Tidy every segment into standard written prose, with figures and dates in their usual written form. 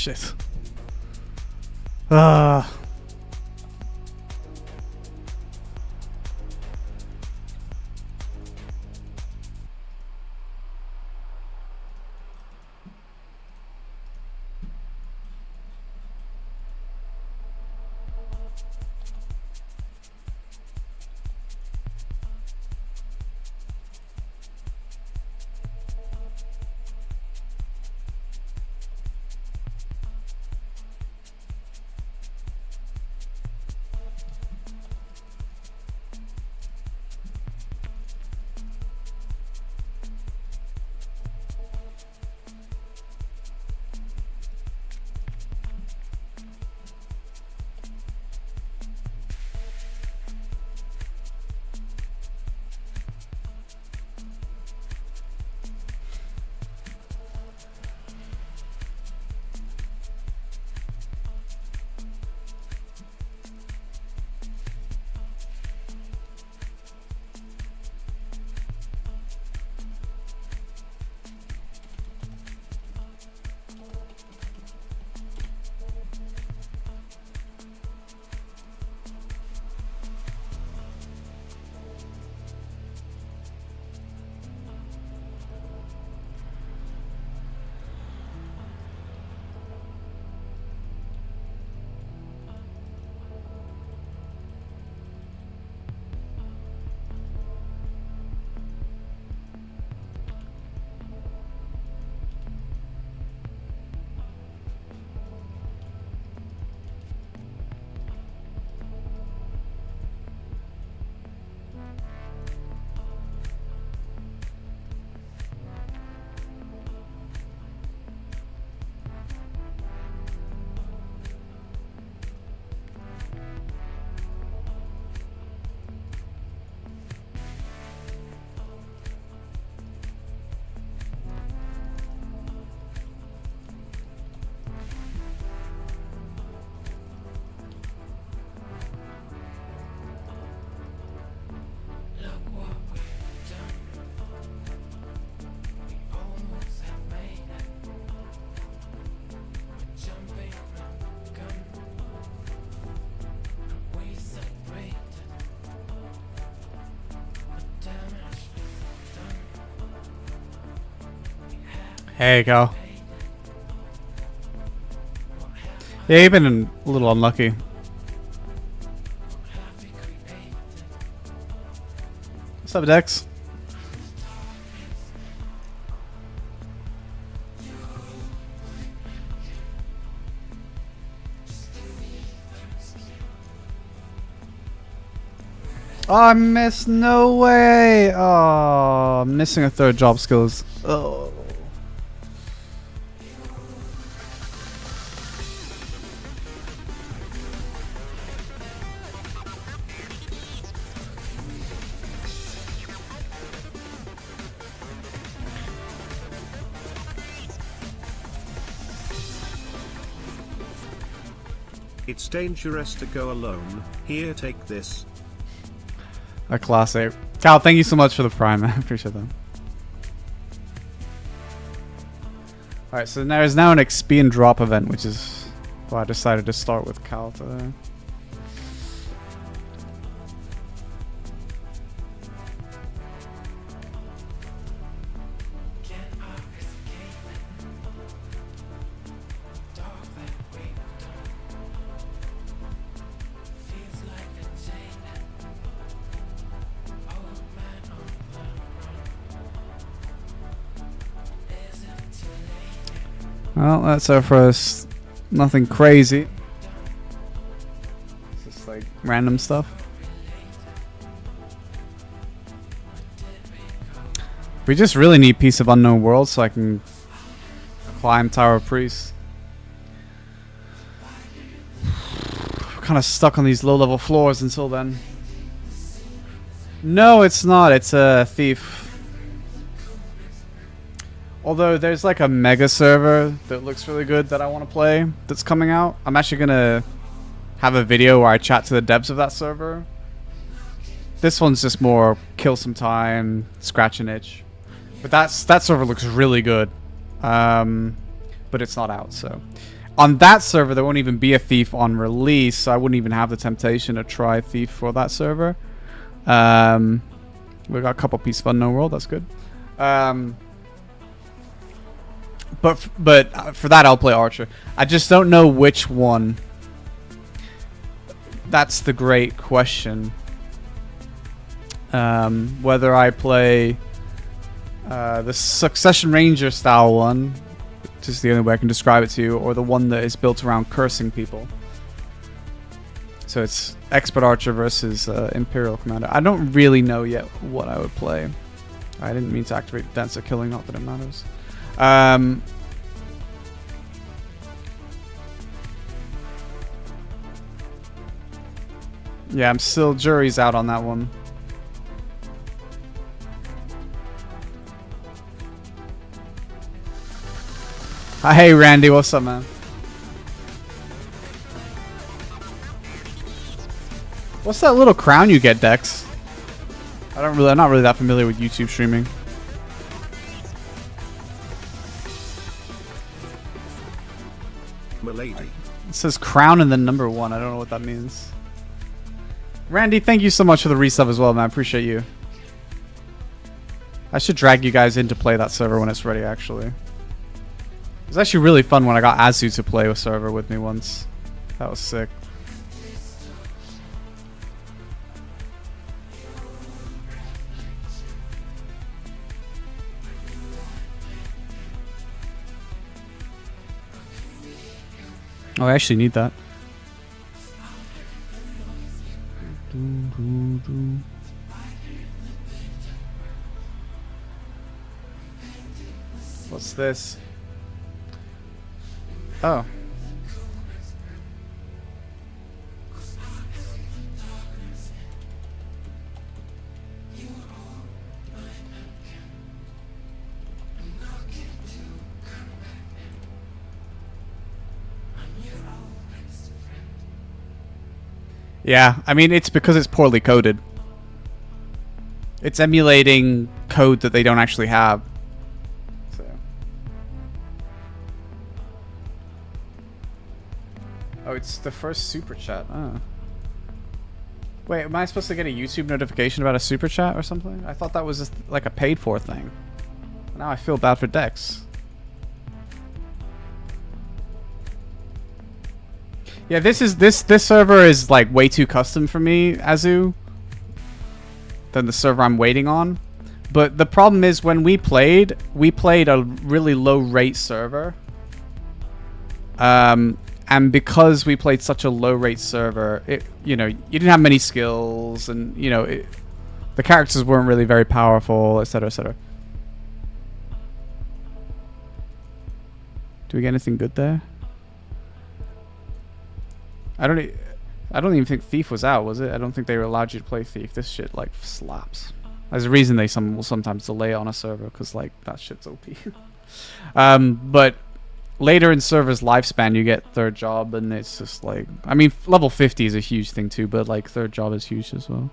shit. Ah. There you go. Yeah, you've been a little unlucky. What's up, Dex? Oh, I missed. No way. Oh, I'm missing a third job skills. Oh. It's dangerous to go alone. Here, take this. A classic. Cal, thank you so much for the prime. I appreciate that. Alright, so there's now an XP and drop event, which is why I decided to start with Cal today. Well, that's our first. Nothing crazy. It's just like random stuff. We just really need Piece of Unknown World so I can climb Tower of Priests. We're kind of stuck on these low-level floors until then. No, it's not. It's a thief. Although there's like a mega server that looks really good that I want to play that's coming out. I'm actually going to have a video where I chat to the devs of that server. This one's just more kill some time, scratch an itch. But that server looks really good. But it's not out, so. On that server, there won't even be a thief on release, so I wouldn't even have the temptation to try thief for that server. We got a couple pieces of unknown world. That's good. But for that, I'll play archer. I just don't know which one. That's the great question. Whether I play the Succession Ranger style one, which is the only way I can describe it to you, or the one that is built around cursing people. So it's Expert Archer versus Imperial Commander. I don't really know yet what I would play. I didn't mean to activate Dance of Killing, not that it matters. Yeah, I'm still jury's out on that one. Hey Randy, what's up, man? What's that little crown you get, Dex? I'm not really that familiar with YouTube streaming. Milady. It says crown and then number 1. I don't know what that means. Randy, thank you so much for the resub as well, man. I appreciate you. I should drag you guys in to play that server when it's ready, actually. It was actually really fun when I got Azu to play a server with me once. That was sick. Oh, I actually need that. What's this? Oh. Yeah, I mean, it's because it's poorly coded. It's emulating code that they don't actually have. So. Oh, it's the first super chat. Oh. Wait, am I supposed to get a YouTube notification about a super chat or something? I thought that was just like a paid for thing. Now I feel bad for Dex. Yeah, this server is like way too custom for me, Azu, than the server I'm waiting on. But the problem is when we played a really low rate server. And because we played such a low rate server, you didn't have many skills, and the characters weren't really very powerful, etc., etc. Do we get anything good there? I don't even think Thief was out, was it? I don't think they allowed you to play Thief. This shit like slaps. There's a reason they will sometimes delay on a server, because like that shit's OP. But later in server's lifespan, you get third job, and it's just like, I mean, level 50 is a huge thing too, but like third job is huge as well.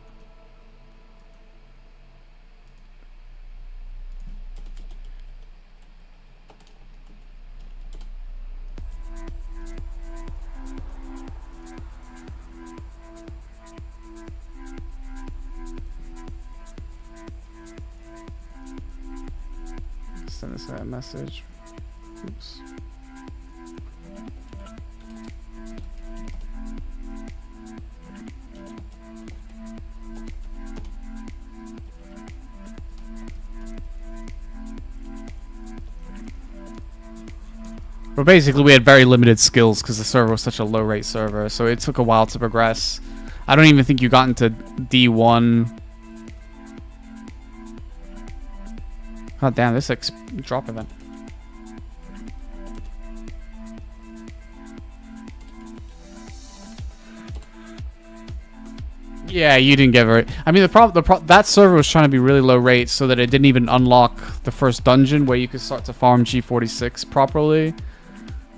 Send this guy a message. Oops. But basically, we had very limited skills because the server was such a low rate server, so it took a while to progress. I don't even think you got into D1. God damn, this drop event. Yeah, you didn't get very. I mean, that server was trying to be really low rate so that it didn't even unlock the first dungeon where you could start to farm G46 properly.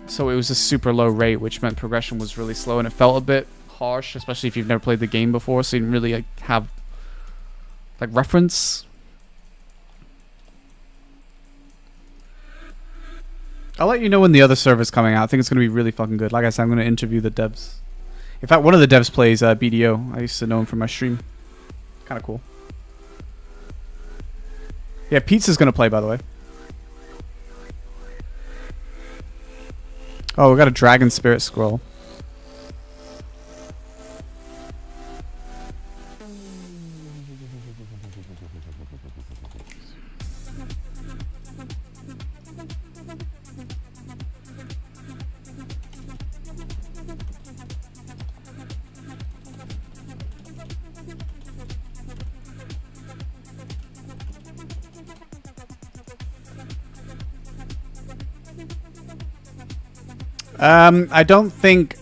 So it was a super low rate, which meant progression was really slow, and it felt a bit harsh, especially if you've never played the game before, so you didn't really have like reference. I'll let you know when the other server's coming out. I think it's gonna be really fucking good. Like I said, I'm gonna interview the devs. In fact, one of the devs plays BDO. I used to know him from my stream. Kind of cool. Yeah, Pizza's gonna play, by the way. Oh, we got a Dragon Spirit Scroll. I don't think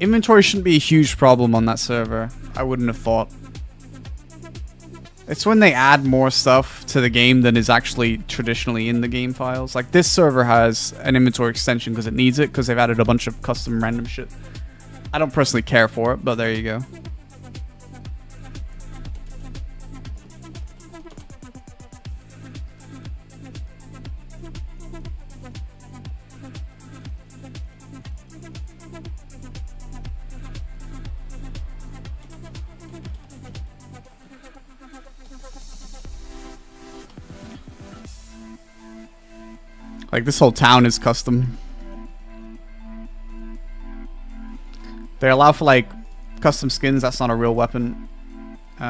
inventory shouldn't be a huge problem on that server. I wouldn't have thought. It's when they add more stuff to the game than is actually traditionally in the game files. Like this server has an inventory extension because it needs it because they've added a bunch of custom random shit. I don't personally care for it, but there you go. Like this whole town is custom. They allow for like custom skins. That's not a real weapon. So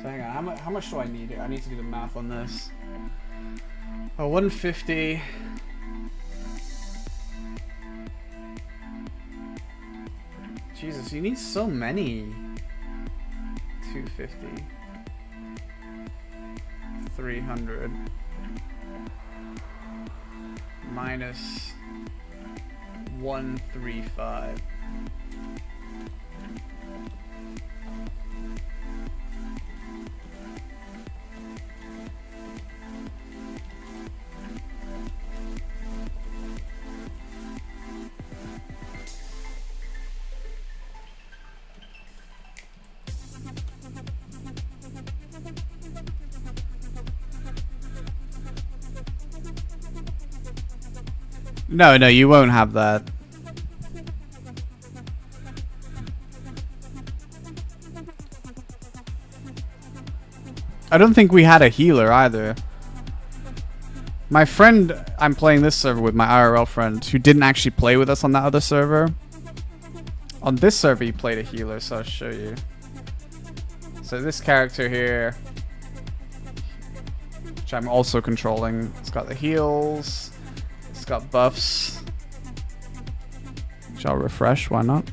hang on, how much do I need here? I need to do the math on this. Oh, 150. Jesus, you need so many. 250. 300. Minus 135. No, you won't have that. I don't think we had a healer either. My friend, I'm playing this server with my IRL friend, who didn't actually play with us on that other server. On this server, he played a healer, so I'll show you. So this character here, which I'm also controlling, it's got the heals. It's got buffs. Which I'll refresh, why not?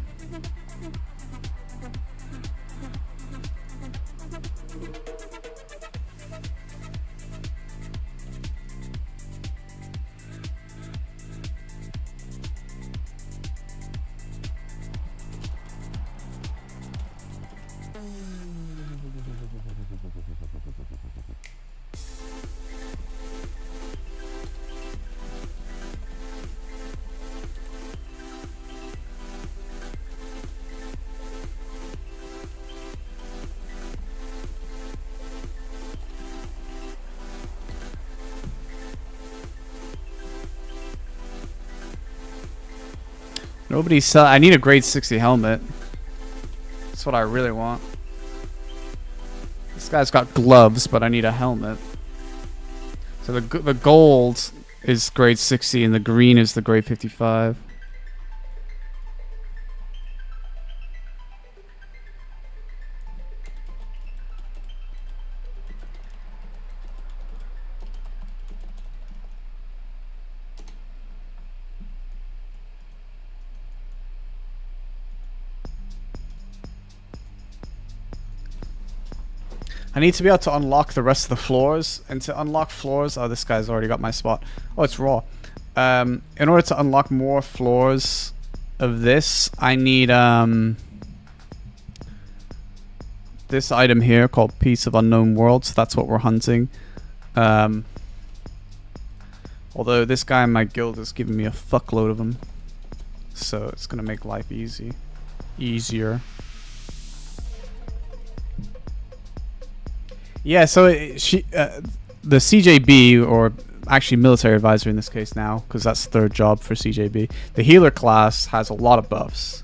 Nobody's sell. I need a grade 60 helmet. That's what I really want. This guy's got gloves, but I need a helmet. So the gold is grade 60 and the green is the grade 55. I need to be able to unlock the rest of the floors, and to unlock floors, oh, this guy's already got my spot. Oh, it's raw. In order to unlock more floors of this, I need this item here called Piece of Unknown World. So that's what we're hunting. Although this guy in my guild is giving me a fuckload of them. So it's gonna make life easier. Yeah, so the CJB, or actually military advisor in this case now, because that's the third job for CJB. The healer class has a lot of buffs.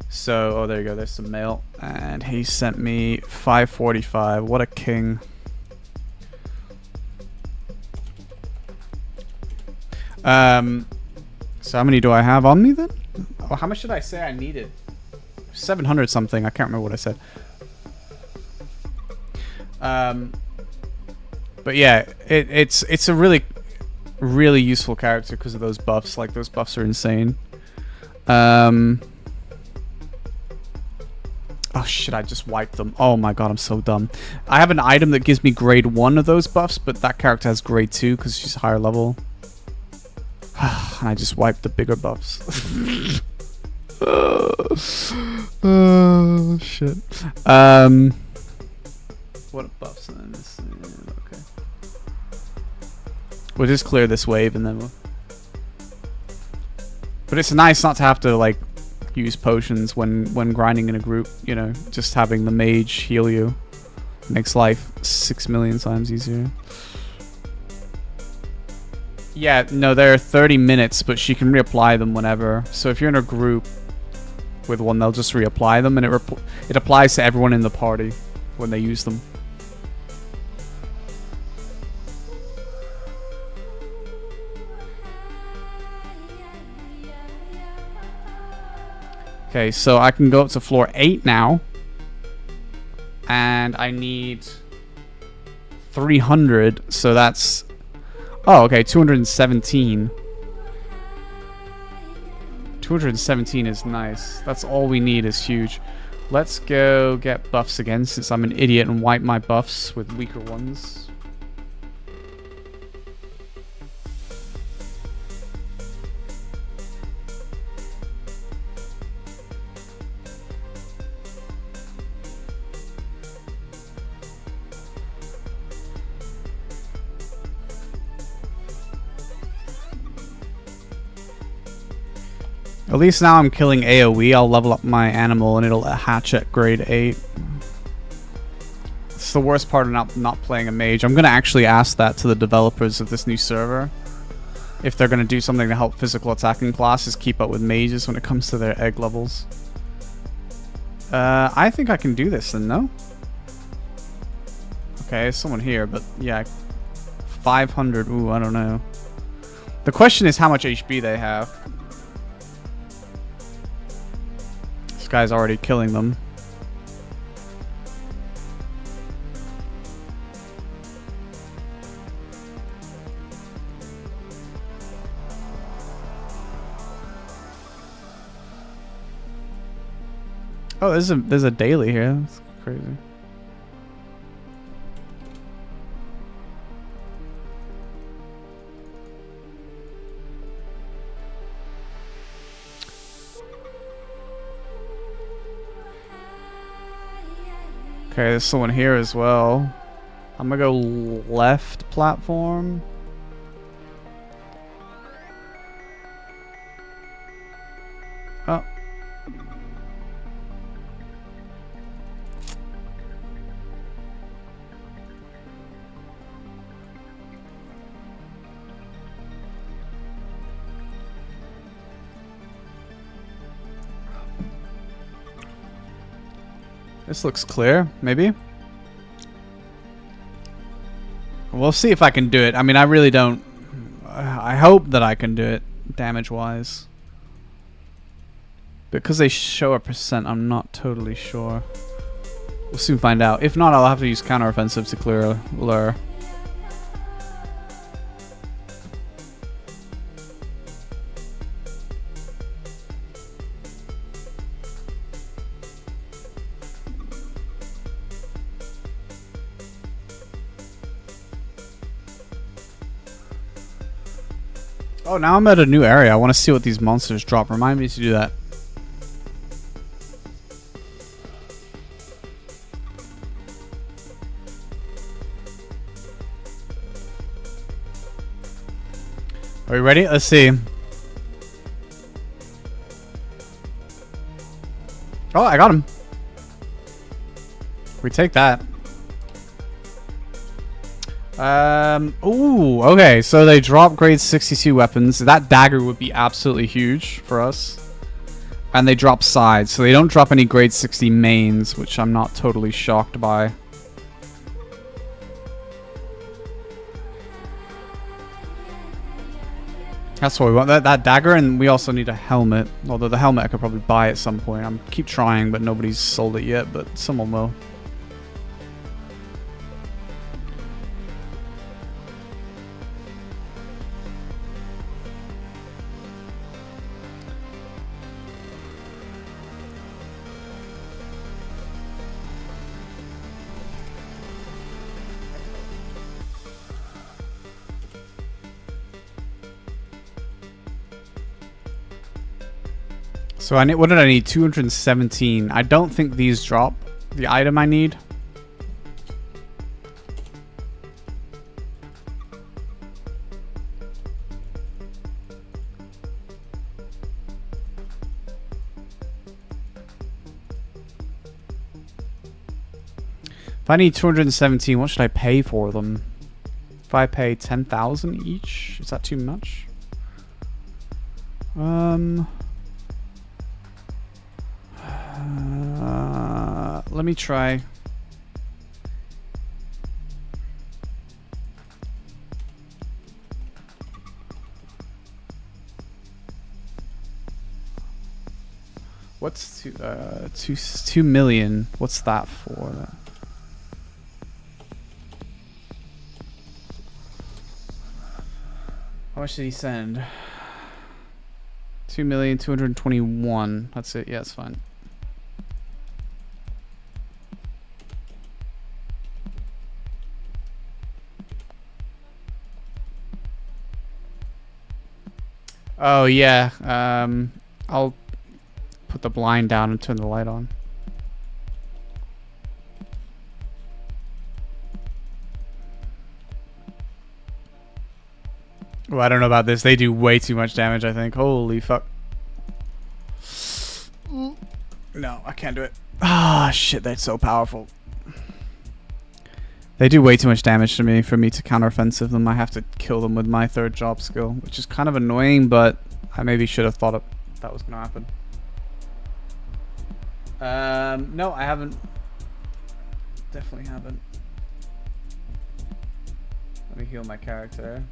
So, oh, there you go. There's some mail, and he sent me 545. What a king! So how many do I have on me then? Oh, how much did I say I needed? 700 something. I can't remember what I said. But yeah, it's a really useful character because of those buffs. Like, those buffs are insane. Oh shit, I just wiped them. Oh my god, I'm so dumb. I have an item that gives me grade 1 of those buffs, but that character has grade 2 because she's higher level. And I just wiped the bigger buffs. Oh shit. What buffs then? Okay. We'll just clear this wave and then we'll... But it's nice not to have to, like, use potions when grinding in a group, you know. Just having the mage heal you makes life 6 million times easier. Yeah, no, they're 30 minutes, but she can reapply them whenever. So if you're in a group with one, they'll just reapply them, and it applies to everyone in the party when they use them. Okay, so I can go up to floor 8 now. And I need 300, so that's... Oh, okay, 217. 217 is nice. That's all we need is huge. Let's go get buffs again, since I'm an idiot and wipe my buffs with weaker ones. At least now I'm killing AoE. I'll level up my animal and it'll hatch at grade 8. It's the worst part of not playing a mage. I'm going to actually ask that to the developers of this new server. If they're going to do something to help physical attacking classes keep up with mages when it comes to their egg levels. I think I can do this then, no? Okay, there's someone here, but yeah. 500, ooh, I don't know. The question is how much HP they have. This guy's already killing them. Oh, there's a daily here. That's crazy. Okay, there's someone here as well. I'm gonna go left platform. Oh. This looks clear, maybe? We'll see if I can do it. I mean, I really don't... I hope that I can do it, damage-wise. Because they show a percent, I'm not totally sure. We'll soon find out. If not, I'll have to use counteroffensive to clear a lure. Oh, now I'm at a new area. I want to see what these monsters drop. Remind me to do that. Are we ready? Let's see. Oh, I got him. We take that. Ooh, okay. So they drop grade 62 weapons. That dagger would be absolutely huge for us. And they drop sides. So they don't drop any grade 60 mains, which I'm not totally shocked by. That's what we want. That dagger, and we also need a helmet. Although the helmet I could probably buy at some point. I'm keep trying, but nobody's sold it yet. But someone will. So I need, what did I need? 217. I don't think these drop the item I need. If I need 217, what should I pay for them? If I pay 10,000 each, is that too much? Let me try. What's 2 million? What's that for? How much did he send? 2,221,000. That's it. Yeah, it's fine. Oh yeah. I'll put the blind down and turn the light on. Oh, I don't know about this. They do way too much damage, I think. Holy fuck. No, I can't do it. Ah, shit, that's so powerful. They do way too much damage to me for me to counteroffensive them. I have to kill them with my third job skill, which is kind of annoying, but I maybe should have thought that was going to happen. No, I haven't. Definitely haven't. Let me heal my character.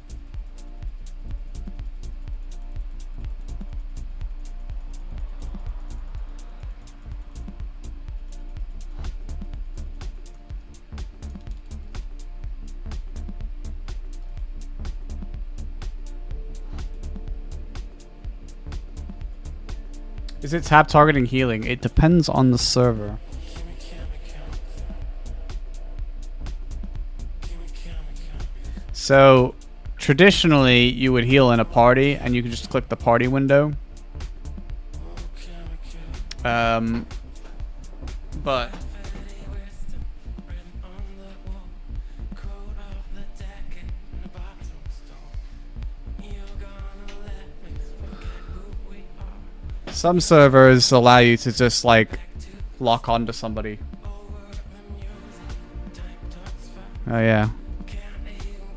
Is it tab targeting healing? It depends on the server. So, traditionally, you would heal in a party, and you can just click the party window. But some servers allow you to just like lock onto somebody. Oh yeah.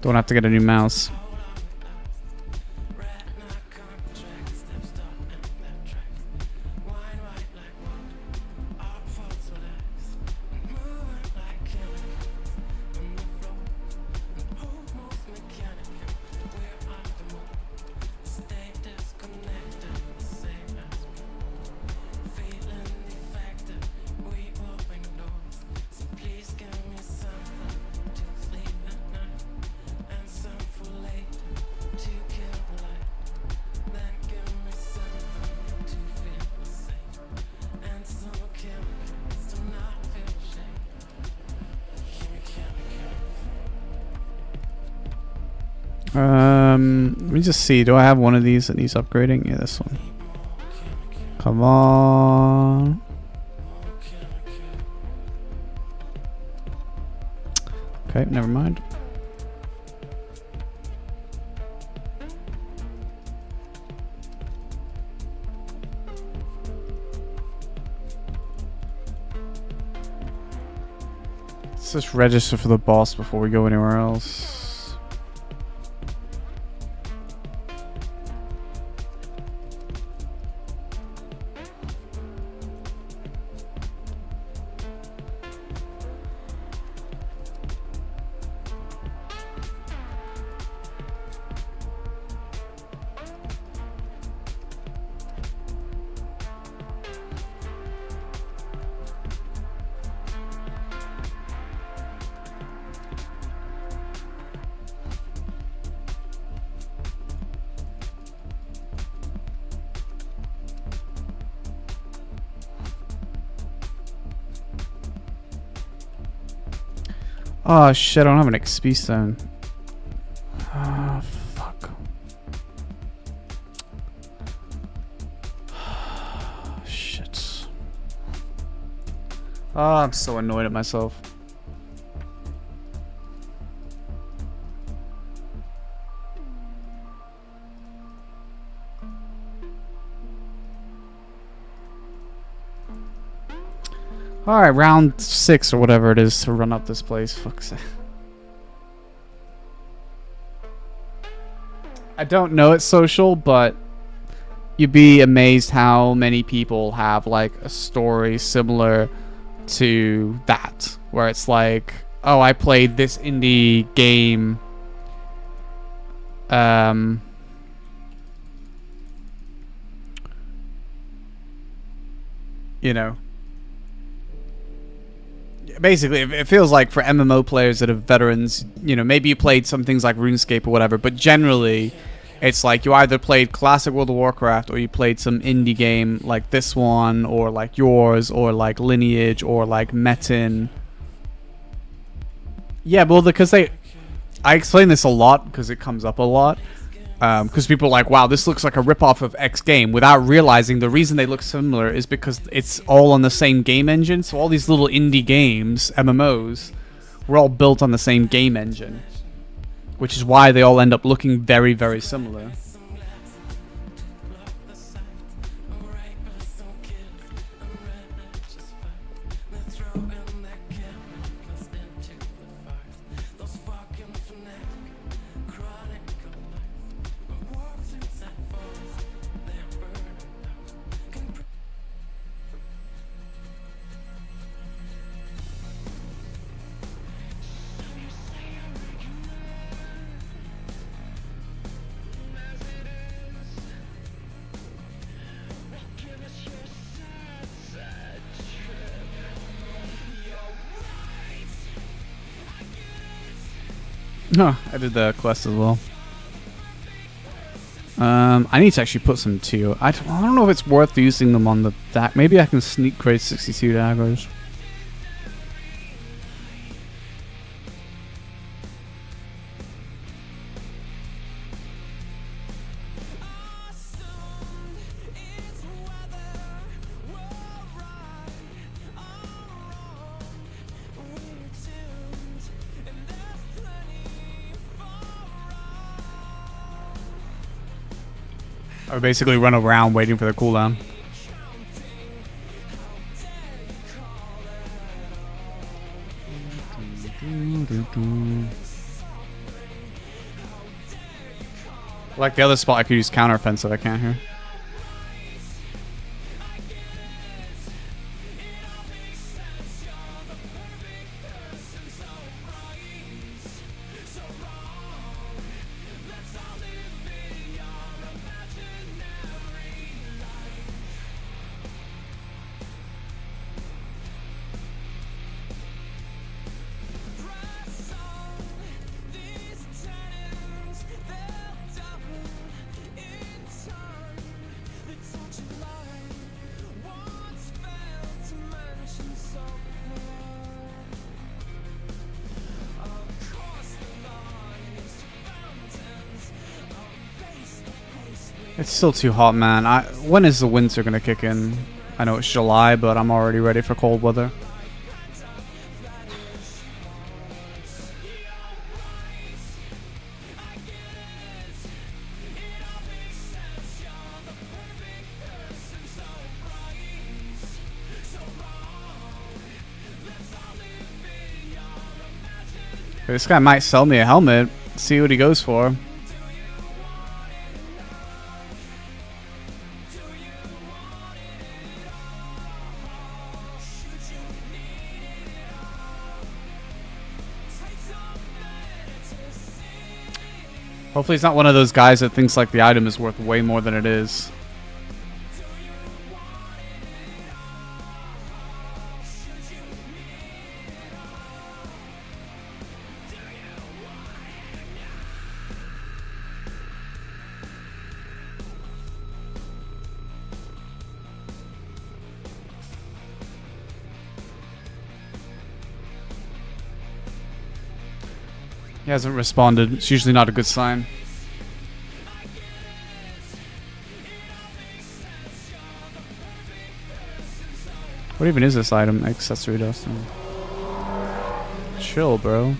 Don't have to get a new mouse. Let me just see. Do I have one of these that needs upgrading? Yeah, this one. Come on. Okay, never mind. Let's just register for the boss before we go anywhere else. Oh shit, I don't have an XP stone. Oh fuck. Shit. Oh, I'm so annoyed at myself. Alright, round 6 or whatever it is to run up this place. Fuck's sake. I don't know it's social, but you'd be amazed how many people have like a story similar to that. Where it's like, oh, I played this indie game. You know. Basically, it feels like for MMO players that are veterans, you know, maybe you played some things like RuneScape or whatever, but generally, it's like you either played classic World of Warcraft or you played some indie game like this one, or like yours, or like Lineage, or like Metin. Yeah, well, because I explain this a lot because it comes up a lot. Because people are like, wow, this looks like a ripoff of X game, without realizing the reason they look similar is because it's all on the same game engine. So all these little indie games, MMOs, were all built on the same game engine, which is why they all end up looking very, very similar. No, I did the quest as well. I need to actually put some too. I don't know if it's worth using them on the that. Maybe I can sneak grade 62 daggers. Or basically run around waiting for the cooldown. Like the other spot, I could use counteroffensive. I can't here. It's still too hot, man. When is the winter gonna kick in? I know it's July, but I'm already ready for cold weather. This guy might sell me a helmet. See what he goes for. Hopefully he's not one of those guys that thinks like the item is worth way more than it is. He hasn't responded. It's usually not a good sign. What even is this item? Accessory dust. Chill, bro.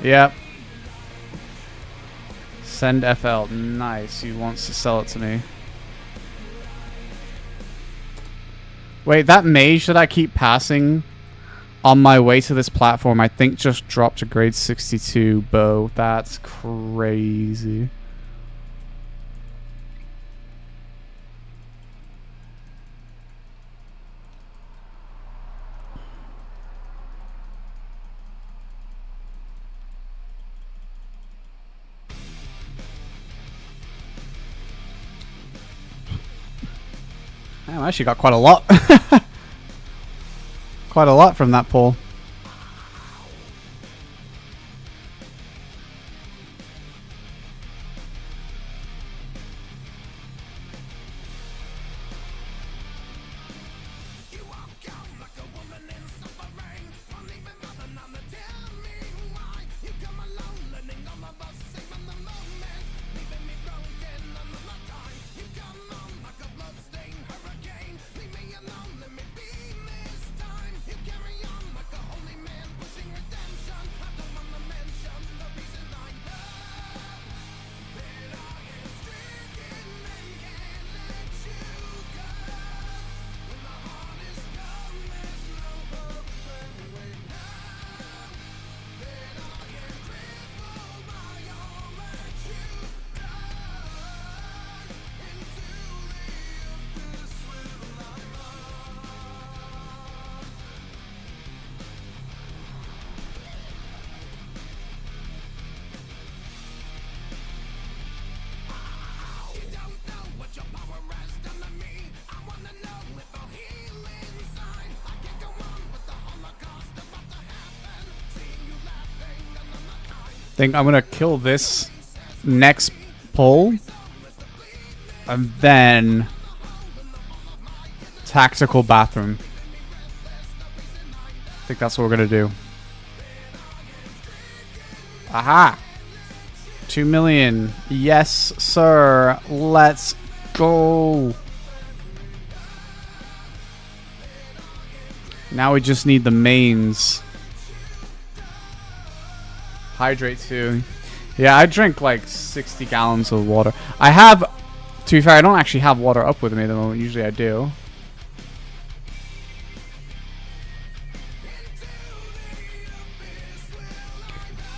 Yep. Send FL. Nice. He wants to sell it to me. Wait, that mage that I keep passing on my way to this platform, I think just dropped a grade 62 bow. That's crazy. I actually got quite a lot. Quite a lot from that pull. Think I'm gonna kill this next pull and then tactical bathroom. I think that's what we're gonna do. Aha! 2 million. Yes, sir. Let's go. Now we just need the mains. Hydrate too. Yeah, I drink like 60 gallons of water. I have, to be fair, I don't actually have water up with me at the moment. Usually I do.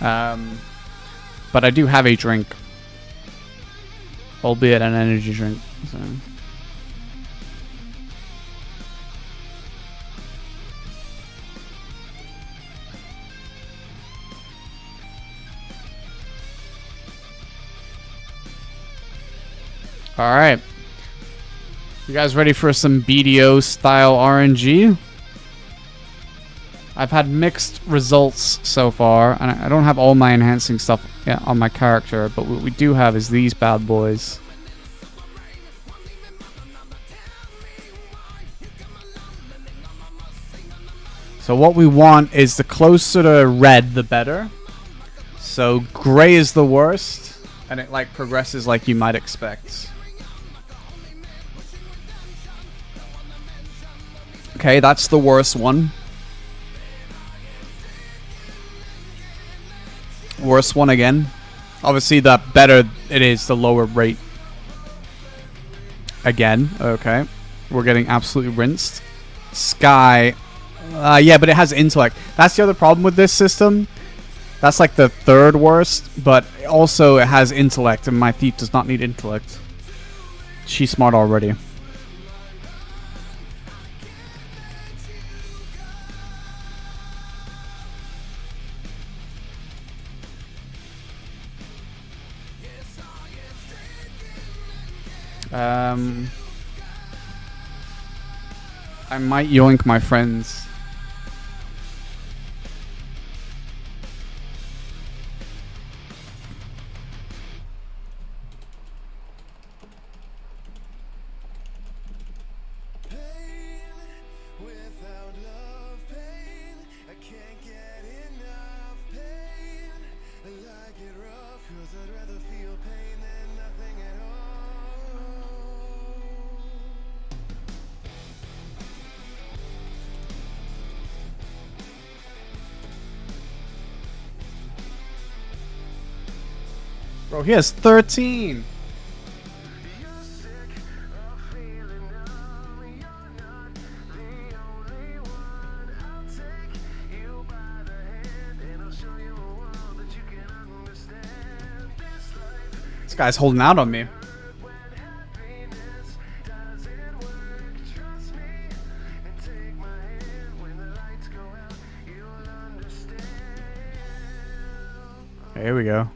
But I do have a drink. Albeit an energy drink. So. Alright. You guys ready for some BDO style RNG? I've had mixed results so far, and I don't have all my enhancing stuff yet on my character, but what we do have is these bad boys. So what we want is the closer to red, the better. So gray is the worst, and it like progresses like you might expect. Okay, that's the worst one. Worst one again. Obviously, the better it is, the lower rate. Again, okay. We're getting absolutely rinsed. Sky, Yeah, but it has intellect. That's the other problem with this system. That's like the third worst, but also it has intellect, and my thief does not need intellect. She's smart already. I might yoink my friends. Bro, he has 13. This guy's holding out on me. Okay, here we go.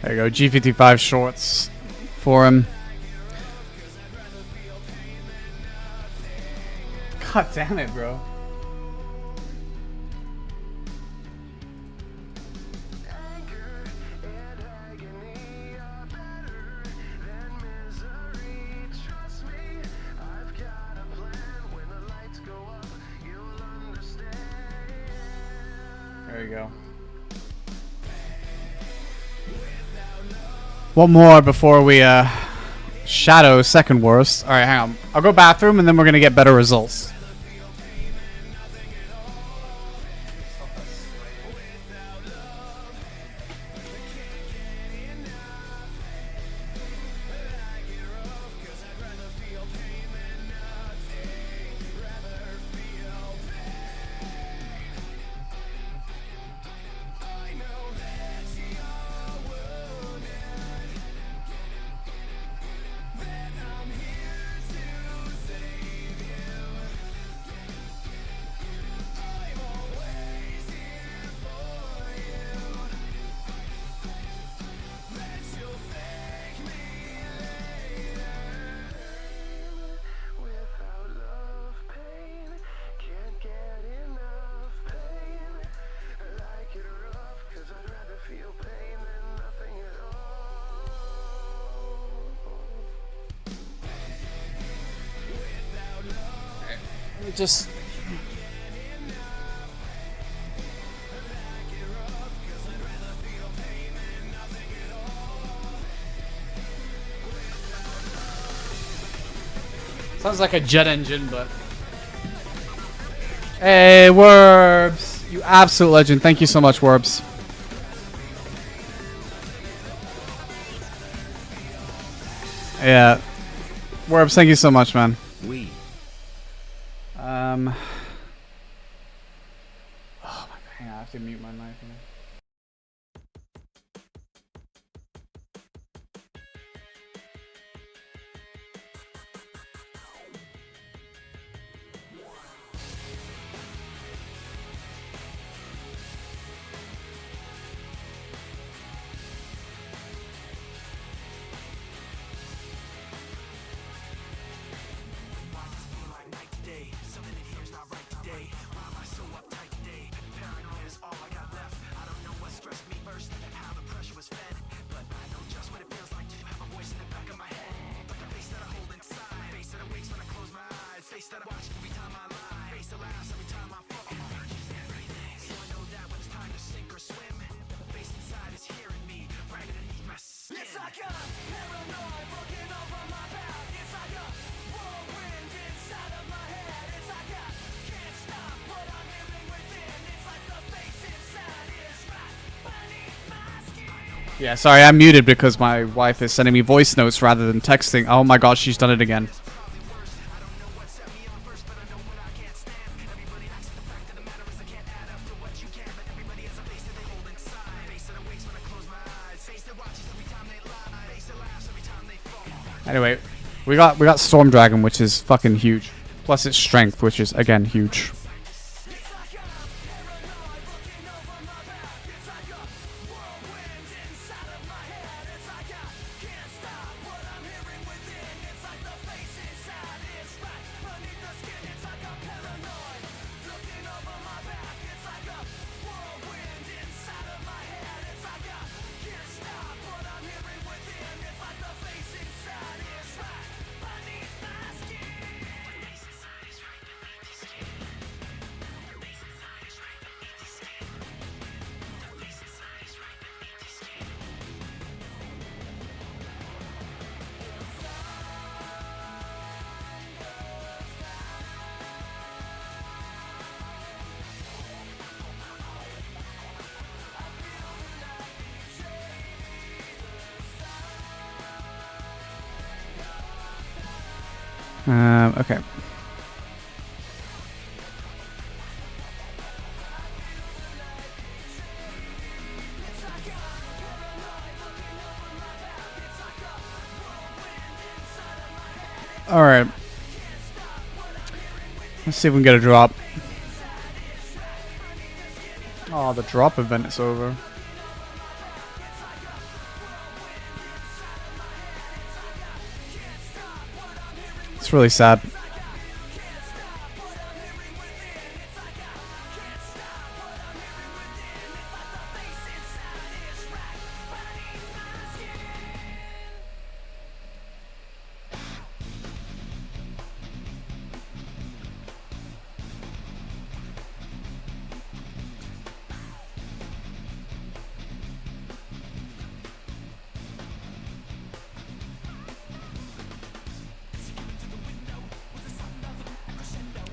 There you go, G55 shorts for him. God damn it, bro. There you go. One more before we shadow second worst. Alright, hang on. I'll go bathroom and then we're gonna get better results. Just sounds like a jet engine, but hey, Werbs, you absolute legend. Thank you so much, Werbs. Yeah, Werbs, thank you so much, man. Oh my god, hang on, I have to mute my mic. Yeah, sorry, I'm muted because my wife is sending me voice notes rather than texting. Oh my god, she's done it again. Anyway, we got Storm Dragon, which is fucking huge. Plus its strength, which is again huge. Okay. Alright. Let's see if we can get a drop. Oh, the drop event is over. It's really sad.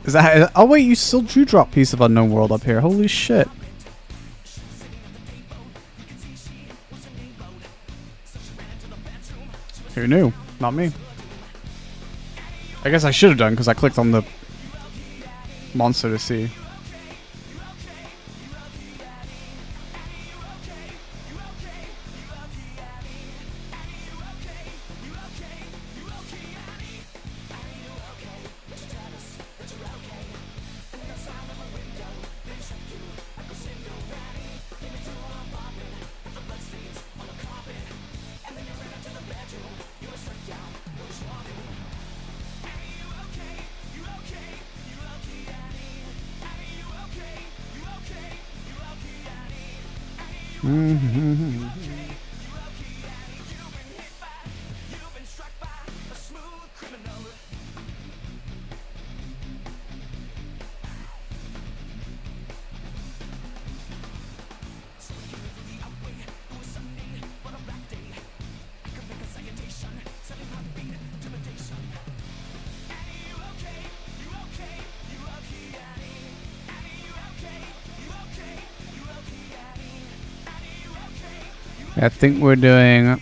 Is that? Oh wait, you still do drop Piece of Unknown World up here. Holy shit! Who knew? Not me. I guess I should have done because I clicked on the monster to see. I think we're doing.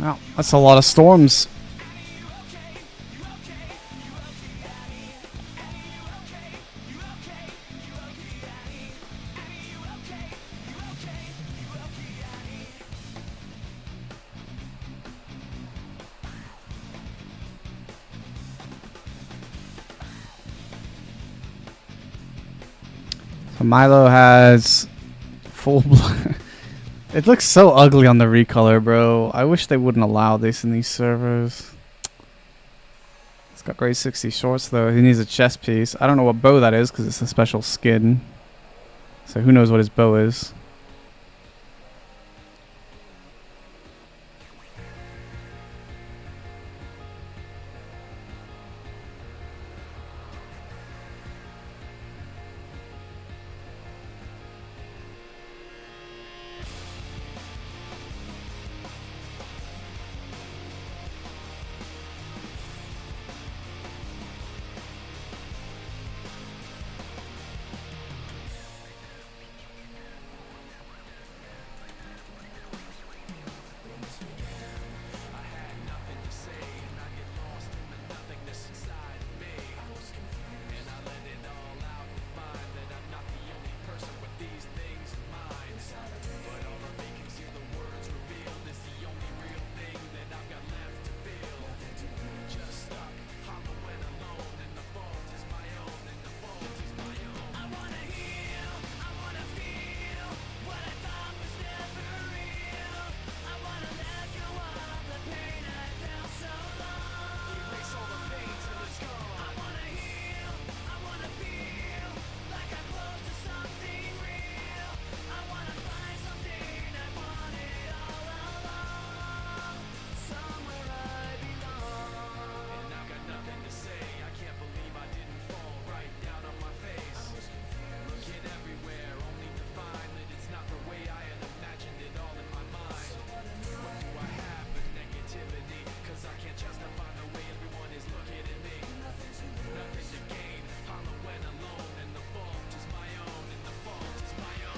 Wow, that's a lot of storms. So Milo has full blood. It looks so ugly on the recolor, bro. I wish they wouldn't allow this in these servers. It's got grade 60 shorts though. He needs a chest piece. I don't know what bow that is because it's a special skin. So who knows what his bow is.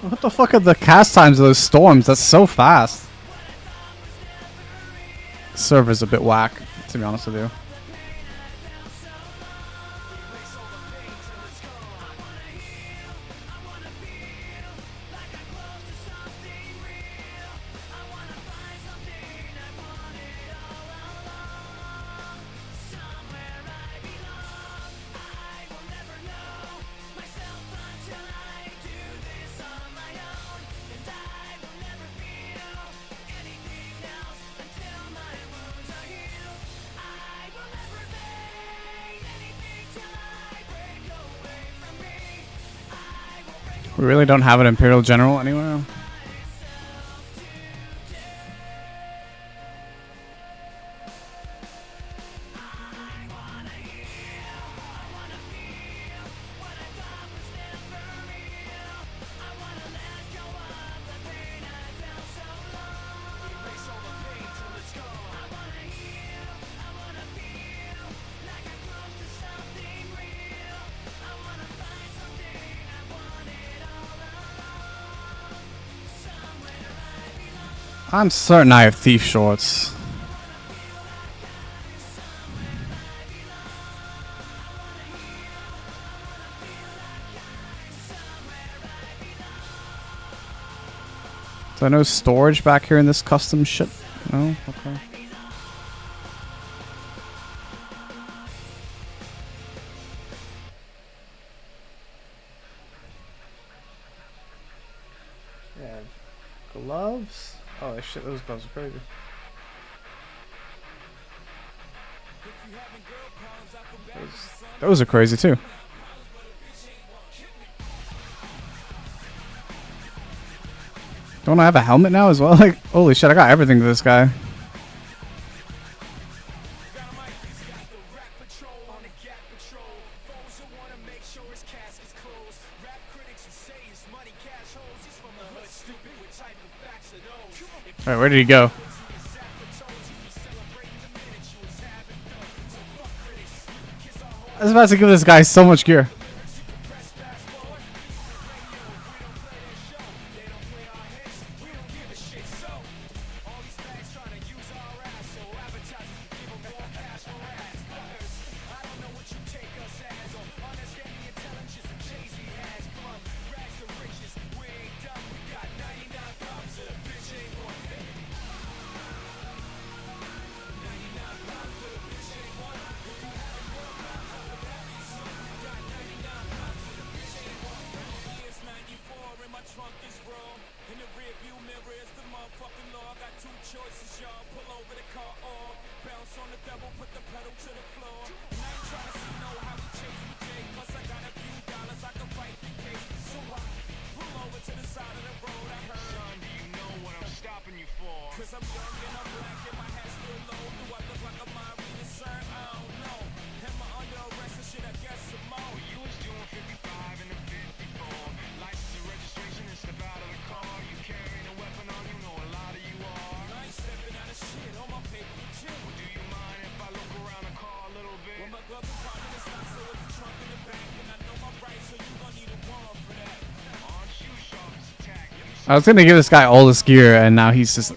What the fuck are the cast times of those storms? That's so fast. Server's a bit whack, to be honest with you. We really don't have an Imperial General anywhere. I'm certain I have thief shorts. So no storage back here in this custom shit? No? Okay. Yeah. Gloves? Oh shit, those gloves are crazy. Those are crazy too. Don't I have a helmet now as well? Like, holy shit, I got everything to this guy. Alright, where did he go? I was about to give this guy so much gear. I was gonna give this guy all this gear, and now he's just.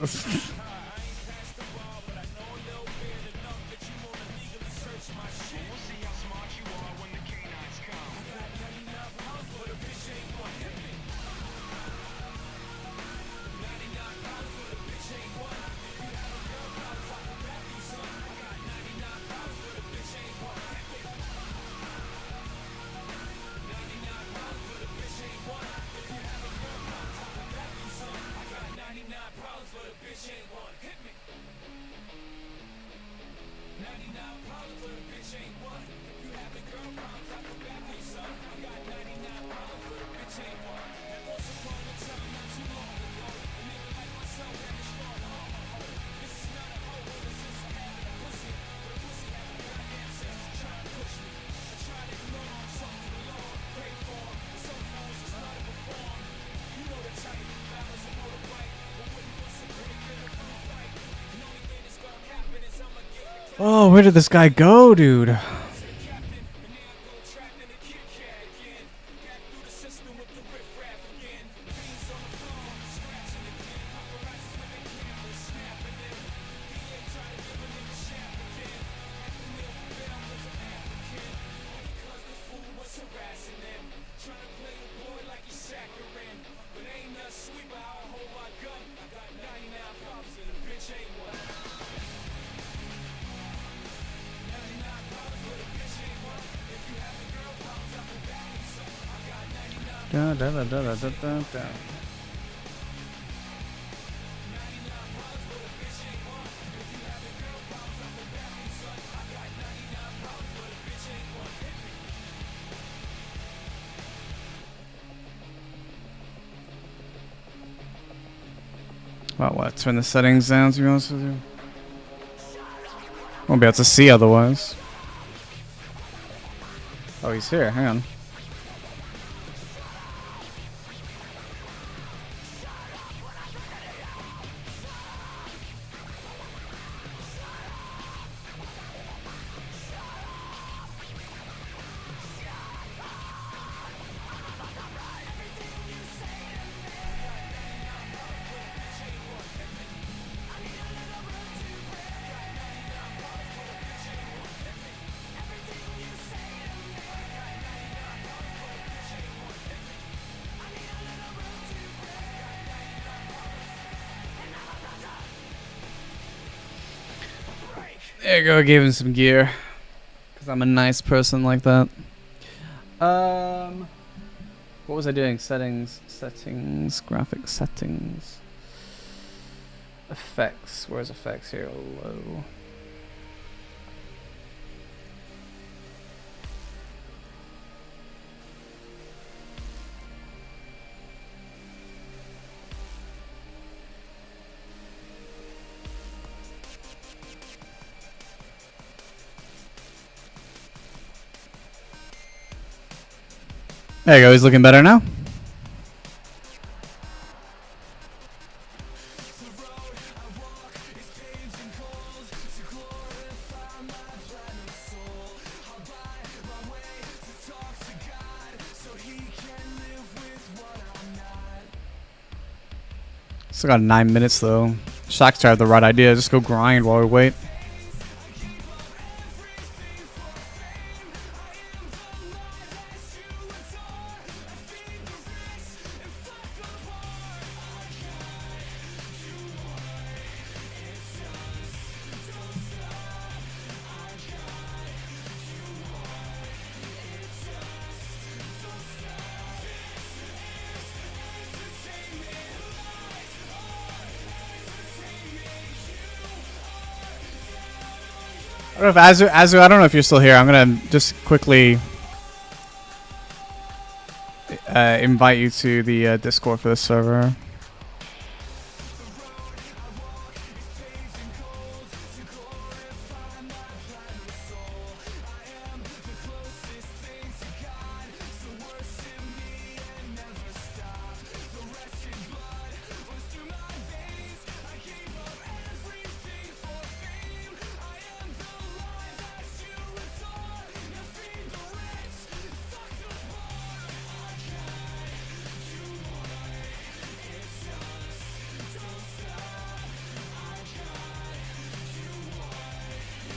Oh, where did this guy go, dude? Da, da, da, da, da, da, da. Well, what? Turn the settings down, to be honest with you. Won't be able to see otherwise. Oh, he's here. Hang on. There you go, I gave him some gear. Because I'm a nice person like that. What was I doing? Settings, graphic settings. Effects, where's effects here? Low. There you go, he's looking better now. Still got 9 minutes though. Shaxter had the right idea, just go grind while we wait. I don't know if Azu, I don't know if you're still here. I'm gonna just quickly invite you to the Discord for this server.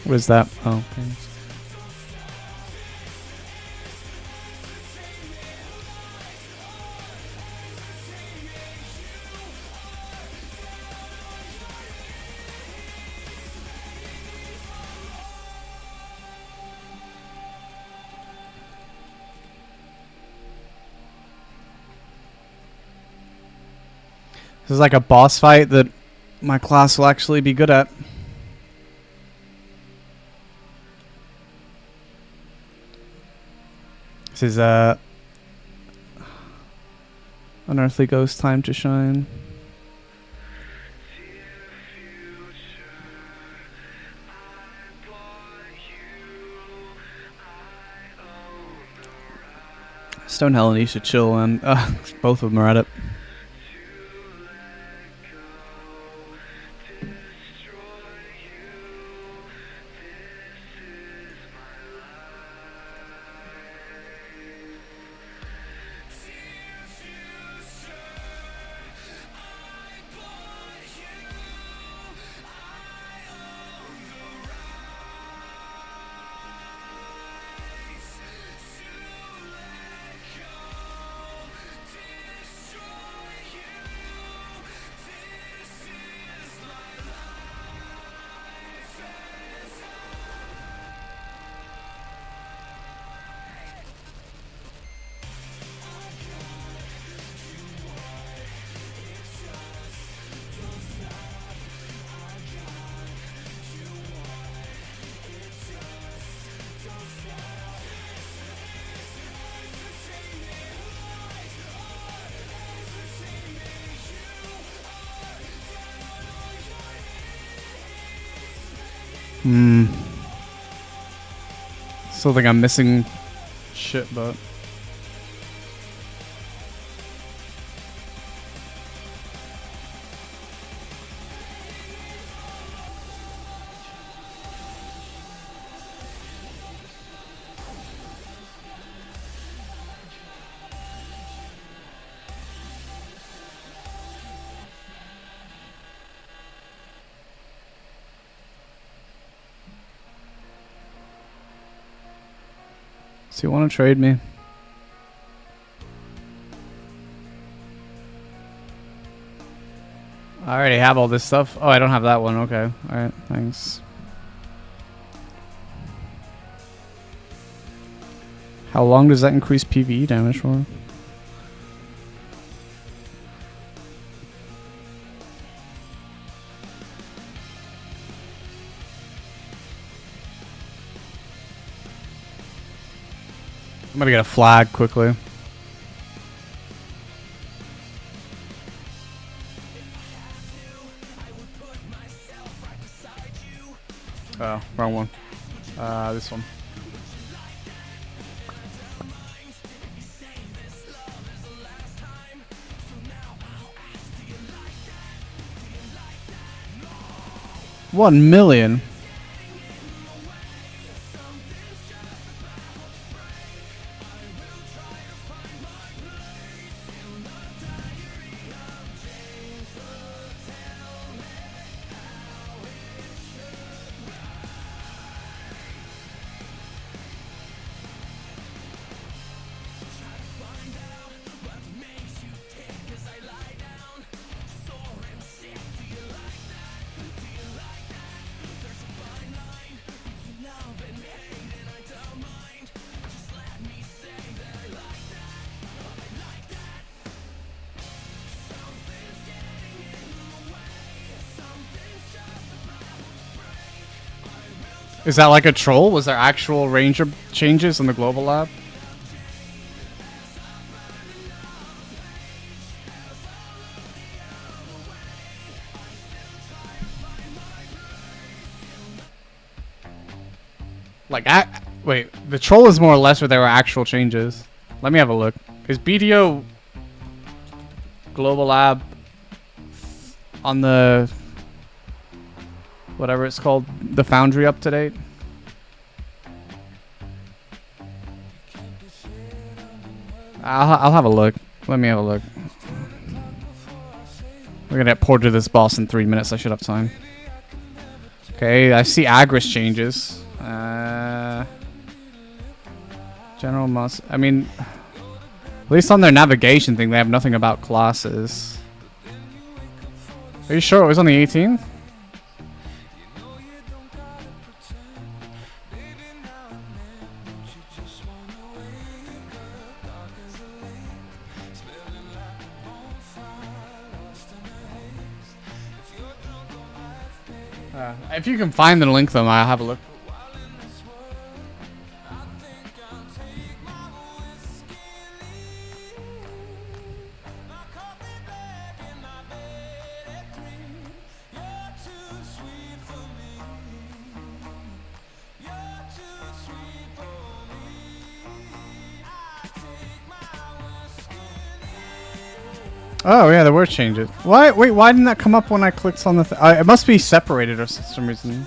What is that? Oh, okay. This is like a boss fight that my class will actually be good at. This is Unearthly Ghost Time to Shine. Stonehell and Isha chill, and both of them are at it. Still think I'm missing shit, but so you want to trade me? I already have all this stuff. Oh, I don't have that one. Okay. Alright, thanks. How long does that increase PvE damage for? I'm gonna get a flag quickly. Oh, wrong one. This one. $1 million. Is that like a troll? Was there actual ranger changes in the global lab? Like, wait, the troll is more or less where there were actual changes. Let me have a look. Is BDO Global Lab on the whatever it's called, the Foundry, up to date? I'll have a look. Let me have a look. We're gonna get ported to this boss in 3 minutes. I should have time. Okay, I see Agris changes. General must. I mean, at least on their navigation thing, they have nothing about classes. Are you sure it was on the 18th? If you can find the link, though, I'll have a look. Oh yeah, there were changes. Why? Wait, why didn't that come up when I clicked on the? It must be separated or for some reason.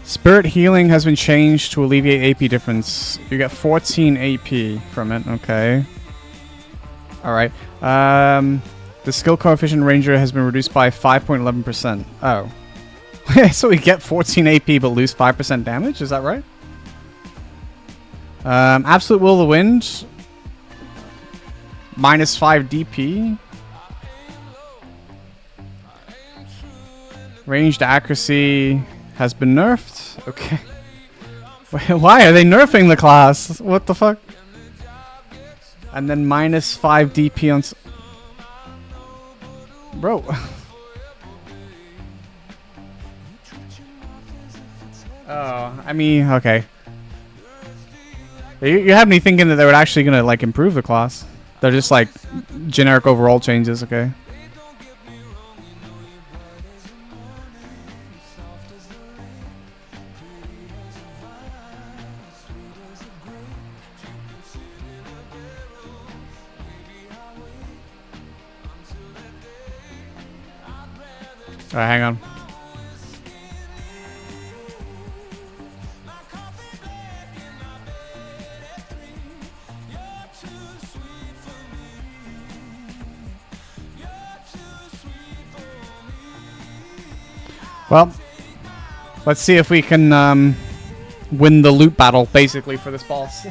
Spirit healing has been changed to alleviate AP difference. You get 14 AP from it. Okay. All right. The skill coefficient ranger has been reduced by 5.11%. Oh. So we get 14 AP but lose 5% damage. Is that right? Absolute will of the wind. Minus 5 DP. Ranged accuracy has been nerfed. Okay. Wait, why are they nerfing the class? What the fuck? And then minus 5 DP on... Bro. Oh, I mean, okay. You have me thinking that they were actually gonna, like, improve the class. They're just like generic overall changes, okay? Alright, hang on. Well, let's see if we can win the loot battle, basically, for this boss.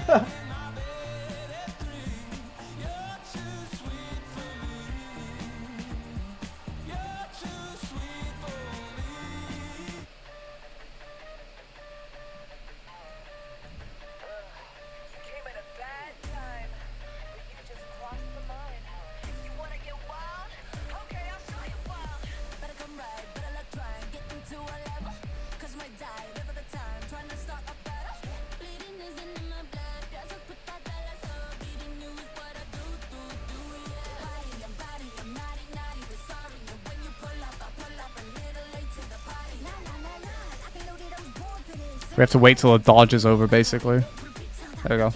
We have to wait till the dodge is over, basically. There we go.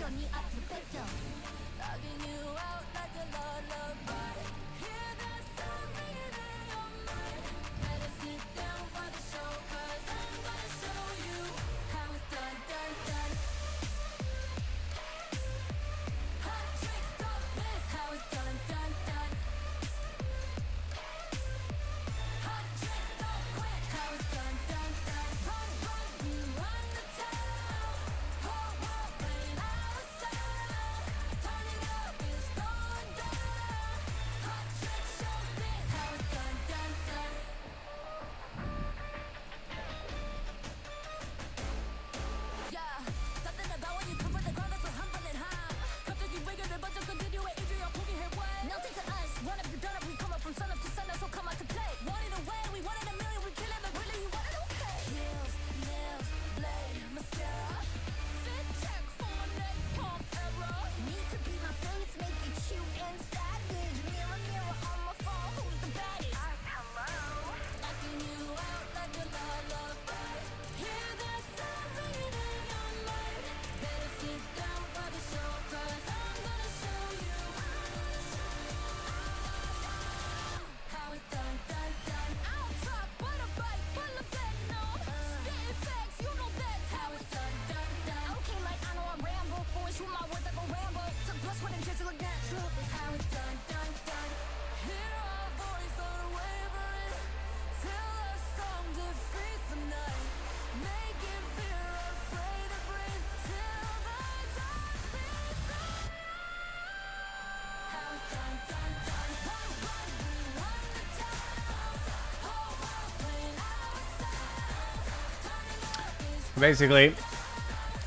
Basically,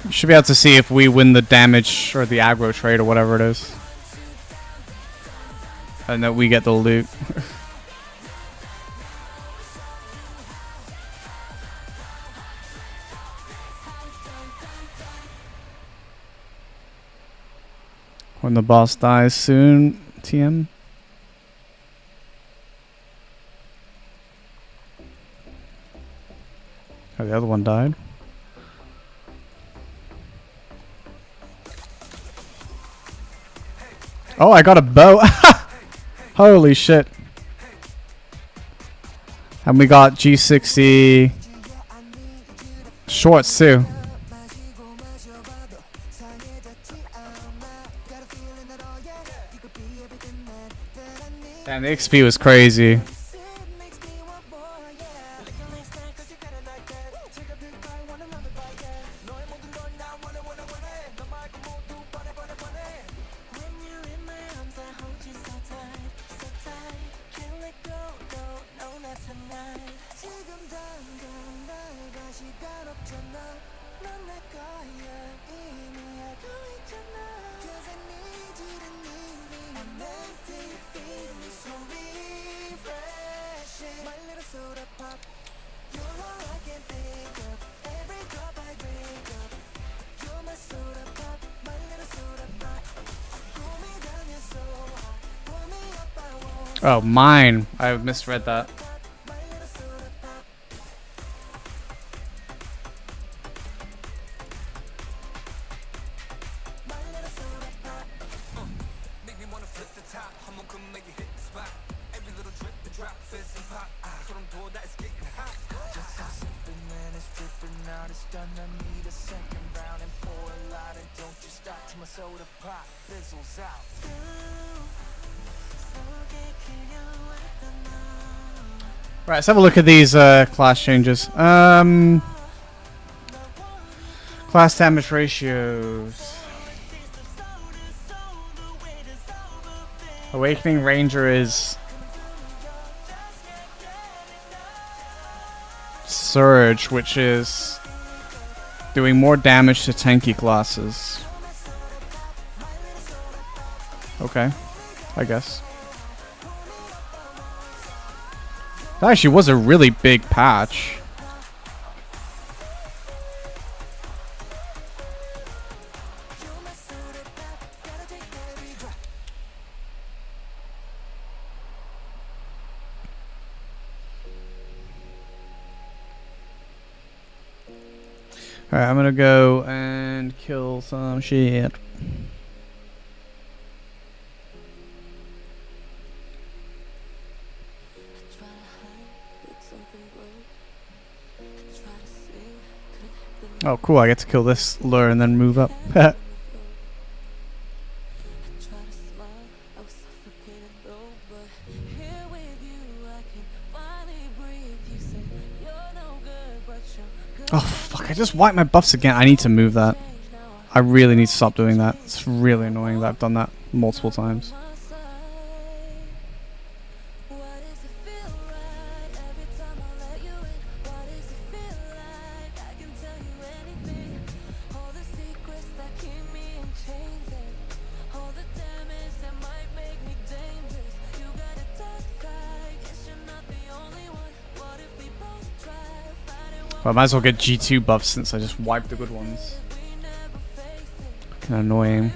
you should be able to see if we win the damage or the aggro trade or whatever it is. And that we get the loot. When the boss dies soon, TM. Oh, the other one died. Oh, I got a bow. Holy shit. And we got G60 shorts too. Damn, the XP was crazy. Oh, mine. I misread that. Right, let's have a look at these class changes. Class damage ratios. Awakening Ranger is Surge, which is doing more damage to tanky classes. Okay, I guess. That actually was a really big patch. Alright, I'm gonna go and kill some shit. Oh, cool. I get to kill this lure and then move up. Oh, fuck. I just wiped my buffs again. I need to move that. I really need to stop doing that. It's really annoying that I've done that multiple times. Well, I might as well get G2 buffs since I just wiped the good ones. Kinda annoying.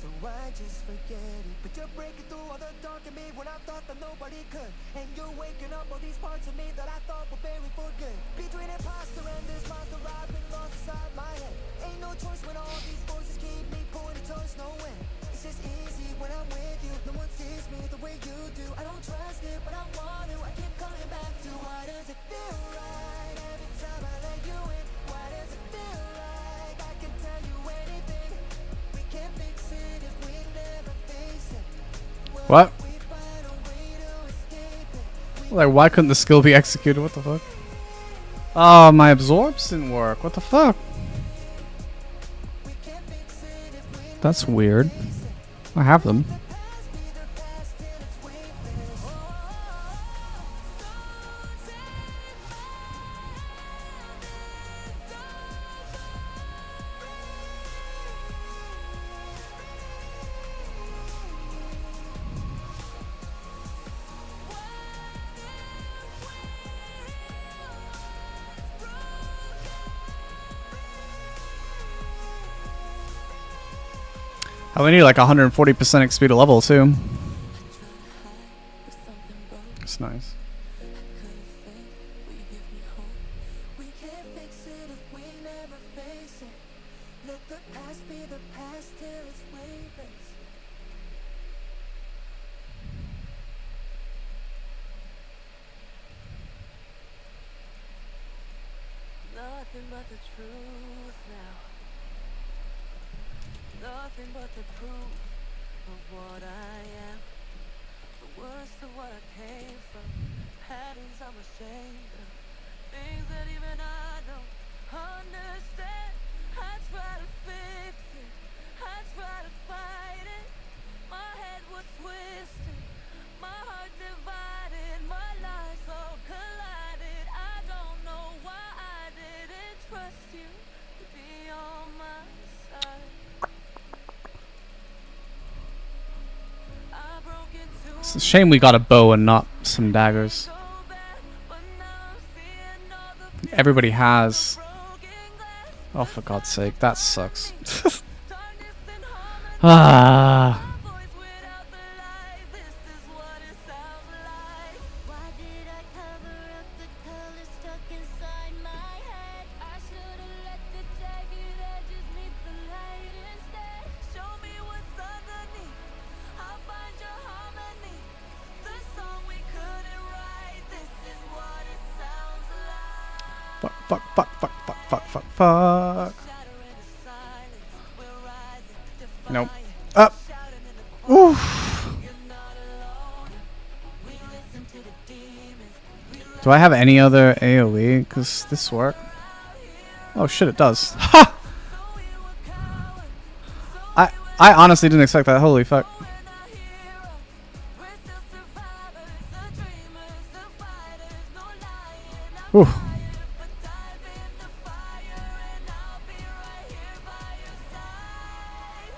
so I just forget it. But you're breaking through all the dark in me when I thought that nobody could. And you're waking up all these parts of me that I thought were buried for good. Between imposter and this monster, I've been lost inside my head. Ain't no choice when all these voices keep me pointing towards nowhere. It's just easy when I'm with you. No one sees me the way you do. I don't trust it, but I want to. I keep coming back to why does it feel right every time I let you in? Why does it feel like I can tell you anything? We can't fix it if we never face it. What? We find a way to escape it. Like, why couldn't the skill be executed? What the fuck? Oh, my absorbs didn't work. What the fuck? We can't fix it if we That's weird. I have them. pass me the past till it's weightless. I only need like 140% speed of level too. It's nice. We can't fix it if we never face it. Let the past be the past till it's weightless. Nothing but the truth now. Nothing but the proof of what I am. The worst of what I came from. Patterns I'm ashamed of. Things that even I don't understand. I try to fix it. I try to fight it. My head was twisted. My heart divided. My life so collided. I don't know why I didn't trust you to be on my side. I broke into It's a shame we got a bow and not some daggers. so bad, but now I'm seeing all the Everybody has. broken glass. Oh, for God's sake, that sucks. Darkness and harmony. Ah. My voice without the lies. This is what it sounds like. Why did I cover up the color stuck inside my head? I should've let the jagged edges meet the light instead. Show me what's underneath. I'll find your harmony. The song we couldn't write. This is what it sounds like. Fuck, fuck, fuck, fuck, fuck, fuck, fuck, fuck. Shatter into silence. We're rising. Nope. Defiant. Up. Shouting in the Oof. You're not alone. We listen to the demons. We love Do I have any other AoE? Cause this work. Oh shit, it does. Ha! so we were cowards. I honestly didn't expect that. Holy fuck. We're not heroes. We're still survivors. The dreamers, the fighters. No lying. I'm Whew. tired, but dive in the fire and I'll be right here by your side.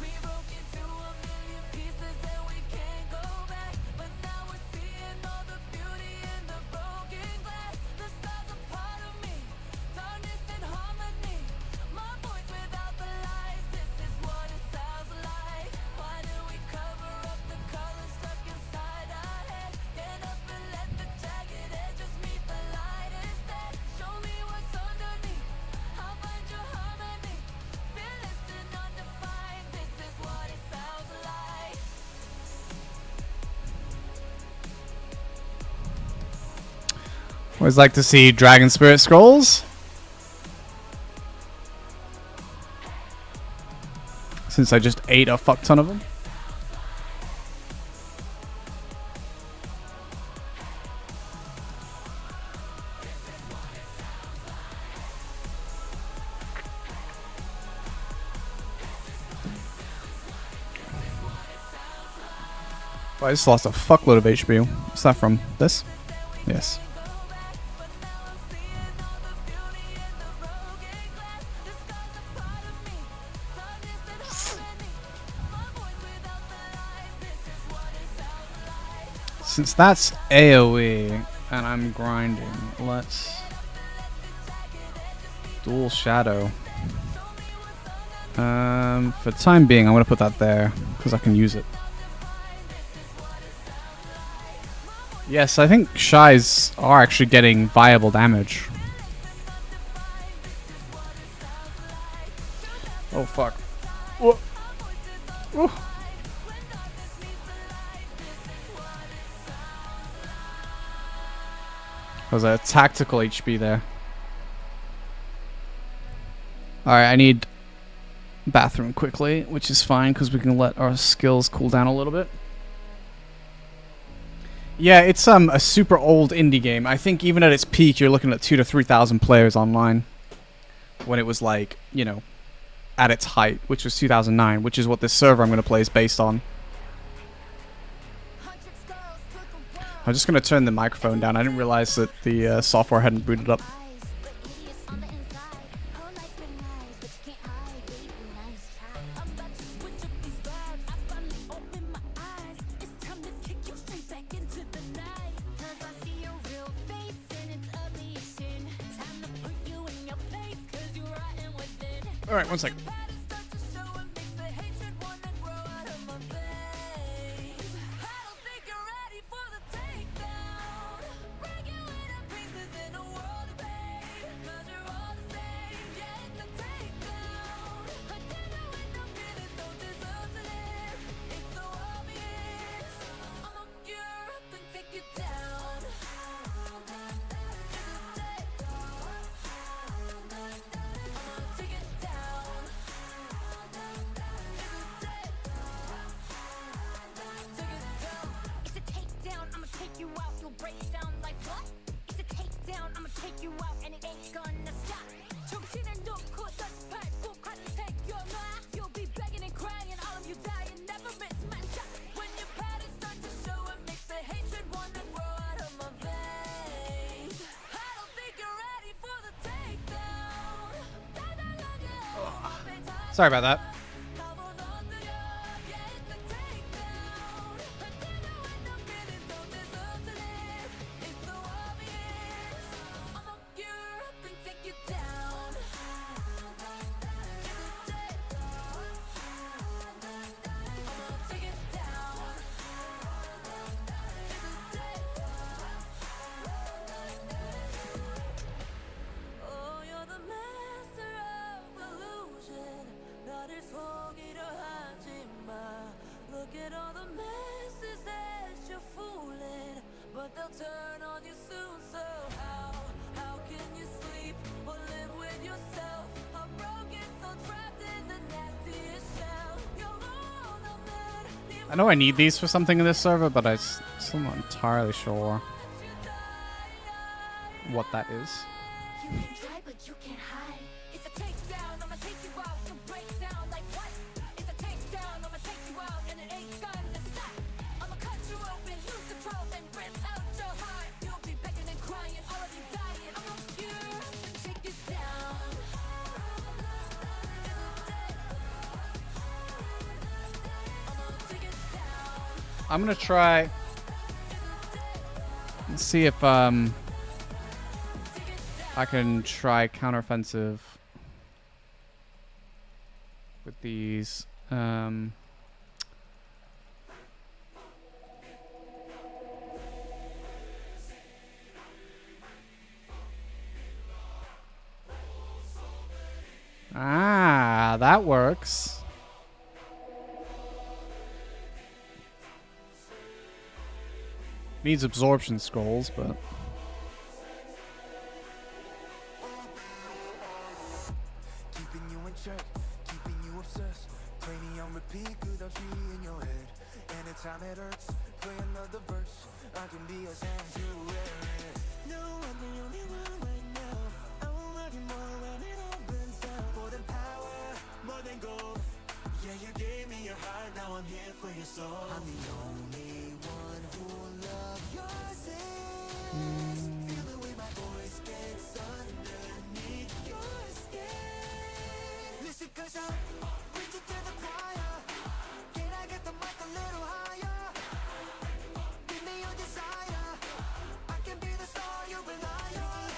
We broke into a million pieces and we can't go back. But now we're seeing all the beauty in the broken glass. The stars are part of me. Darkness and harmony. My voice without the lies. This is what it sounds like. Why do we cover up the colors stuck inside our head? Get up and let the jagged edges meet the light instead. Show me what's underneath. I'll find your harmony. Fearless and undefined. This is what it sounds like. Always like to see Dragon Spirit Scrolls. Since I just ate a fuck ton of them. Oh, I just lost a fuckload of HP. What's that from? This? Yes. But now I'm seeing all the beauty in the broken glass. The stars are part of me. Darkness and harmony. My voice without the lies. This is what it sounds like. Since that's AoE and I'm grinding, let's Dual shadow. For the time being, I'm gonna put that there because I can use it. Yes, I think Shies are actually getting viable damage. Oh fuck. Whoa. Whoa. There's a tactical HP there. Alright, I need bathroom quickly, which is fine because we can let our skills cool down a little bit. Yeah, it's a super old indie game. I think even at its peak, you're looking at 2,000 to 3,000 players online. When it was like, you know, at its height, which was 2009, which is what this server I'm going to play is based on. I'm just going to turn the microphone down. I didn't realize that the software hadn't booted up. Alright, one second. Sorry about that. I know I need these for something in this server, but I'm still not entirely sure what that is. I'm gonna try and see if I can try counteroffensive with these. Ah, that works. Needs absorption scrolls, but keeping you in check, keeping you obsessed. Play me on repeat, good I'll see in your head. Anytime it hurts, play another verse. I can be a sanctuary. No, I'm the only one right now. I will love you more when it all burns down. More than power, more than gold. Yeah, you gave me your heart, now I'm here for your soul. I'm the only one who will love your sins. Feel the way my voice gets underneath your skin. Listen, cause I'm preaching to the choir. Can I get the mic a little higher? Give me your desire. I can be the star you rely on.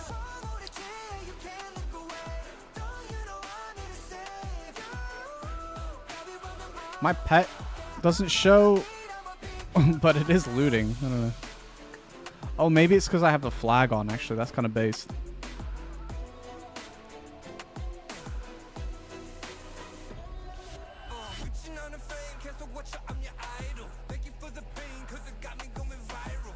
Follow the chair, you can't look away. My pet doesn't show, but it is looting. I don't know. Oh, maybe it's because I have the flag on, actually. That's kind of based. Reaching on the fame, cancel what you, I'm your idol. Thank you for the pain, cause it got me going viral.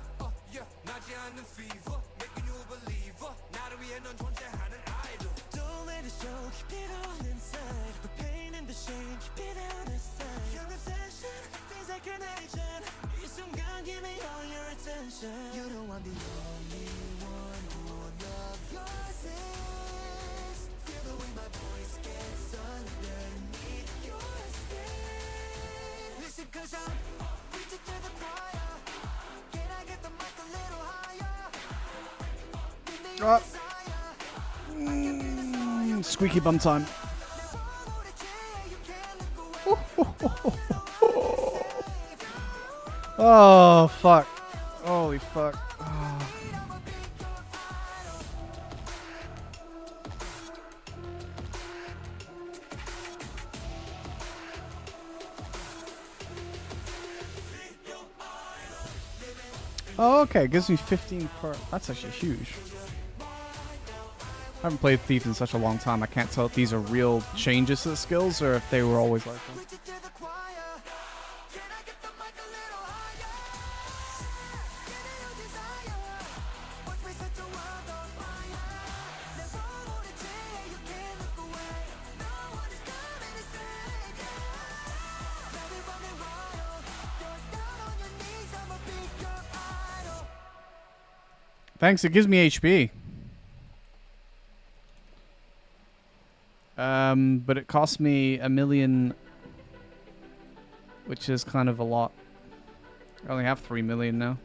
Yeah, 나지 않는 fever, making you a believer. 나를 위해 넌 존재하는 idol. Don't let it show, keep it all inside. The pain and the shame, keep it out of sight. Your obsession, feels like an addiction. 이 순간, give me all your attention. You know I'm the only one who will love your sins. Feel the way my voice gets underneath your skin. Listen, cause I'm preaching to the choir. Can I get the mic a little higher? Give me your desire. Squeaky bum time. Follow the chair, you can't look away. Oh, fuck. Holy fuck. Oh. Oh, okay. It gives me 15 per. That's actually huge. I haven't played Thief in such a long time. I can't tell if these are real changes to the skills or if they were always like that. Preaching to the choir. Can I get the mic a little higher? Give me your desire. Watch me set the world on fire. Then follow the chair, you can't look away. No one is coming to save you. Let me running wild. You're down on your knees, I'ma be your idol. Thanks. It gives me HP. But it cost me 1 million, which is kind of a lot. I only have 3 million now.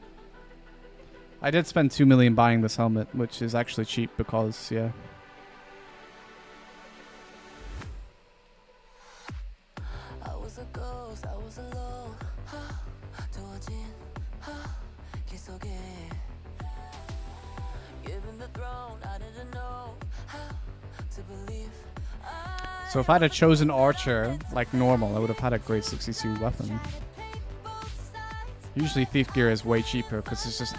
I did spend 2 million buying this helmet, which is actually cheap because, yeah. I was a ghost, I was alone. 두어진 길 속에 given the throne, I didn't know how to believe. So if I had chosen Archer, like normal, I would have had a grade 62 weapon. Usually Thief gear is way cheaper because it's just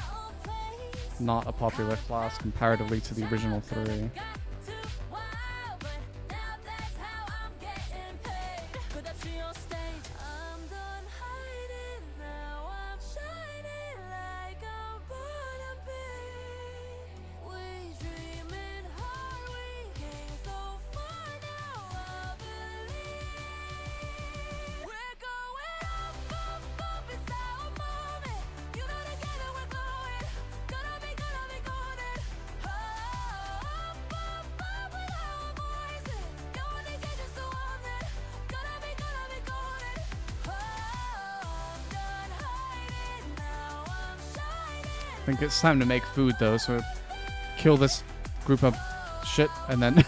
not a popular class comparatively to the original 3. I think it's time to make food though, so kill this group of shit and then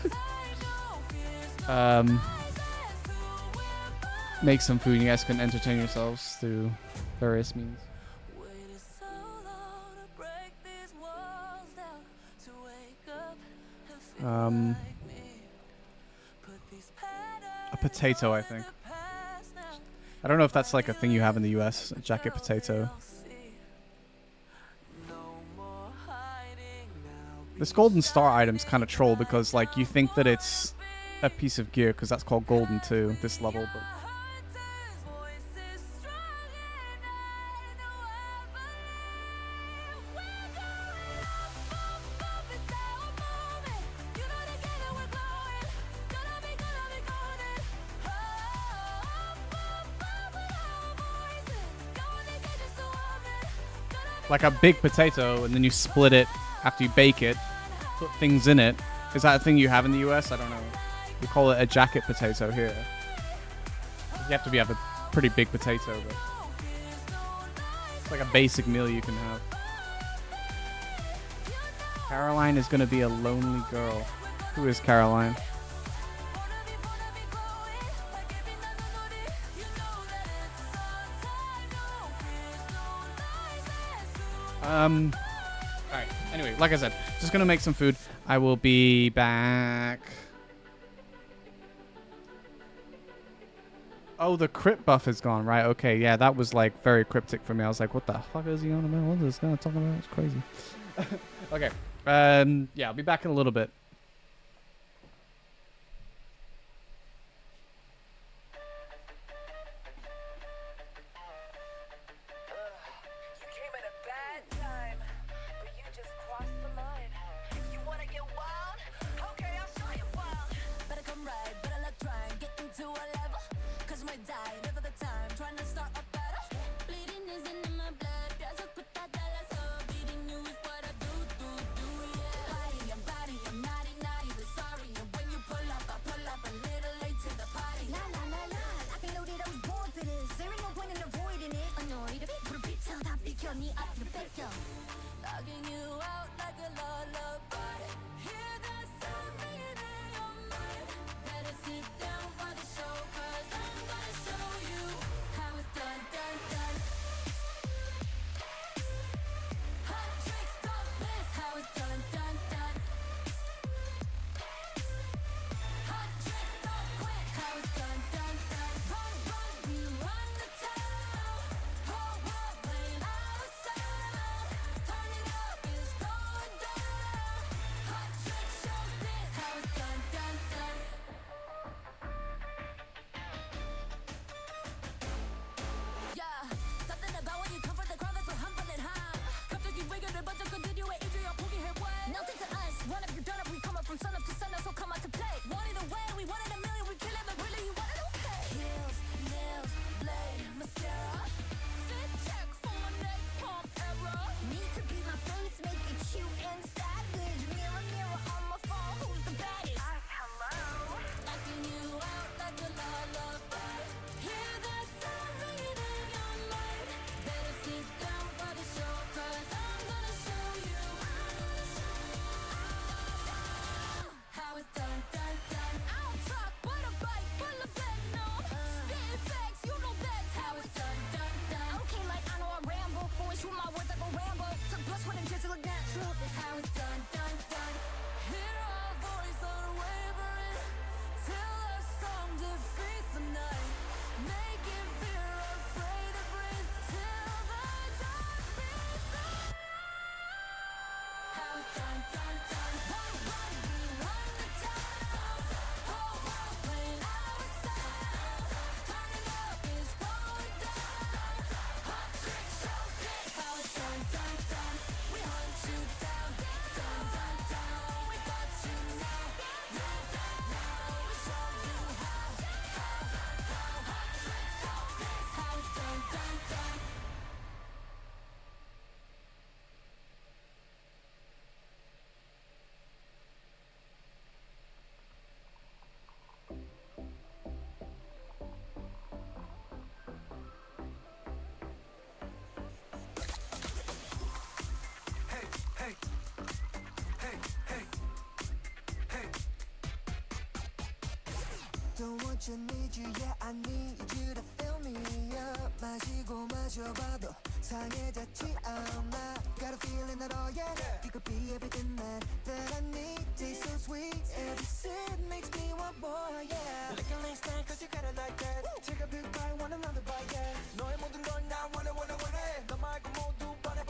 make some food. You guys can entertain yourselves through various means. A potato, I think. I don't know if that's like a thing you have in the US, a jacket potato. This golden star item's kind of troll because like you think that it's a piece of gear because that's called golden too, this level, but like a big potato and then you split it after you bake it, put things in it. Is that a thing you have in the US? I don't know. We call it a jacket potato here. You have to have a pretty big potato, but it's like a basic meal you can have. Caroline is going to be a lonely girl. Who is Caroline? Alright, anyway, like I said, just gonna make some food. I will be back. Oh, the crit buff is gone, right? Okay, yeah, that was like very cryptic for me. I was like, what the fuck is he on about? What is this guy talking about? It's crazy. Okay. Yeah, I'll be back in a little bit. You came at a bad time, but you just crossed the line. You wanna get wild? Okay, I'll show you wild. Better come right, better luck trying, get into a level. Cause you might die, never the time, trying to start a battle. Bleeding isn't in my blood, that's what put that dollar so. Beating you is what I do, yeah. Party, I'm naughty, but sorry. And when you pull up, I pull up a little late to the party. La la la la, I can know that I was born for this. There ain't no point in avoiding it. Annoyed, a bit for the pizza, that because me up the better. Logging you out like a lullaby. Hear that sound ringing in your mind. Better sit down for the show, cause I'm gonna show you how it's done, done, done. Hot tricks, don't miss how it's done, done, done. Hot tricks, don't quit how it's done, done, done. Run, run, we run the town. Whole world playing our sound. Turning up is going down. Hot tricks, show this how it's done, done, done. Yeah, something about when you come from the crowd that's so humble and high. 갑자기 왜 그래 먼저 continue 왜 이제야 포기해 왜? Nothing to us, run up, you're done up, we come up from sun up to sun up, so come out to play. Want it away, we wanted a million, we kill it, but really you want it okay. Heels, nails, blade, mascara. Fit check for my neck pump error. Need to be my face, make it cute and savage. Mirror, mirror on my phone, who's the baddest? Hello. Knocking you out like a lullaby. Hear that sound ringing in your mind. Better sit down for the show, cause I'm gonna show you how it's done, done, done. I'll talk, but a bike, full of venom. Spitting facts, you know that's how it's done, done, done. Okay, like I know I ramble, boys shoot my words like a Rambo. Took blood, sweat, and tears to look natural. That's how it's done, done, done. Hear our voice unwavering, till our song defeats the night. Making fear afraid to breathe, till the dark beats the light. How it's done, done, done. Run, run, we run the town. Whole world playing our sound. Turning up is going down. Hot trick show this how it's done, done, done. We hunt you down, down, down, down. We got you now, now, now. We show you how. Hot trick show this how it's done, done, done. Hey, hey, hey, hey, hey. Don't want you, need you, yeah, I need you to fill me up. 마시고 마셔봐도 상해졌지 않아. Got a feeling that oh yeah, you could be everything that I need. Taste so sweet, every sip makes me want more, yeah. Looking like snack, cause you got it like that. Take a big bite, want another bite, yeah. 너의 모든 걸 나 원해. 너 말고 모두 뻔해.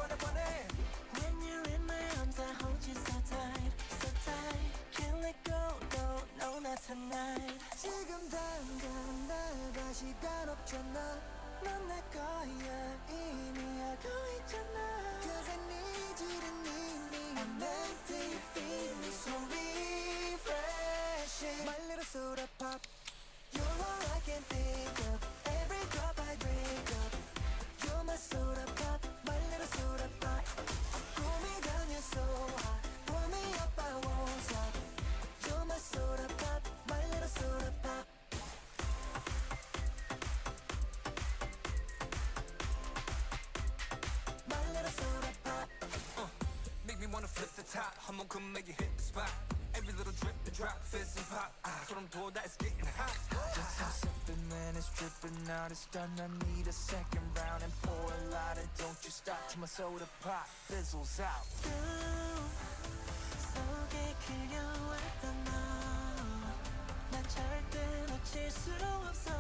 When you're in my arms, I hold you so tight, so tight. Can't let go, no, not tonight. 지금 당장 날 봐, 시간 없잖아. 넌 내 거야, 이미 알고 있잖아. Cause I need you to need me. I'm empty, you feed me so refreshing. My little soda pop, you're all I can think of. Every drop I drink up. You're my soda pop, my little soda pop. Pull me down, you're so hot. Pull me up, I won't stop. You're my soda pop, my little soda pop. My little soda pop. Make me wanna flip the top, 한번 come make you hit the spot. Every little drip and drop, fizz and pop. 소름 돋아, it's getting hot. Just a sipping, man, it's dripping out. It's done, I need a second round. And pour a lot, and don't you stop till my soda pop fizzles out. 속에 그려왔던 너, 난 절대 놓칠 수 없어.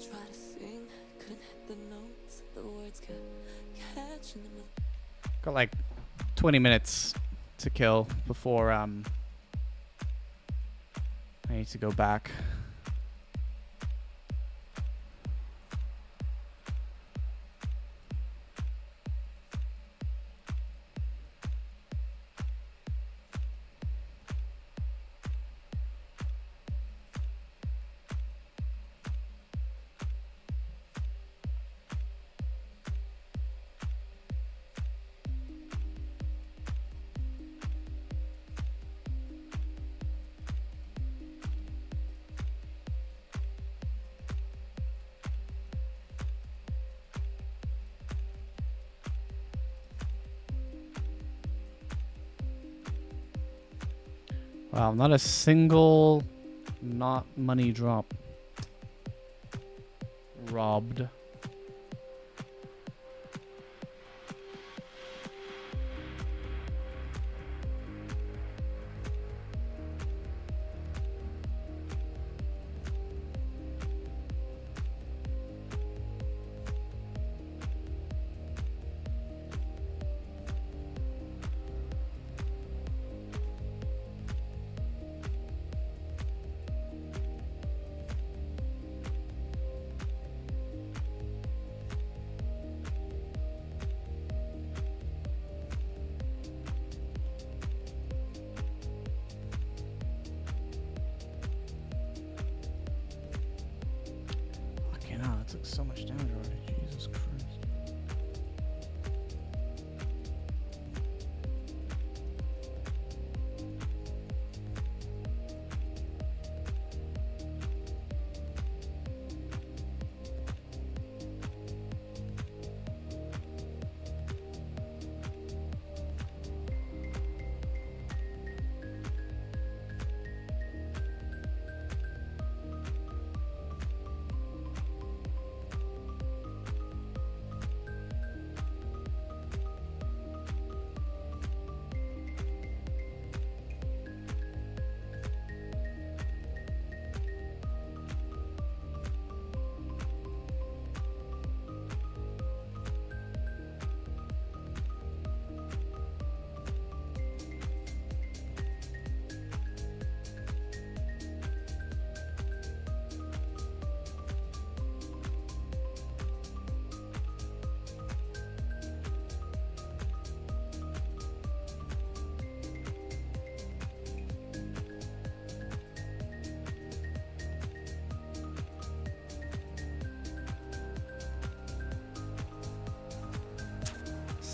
try to sing, couldn't hit the notes, the words kept catching in my Got like 20 minutes to kill before I need to go back. Wow, not a single not money drop. Robbed. Fucking hell, that took so much damage already. Jesus Christ.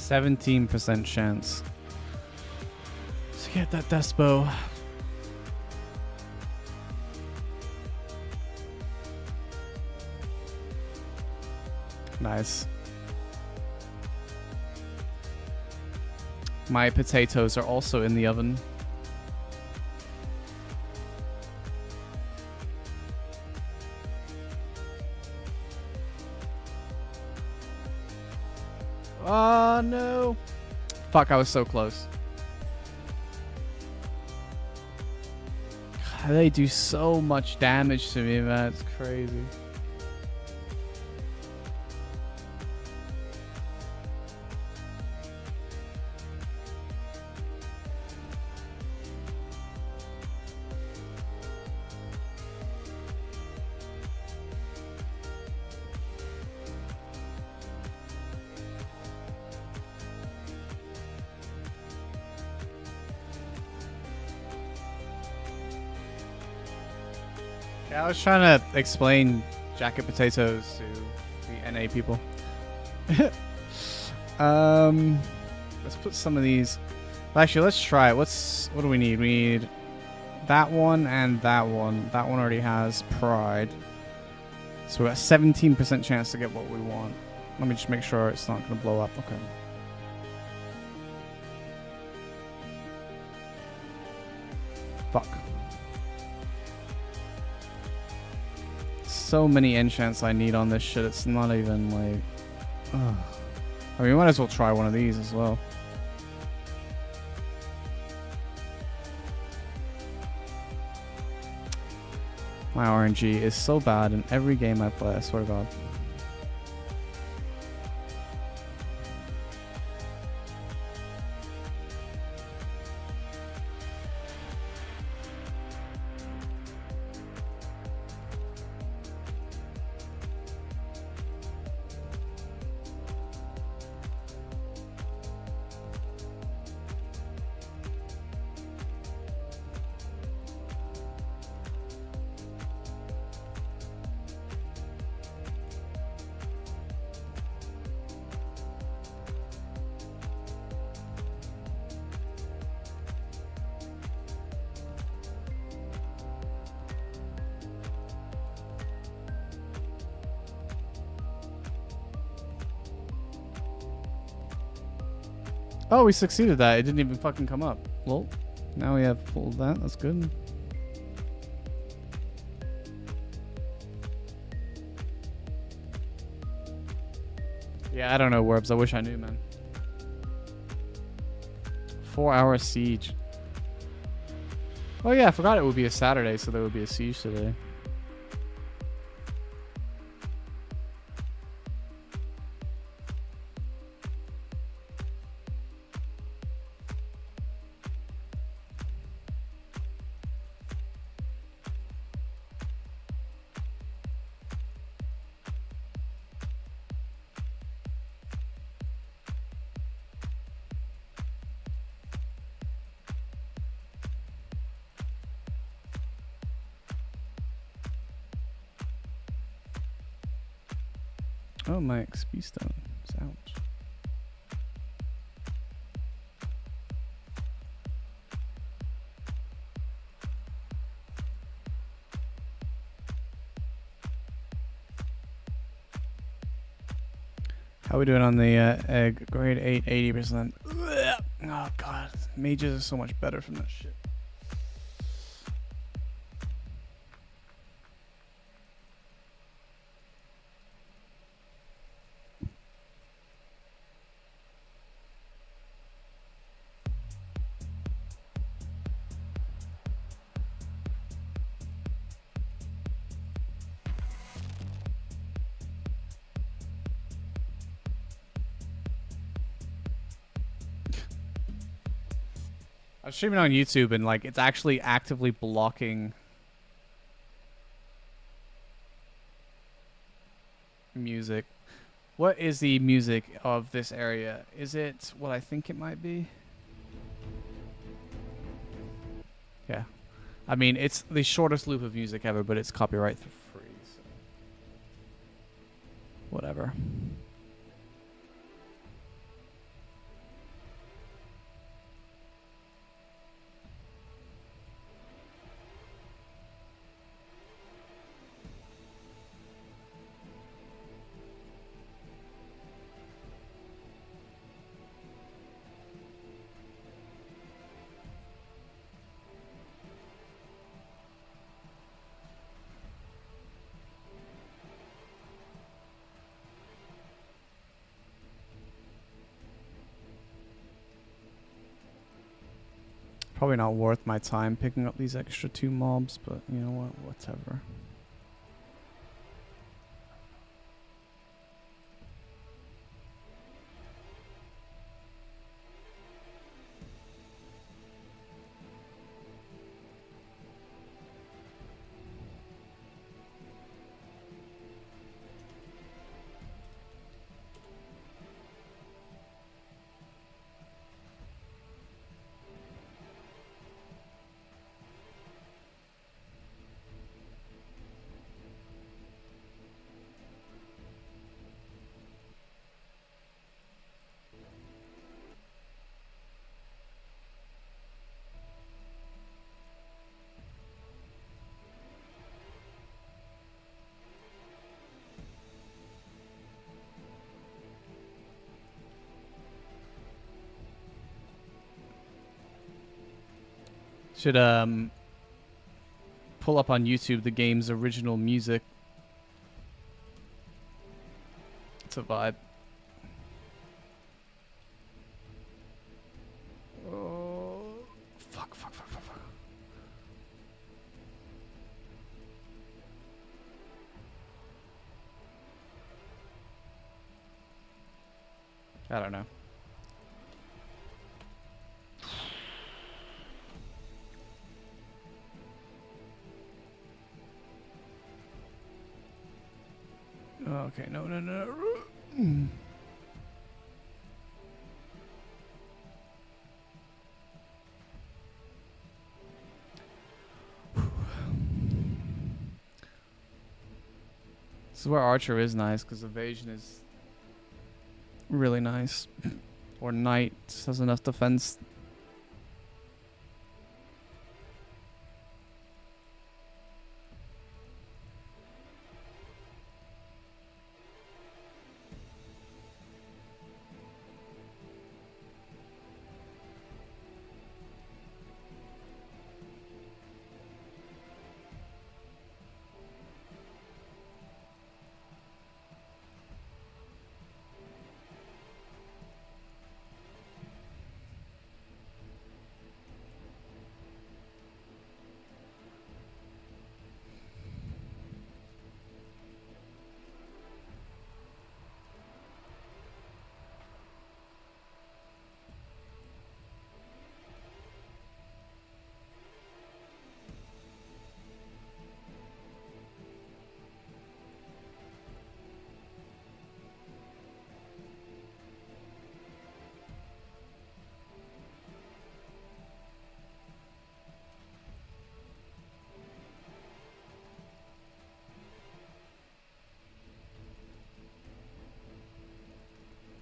%17 chance to get that Despo. Nice. My potatoes are also in the oven. Oh no. Fuck, I was so close. God, they do so much damage to me, man. It's crazy. Yeah, I was trying to explain jacket potatoes to the NA people. Let's put some of these. Actually, let's try it. What do we need? We need that one and that one. That one already has pride. So we got 17% chance to get what we want. Let me just make sure it's not going to blow up. Okay. Fuck. So many enchants I need on this shit. It's not even like... Ugh. I mean, we might as well try one of these as well. My RNG is so bad in every game I play, I swear to God. Oh, we succeeded that. It didn't even fucking come up. Well, now we have pulled that. That's good. Yeah, I don't know, Werbs. I wish I knew, man. 4-hour siege. Oh yeah, I forgot it would be a Saturday, so there would be a siege today. Oh, my XP stone. Ouch. How we doing on the egg? Grade 8, 80%. Oh god, mages are so much better from that shit. I was streaming on YouTube and like it's actually actively blocking music. What is the music of this area? Is it what I think it might be? Yeah. I mean, it's the shortest loop of music ever, but it's copyright free. So. Whatever. Probably not worth my time picking up these extra 2 mobs, but you know what? Whatever. Should pull up on YouTube the game's original music. It's a vibe. Oh, fuck. I don't know. Okay, no, no, no. This is where Archer is nice, because Evasion is really nice. Or Knight has enough defense.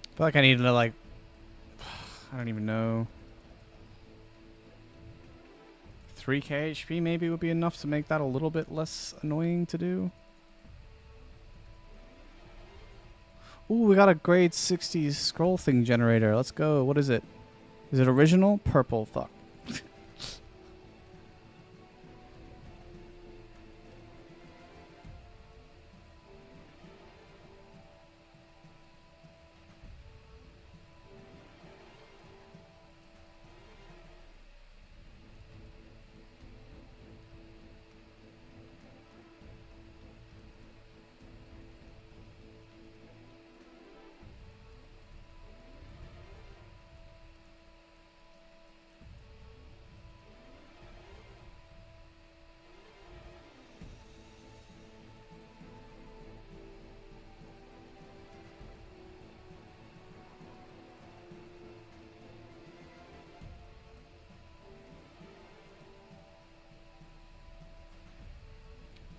I feel like I need to like, I don't even know. 3k HP maybe would be enough to make that a little bit less annoying to do. Ooh, we got a grade 60 scroll thing generator. Let's go. What is it? Is it original? Purple. Fuck.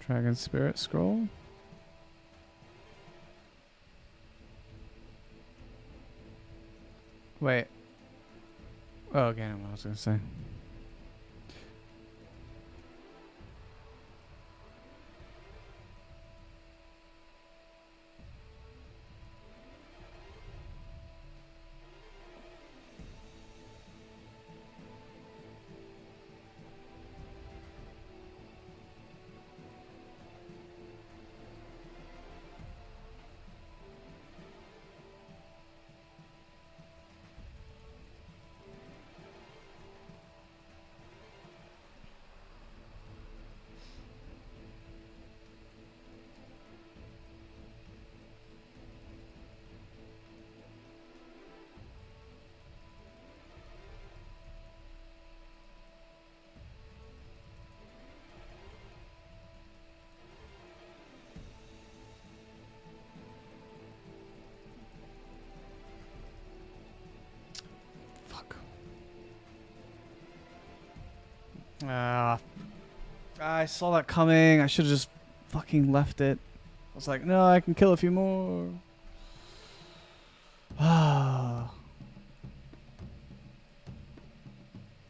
Dragon Spirit Scroll. Wait. Oh, okay, I don't know what I was gonna say. Fuck. I saw that coming. I should have just fucking left it. I was like, no, I can kill a few more. Ah.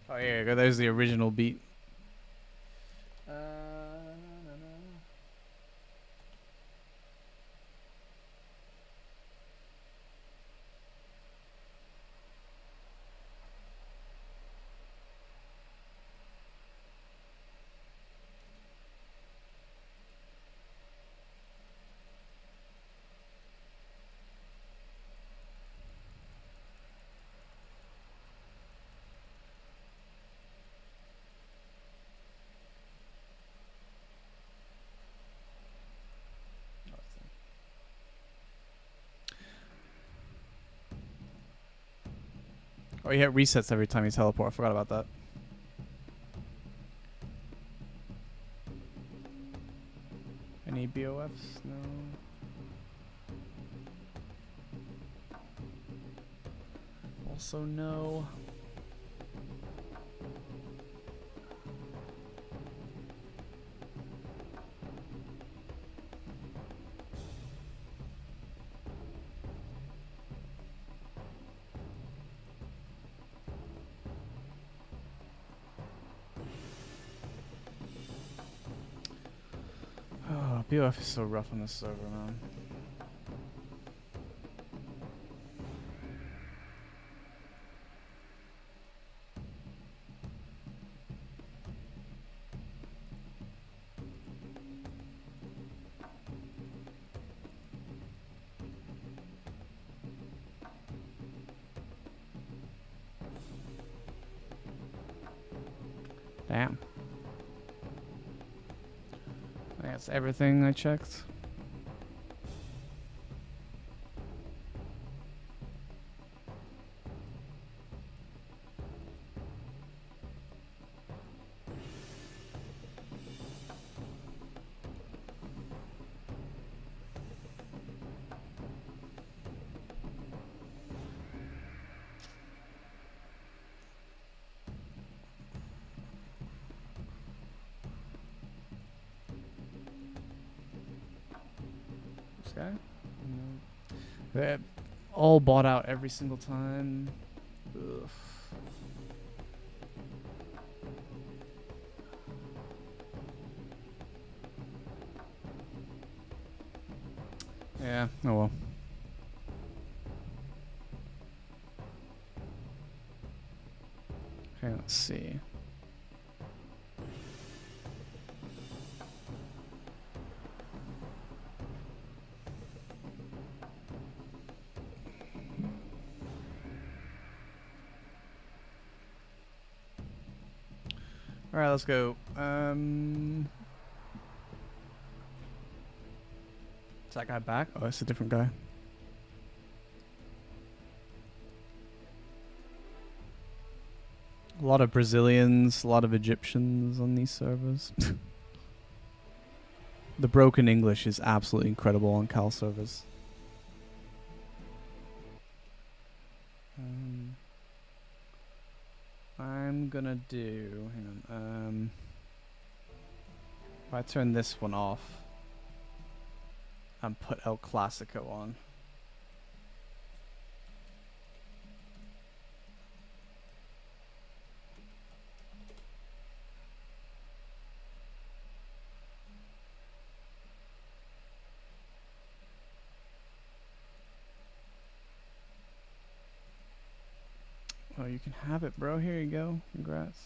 Oh, here you go. There's the original beat. Oh, he hit resets every time you teleport. I forgot about that. Any BOFs? No. Also no. Oh, BOF is so rough on this server, man. Damn. I think that's everything I checked. This guy? No. They're all bought out every single time. Ugh. Yeah, oh well. Okay, let's see. All right, let's go. Is that guy back? Oh, it's a different guy. A lot of Brazilians, a lot of Egyptians on these servers. The broken English is absolutely incredible on Cal servers. I'm gonna do. Hang on. If I turn this one off and put El Clasico on. Oh, you can have it, bro. Here you go. Congrats.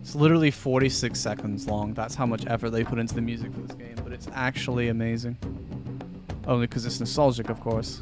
It's literally 46 seconds long. That's how much effort they put into the music for this game, but it's actually amazing. Only because it's nostalgic, of course.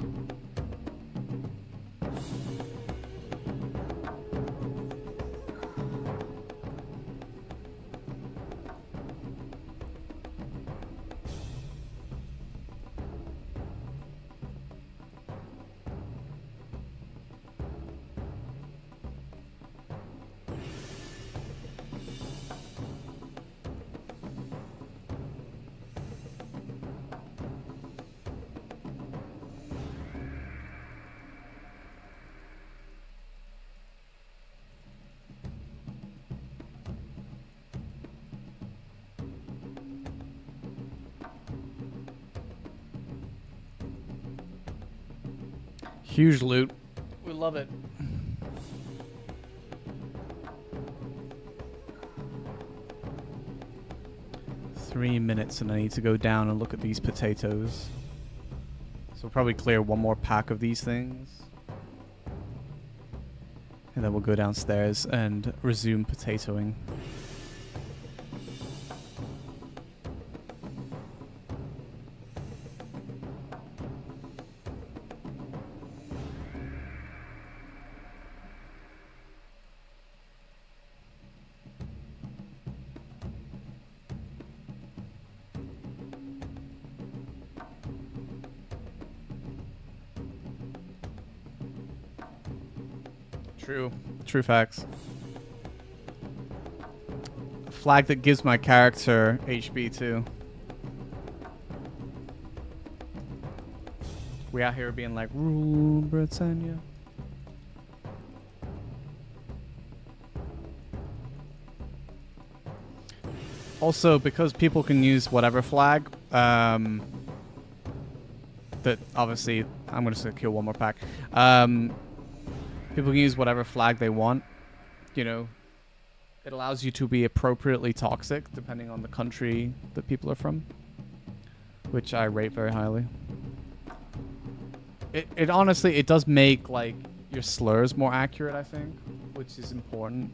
Huge loot. We love it. Three minutes and I need to go down and look at these potatoes. So we'll probably clear one more pack of these things. And then we'll go downstairs and resume potatoing. True. True facts. A flag that gives my character HB too. We out here being like, rule Britannia. Also, because people can use whatever flag, that obviously, I'm going to kill one more pack. People can use whatever flag they want. You know, it allows you to be appropriately toxic depending on the country that people are from, which I rate very highly. It honestly, it does make like your slurs more accurate, I think, which is important.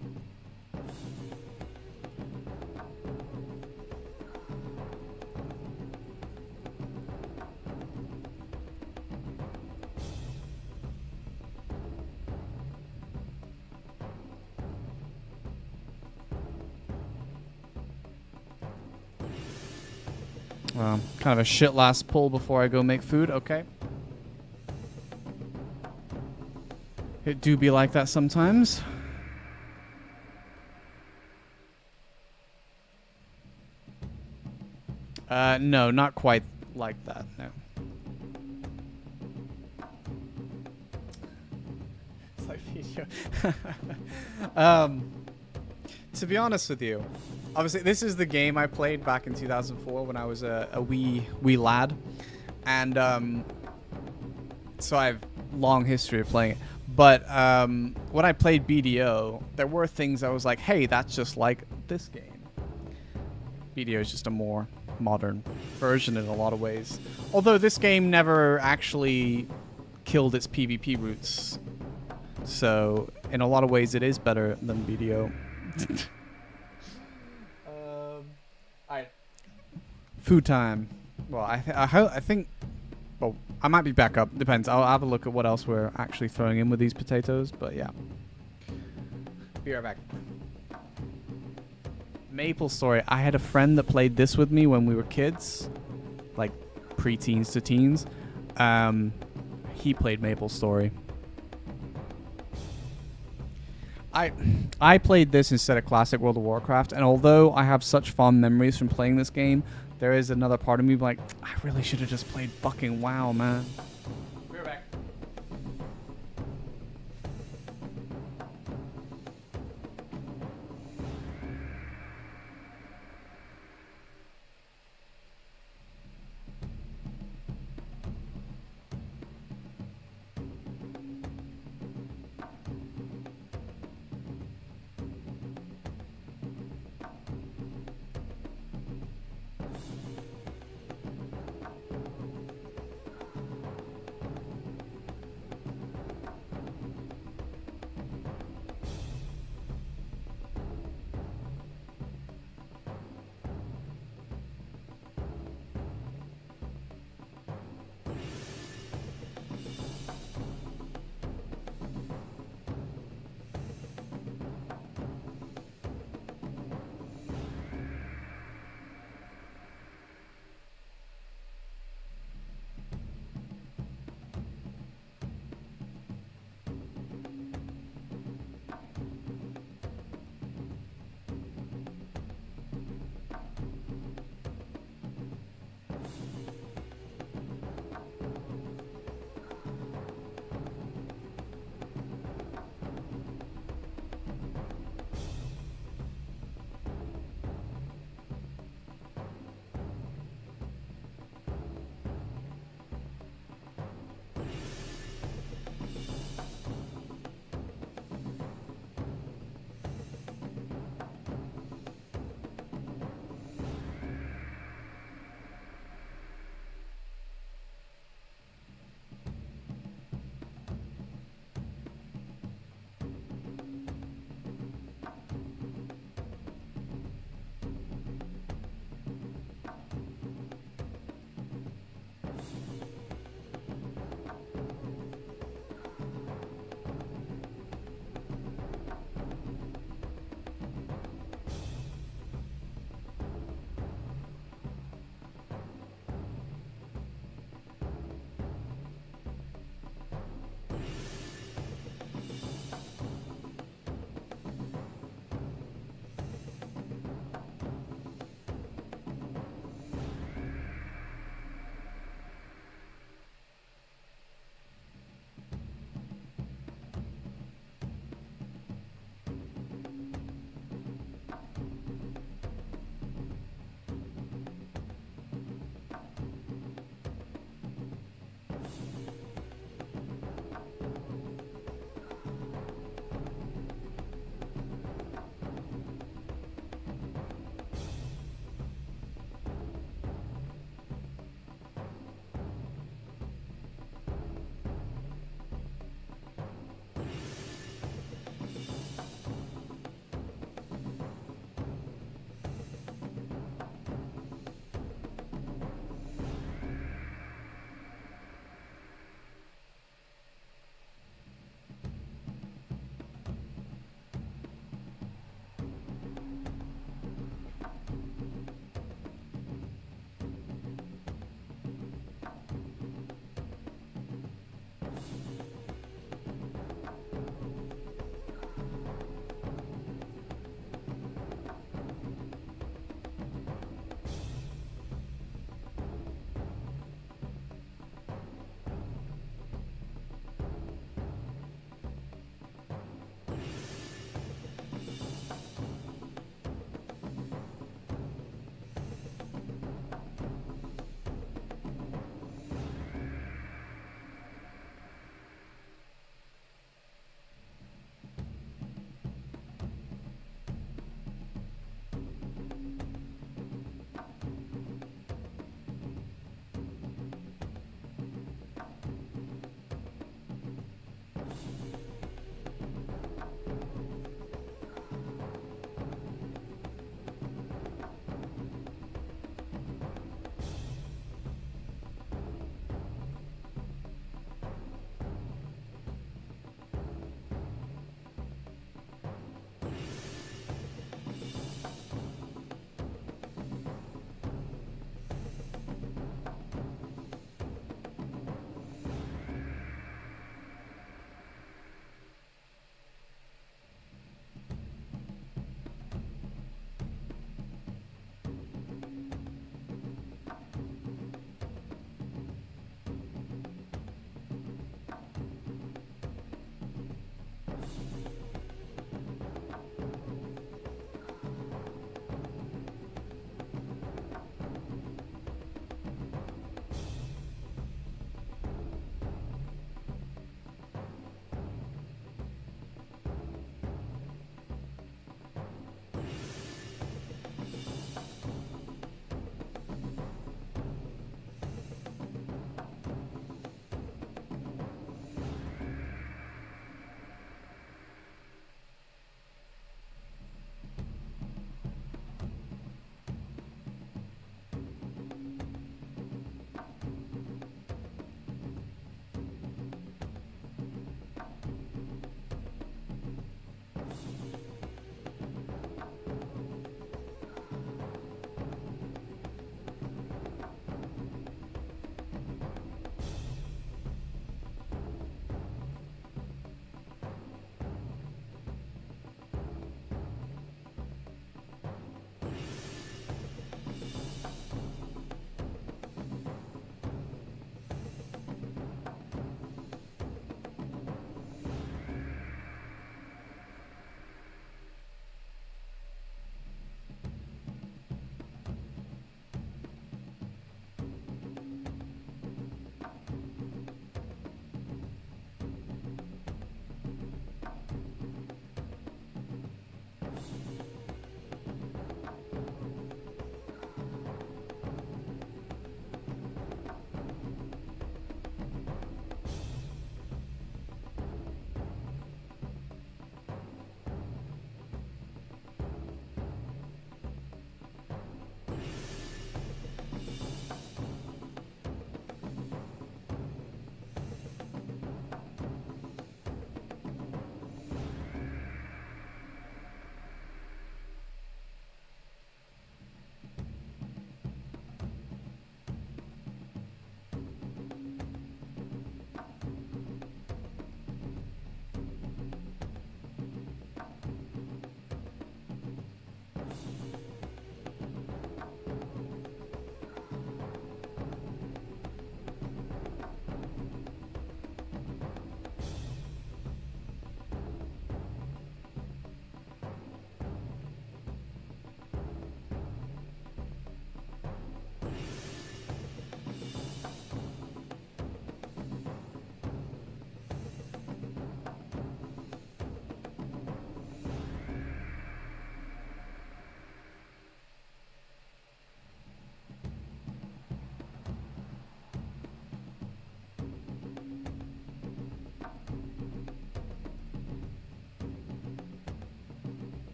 Kind of a shit last pull before I go make food. Okay. It do be like that sometimes. No, not quite like that. No. It's like video. To be honest with you, obviously this is the game I played back in 2004 when I was a wee lad, and so I have long history of playing it. But when I played BDO, there were things I was like, hey, that's just like this game. BDO is just a more modern version in a lot of ways. Although this game never actually killed its PvP roots. So in a lot of ways it is better than BDO. Alright. Food time. Well, I think... Well, I might be back up. Depends. I'll have a look at what else we're actually throwing in with these potatoes. But yeah. Be right back. Maple Story. I had a friend that played this with me when we were kids. Like pre-teens to teens. He played Maple Story. I played this instead of Classic World of Warcraft, and although I have such fond memories from playing this game, there is another part of me like, I really should have just played fucking WoW, man. We're back.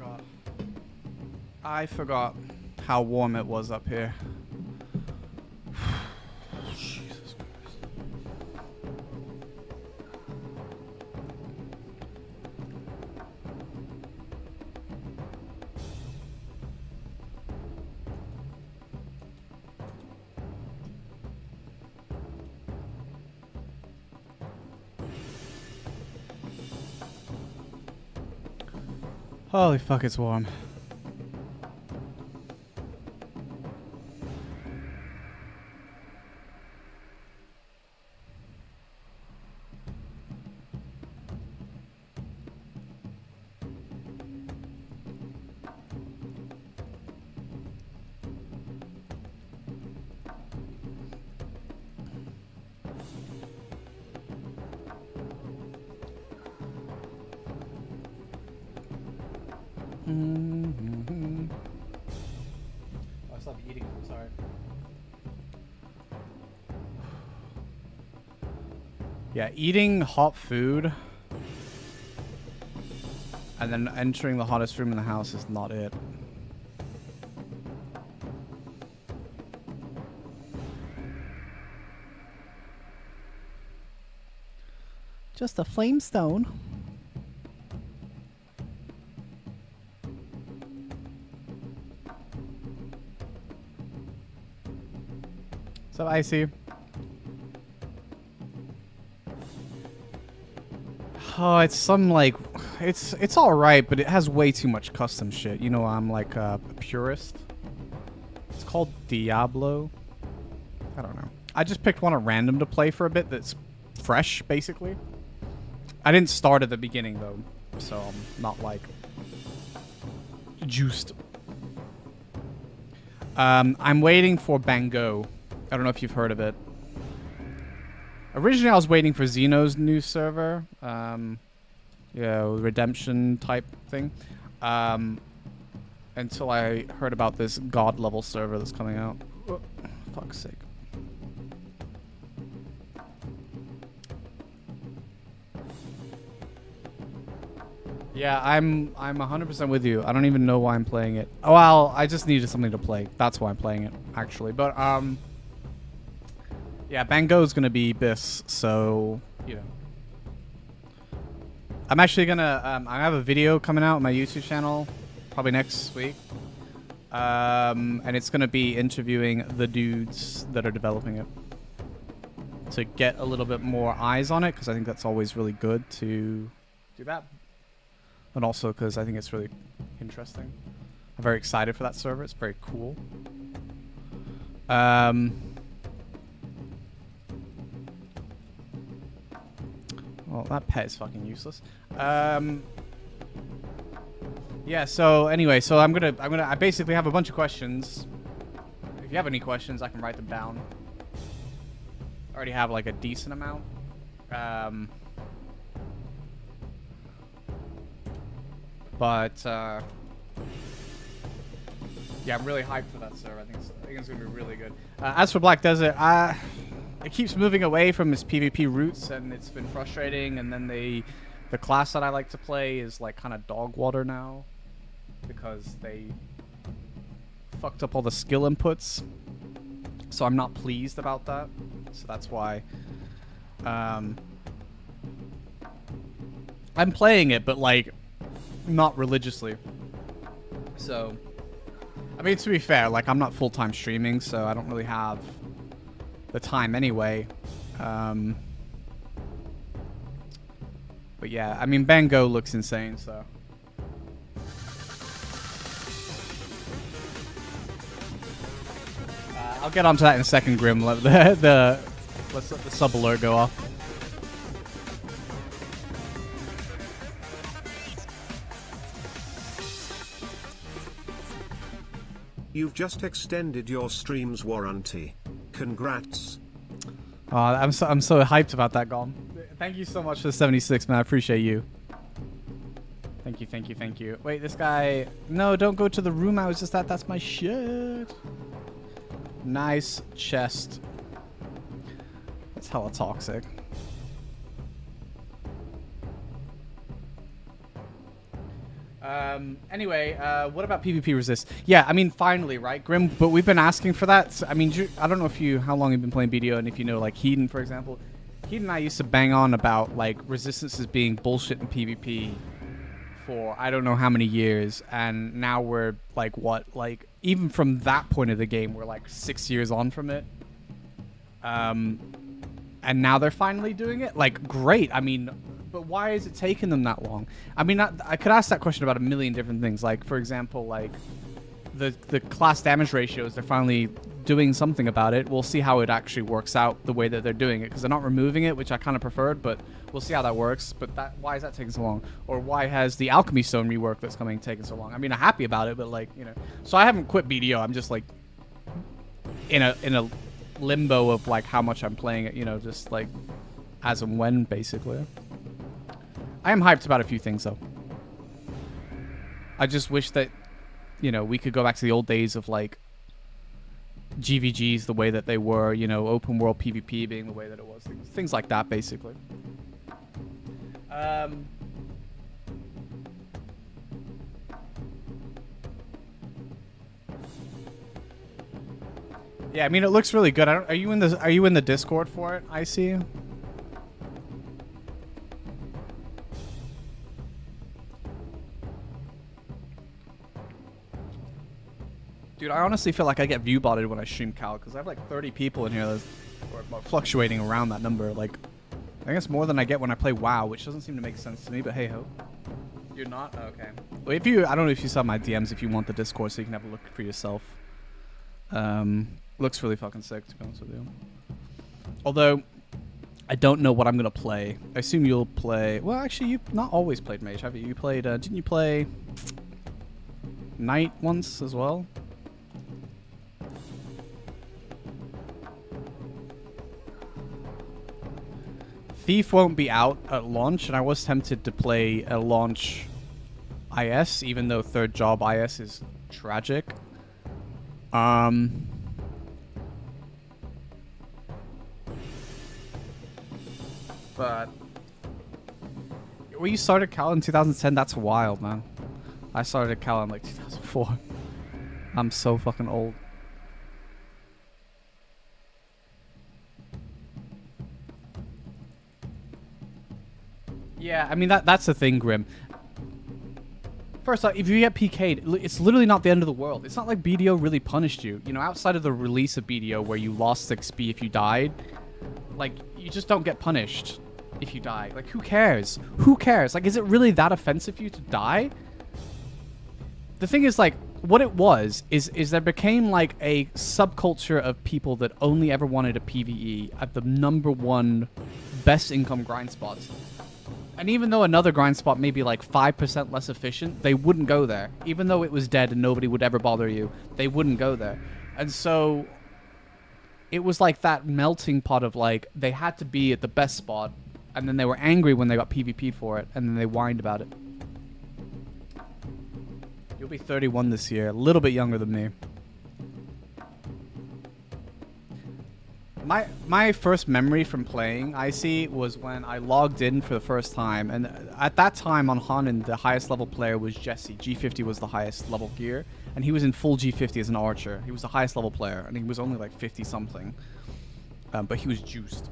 forgot. I forgot how warm it was up here. Jesus Christ. Holy fuck, it's warm. Oh, I stopped eating. I'm sorry. Yeah, eating hot food and then entering the hottest room in the house is not it. Just a flamestone. So Icy. Oh, it's some like, it's all right, but it has way too much custom shit. You know, I'm like a purist. It's called Diablo. I don't know. I just picked one at random to play for a bit. That's fresh, basically. I didn't start at the beginning though, so I'm not like juiced. I'm waiting for Bango. I don't know if you've heard of it. Originally, I was waiting for Xeno's new server. Yeah, redemption type thing. Until I heard about this god level server that's coming out. Oh, fuck's sake. Yeah, I'm 100% with you. I don't even know why I'm playing it. Oh, well, I just needed something to play. That's why I'm playing it, actually. But yeah, Bango's gonna be this, so you know. I'm actually gonna I have a video coming out on my YouTube channel probably next week. And it's gonna be interviewing the dudes that are developing it to get a little bit more eyes on it, because I think that's always really good to do that. And also because I think it's really interesting. I'm very excited for that server. It's very cool. Well, that pet is fucking useless. Yeah, so anyway, so I basically have a bunch of questions. If you have any questions, I can write them down. I already have like a decent amount. But yeah, I'm really hyped for that server. I think it's gonna be really good. As for Black Desert, it keeps moving away from its PvP roots, and it's been frustrating. And then the class that I like to play is like kind of dog water now, because they fucked up all the skill inputs. So I'm not pleased about that. So that's why I'm playing it, but like not religiously. So I mean, to be fair, like I'm not full-time streaming, so I don't really have the time anyway. But yeah, I mean, Bango looks insane, so. I'll get onto that in a second, Grim. Let's let the sub alert go off. You've just extended your stream's warranty. Congrats. I'm so hyped about that, Gom. Thank you so much for the 76, man. I appreciate you. Thank you, thank you, thank you. Wait, this guy... No, don't go to the room I was just at. That's my shit. Nice chest. That's hella toxic. Anyway, what about PvP resist? Yeah, I mean, finally, right, Grim? But we've been asking for that. So, I mean, I don't know if how long you've been playing BDO, and if you know, like, Hedon, for example. Hedon and I used to bang on about, like, resistances being bullshit in PvP for I don't know how many years, and now we're, like, what? Like, even from that point of the game, we're, like, 6 years on from it. And now they're finally doing it? Like, great. I mean, but why is it taking them that long? I mean, I could ask that question about a million different things. Like, for example, like, the class damage ratios, they're finally doing something about it. We'll see how it actually works out the way that they're doing it, because they're not removing it, which I kind of preferred, but we'll see how that works. But why is that taking so long? Or why has the Alchemy Stone rework that's coming taken so long? I mean, I'm happy about it, but, like, you know. So I haven't quit BDO. I'm just, like, in a limbo of, like, how much I'm playing it, you know, just, like, as and when, basically. I am hyped about a few things, though. I just wish that, you know, we could go back to the old days of, like, GVGs the way that they were, you know, open world PvP being the way that it was. Things like that, basically. Yeah, I mean, it looks really good. Are you in the Discord for it? I see. Dude, I honestly feel like I get view botted when I stream Cal, because I have like 30 people in here that are fluctuating around that number. Like, I guess more than I get when I play WoW, which doesn't seem to make sense to me, but hey ho. You're not? Okay. Well, I don't know if you saw my DMs if you want the Discord so you can have a look for yourself. Looks really fucking sick, to be honest with you. Although, I don't know what I'm going to play. I assume you'll play... Well, actually, you've not always played Mage, have you? You played... didn't you play... Knight once as well? Thief won't be out at launch, and I was tempted to play a launch IS, even though third job IS is tragic. But when you started Cal in 2010, that's wild, man. I started Cal in like 2004. I'm so fucking old. Yeah, I mean, that's the thing, Grim. First off, if you get PK'd, it's literally not the end of the world. It's not like BDO really punished you. You know, outside of the release of BDO where you lost XP if you died, like, you just don't get punished if you die. Like, who cares? Who cares? Like, is it really that offensive for you to die? The thing is, like, what it was is there became, like, a subculture of people that only ever wanted a PvE at the #1 best income grind spots. And even though another grind spot may be like 5% less efficient, they wouldn't go there. Even though it was dead and nobody would ever bother you, they wouldn't go there. And so it was like that melting pot of like, they had to be at the best spot, and then they were angry when they got PvP'd for it, and then they whined about it. You'll be 31 this year, a little bit younger than me. My first memory from playing IC was when I logged in for the first time, and at that time on Hanan, the highest level player was Jesse. G50 was the highest level gear, and he was in full G50 as an archer. He was the highest level player, and he was only like 50 something, but he was juiced.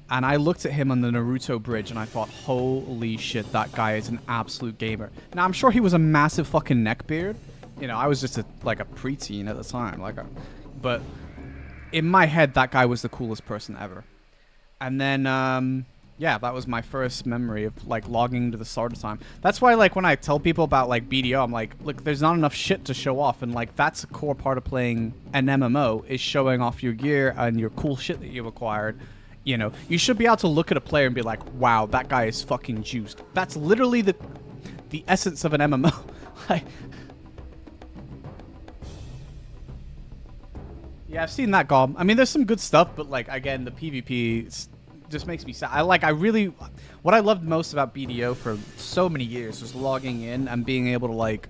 And I looked at him on the Naruto bridge, and I thought, holy shit, that guy is an absolute gamer. Now, I'm sure he was a massive fucking neckbeard. You know, I was just like a preteen at the time, but in my head, that guy was the coolest person ever. And then, yeah, that was my first memory of, like, logging into the start of time. That's why, like, when I tell people about, like, BDO, I'm like, look, there's not enough shit to show off. And, like, that's a core part of playing an MMO, is showing off your gear and your cool shit that you've acquired. You know, you should be able to look at a player and be like, wow, that guy is fucking juiced. That's literally the essence of an MMO. Like... Yeah, I've seen that, Gob. I mean, there's some good stuff, but, like, again, the PvP just makes me sad. What I loved most about BDO for so many years was logging in and being able to, like,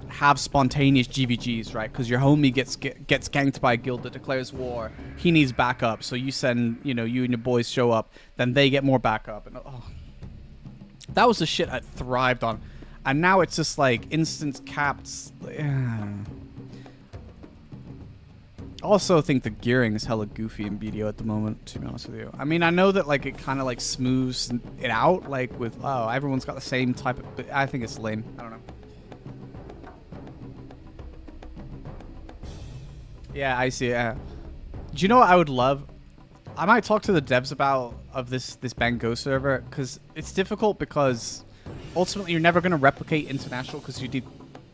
have spontaneous GVGs, right? Because your homie gets ganked by a guild that declares war. He needs backup, so you send, you know, you and your boys show up, then they get more backup. And, oh, that was the shit I thrived on. And now it's just like instant capped. Also think the gearing is hella goofy in BDO at the moment, to be honest with you. I mean, I know that like it kind of like smooths it out, like with, oh, everyone's got the same type of, but I think it's lame. I don't know. Yeah, I see. Do you know what I would love? I might talk to the devs about of this Bang Go server, because it's difficult because ultimately you're never going to replicate international because you did,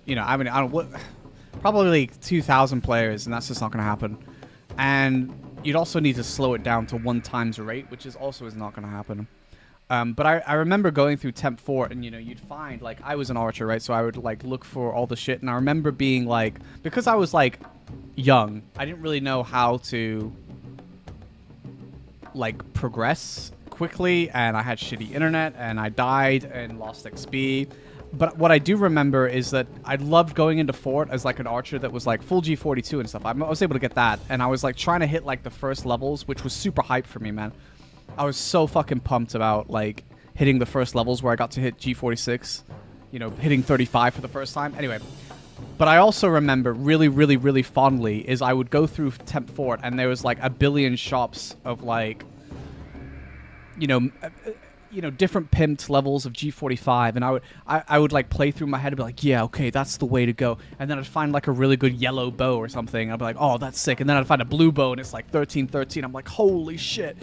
you know, I mean, I don't what. Probably like 2,000 players, and that's just not going to happen. And you'd also need to slow it down to 1 times the rate, which is also is not going to happen. But I remember going through Temp Fort, and you know, you'd find like I was an archer, right? So I would like look for all the shit, and I remember being like, because I was like young, I didn't really know how to like progress quickly, and I had shitty internet, and I died and lost XP. But what I do remember is that I loved going into Fort as like an archer that was like full G42 and stuff. I was able to get that, and I was like trying to hit like the first levels, which was super hype for me, man. I was so fucking pumped about like hitting the first levels where I got to hit G46, you know, hitting 35 for the first time. Anyway, but I also remember really, really, really fondly is I would go through Temp Fort, and there was like a billion shops of like, you know, different pimped levels of G45, and I would like play through my head and be like, yeah, okay, that's the way to go. And then I'd find like a really good yellow bow or something, and I'd be like, oh, that's sick. And then I'd find a blue bow, and it's like 1313. I'm like, holy shit.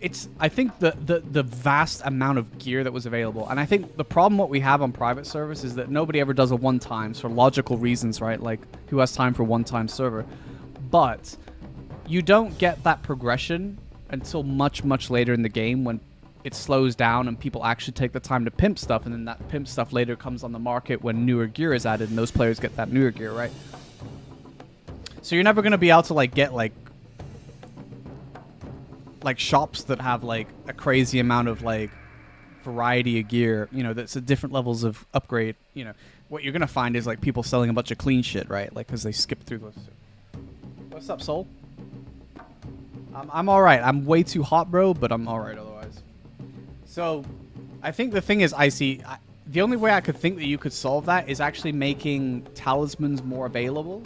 It's, I think the vast amount of gear that was available, and I think the problem what we have on private servers is that nobody ever does a one times for logical reasons, right? Like, who has time for one time server? But you don't get that progression until much, much later in the game when it slows down and people actually take the time to pimp stuff, and then that pimp stuff later comes on the market when newer gear is added, and those players get that newer gear, right? So you're never going to be able to like get like shops that have like a crazy amount of like variety of gear, you know, that's at different levels of upgrade. You know, what you're going to find is like people selling a bunch of clean shit, right? Like, because they skip through those. What's up, Soul? I'm all right. I'm way too hot, bro, but I'm all right otherwise. So, I think the thing is, the only way I could think that you could solve that is actually making talismans more available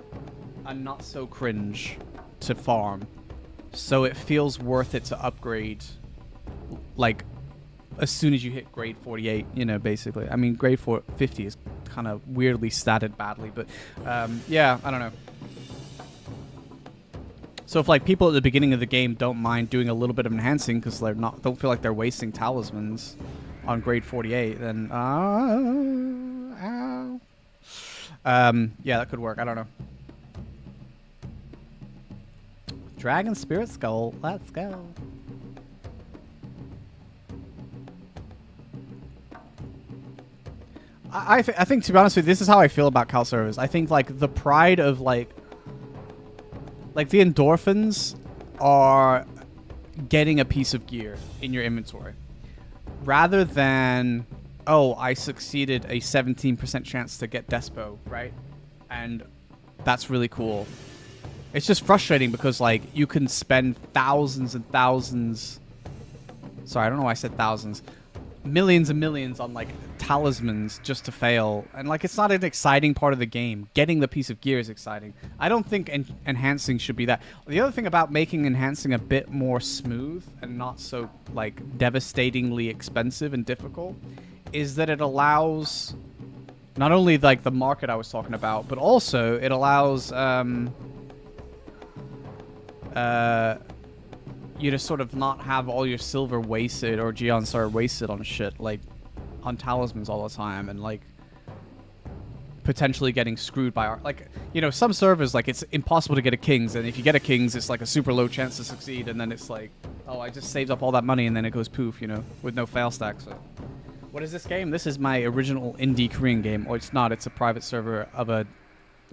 and not so cringe to farm. So it feels worth it to upgrade, like, as soon as you hit grade 48, you know, basically. I mean, grade 50 is kind of weirdly statted badly, but, yeah, I don't know. So if like people at the beginning of the game don't mind doing a little bit of enhancing because they're don't feel like they're wasting talismans on grade 48, then yeah, that could work. I don't know. Dragon Spirit Skull, let's go. I think to be honest with you, this is how I feel about Cal servers. I think like the pride of like the endorphins are getting a piece of gear in your inventory. Rather than, oh, I succeeded a 17% chance to get Despo, right? And that's really cool. It's just frustrating because, like, you can spend thousands and thousands... Sorry, I don't know why I said thousands. Millions and millions on, like, talismans just to fail. And, like, it's not an exciting part of the game. Getting the piece of gear is exciting. I don't think enhancing should be that. The other thing about making enhancing a bit more smooth and not so, like, devastatingly expensive and difficult is that it allows not only, like, the market I was talking about, but also it allows you to sort of not have all your silver wasted or Geon Star wasted on shit, like on talismans all the time, and like potentially getting screwed by like, you know, some servers, like, it's impossible to get a kings, and if you get a kings, it's like a super low chance to succeed, and then it's like, oh, I just saved up all that money, and then it goes poof, you know, with no fail stack. So what is this game? This is my original indie Korean game. Or it's not, it's a private server of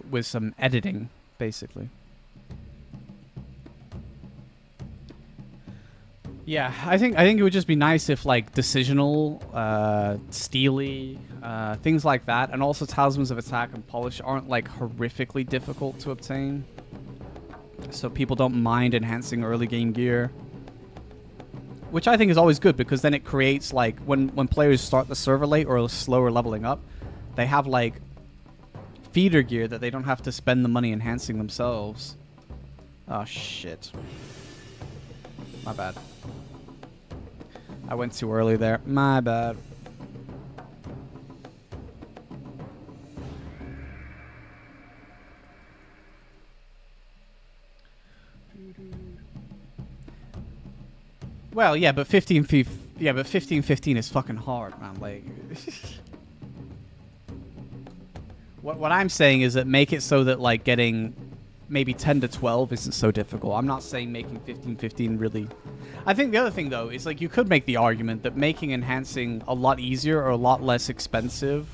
with some editing, basically. Yeah, I think it would just be nice if, like, decisional, steely, things like that, and also talismans of attack and polish aren't, like, horrifically difficult to obtain. So people don't mind enhancing early game gear. Which I think is always good, because then it creates, like, when players start the server late or slower leveling up, they have like feeder gear that they don't have to spend the money enhancing themselves. Oh shit. My bad. I went too early there. My bad. Well, yeah, but 1515 is fucking hard, man. Like, what I'm saying is that make it so that like getting maybe 10 to 12 isn't so difficult. I'm not saying making 1515 really. I think the other thing though is like you could make the argument that making enhancing a lot easier or a lot less expensive,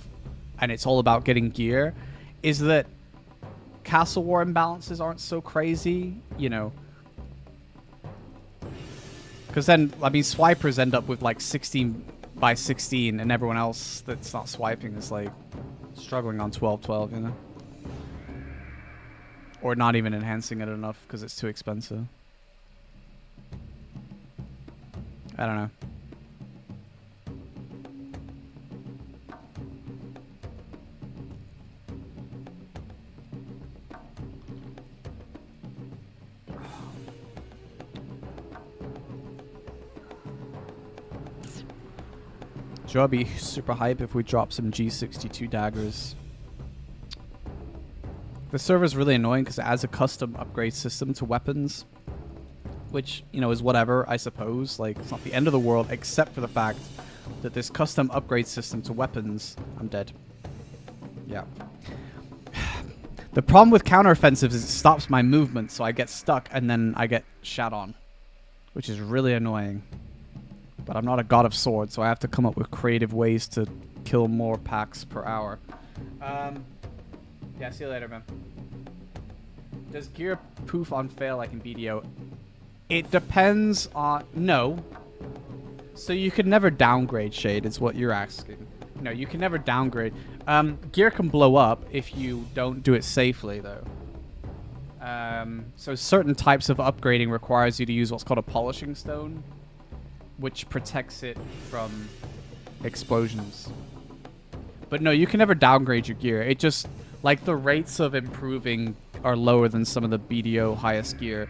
and it's all about getting gear, is that Castle War imbalances aren't so crazy, you know. Because then, I mean, swipers end up with like 16 by 16, and everyone else that's not swiping is like struggling on 12-12, you know? Or not even enhancing it enough because it's too expensive. I don't know. Joe, I'd be super hype if we drop some G62 daggers. The server's really annoying because it adds a custom upgrade system to weapons, which, you know, is whatever, I suppose. Like, it's not the end of the world, except for the fact that this custom upgrade system to weapons... I'm dead. Yeah. The problem with counteroffensives is it stops my movement, so I get stuck and then I get shat on, which is really annoying. But I'm not a god of swords, so I have to come up with creative ways to kill more packs per hour. Yeah, see you later, man. Does gear poof on fail like in BDO? It depends on... No. So you could never downgrade Shade, is what you're asking. No, you can never downgrade. Gear can blow up if you don't do it safely, though. So certain types of upgrading requires you to use what's called a polishing stone, which protects it from explosions. But no, you can never downgrade your gear. It just, like, the rates of improving are lower than some of the BDO highest gear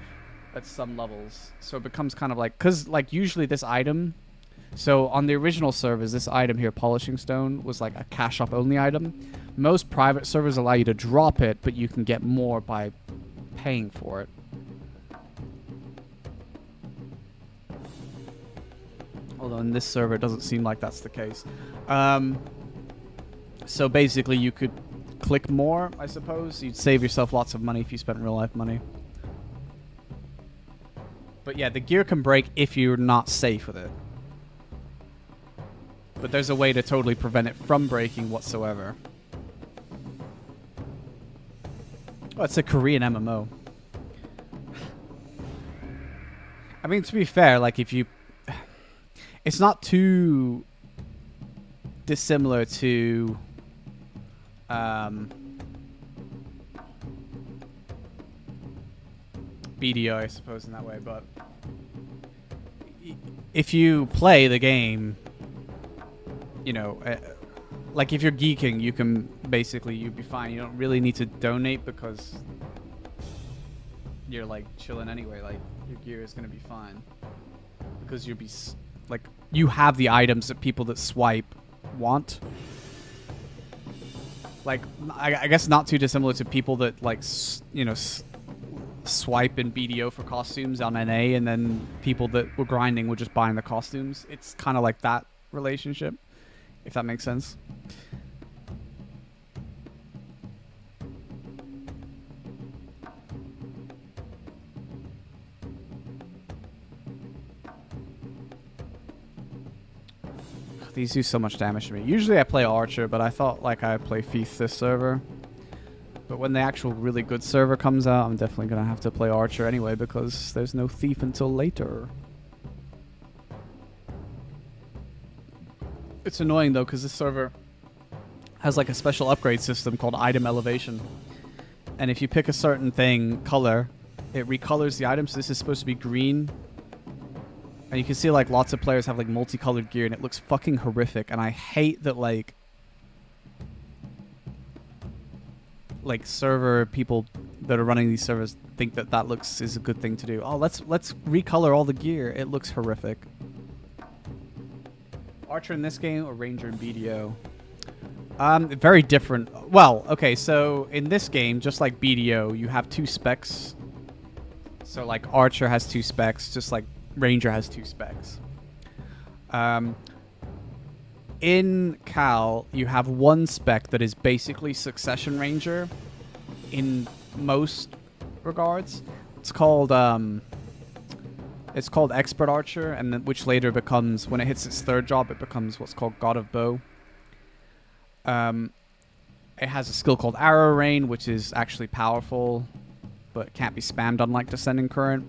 at some levels. So it becomes kind of like, because, like, usually this item, so on the original servers, this item here, Polishing Stone, was like a cash shop only item. Most private servers allow you to drop it, but you can get more by paying for it. Although in this server, it doesn't seem like that's the case. So basically, you could click more, I suppose. You'd save yourself lots of money if you spent real-life money. But yeah, the gear can break if you're not safe with it. But there's a way to totally prevent it from breaking whatsoever. Oh, it's a Korean MMO. I mean, to be fair, like, if you... It's not too dissimilar to BDO, I suppose, in that way. But if you play the game, you know, like if you're geeking, you can basically, you'd be fine. You don't really need to donate because you're like chilling anyway. Like your gear is going to be fine because you'll be... Like, you have the items that people that swipe want. Like, I guess not too dissimilar to people that, like, you know, swipe in BDO for costumes on NA, and then people that were grinding were just buying the costumes. It's kind of like that relationship, if that makes sense. These do so much damage to me. Usually I play Archer, but I thought like I play Thief this server. But when the actual really good server comes out, I'm definitely going to have to play Archer anyway because there's no Thief until later. It's annoying though because this server has like a special upgrade system called Item Elevation. And if you pick a certain thing, color, it recolors the item. So this is supposed to be green. And you can see, like, lots of players have, like, multicolored gear, and it looks fucking horrific. And I hate that, like... like server people that are running these servers think that that looks is a good thing to do. Oh, let's recolor all the gear. It looks horrific. Archer in this game or Ranger in BDO? Very different. Well, okay, so in this game, just like BDO, you have 2 specs. So like Archer has 2 specs, just like Ranger has 2 specs. In Cal, you have 1 spec that is basically Succession Ranger in most regards. It's called Expert Archer, and then, which later becomes, when it hits its 3rd job, it becomes what's called God of Bow. It has a skill called Arrow Rain, which is actually powerful, but can't be spammed unlike Descending Current.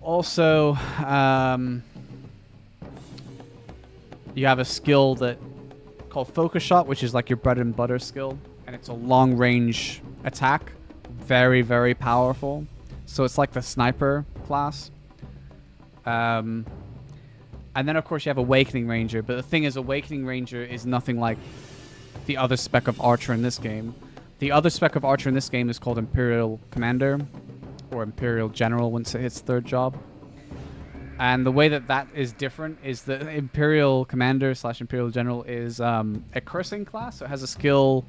Also, you have a skill that called Focus Shot, which is like your bread and butter skill, and it's a long range attack, very, very powerful. So it's like the sniper class. And then of course you have Awakening Ranger, but the thing is, Awakening Ranger is nothing like the other spec of Archer in this game. The other spec of Archer in this game is called Imperial Commander, or Imperial General once it hits 3rd job. And the way that that is different is that Imperial Commander / Imperial General is a cursing class. So it has a skill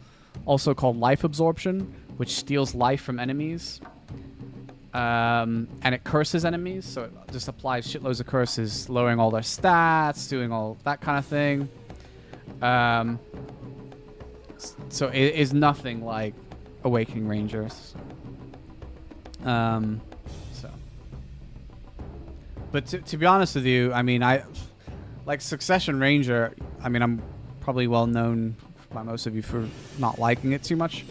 also called Life Absorption, which steals life from enemies. And it curses enemies, so it just applies shitloads of curses, lowering all their stats, doing all that kind of thing. So it is nothing like Awakening Rangers. But to be honest with you, I mean, I like Succession Ranger. I mean, I'm probably well known by most of you for not liking it too much.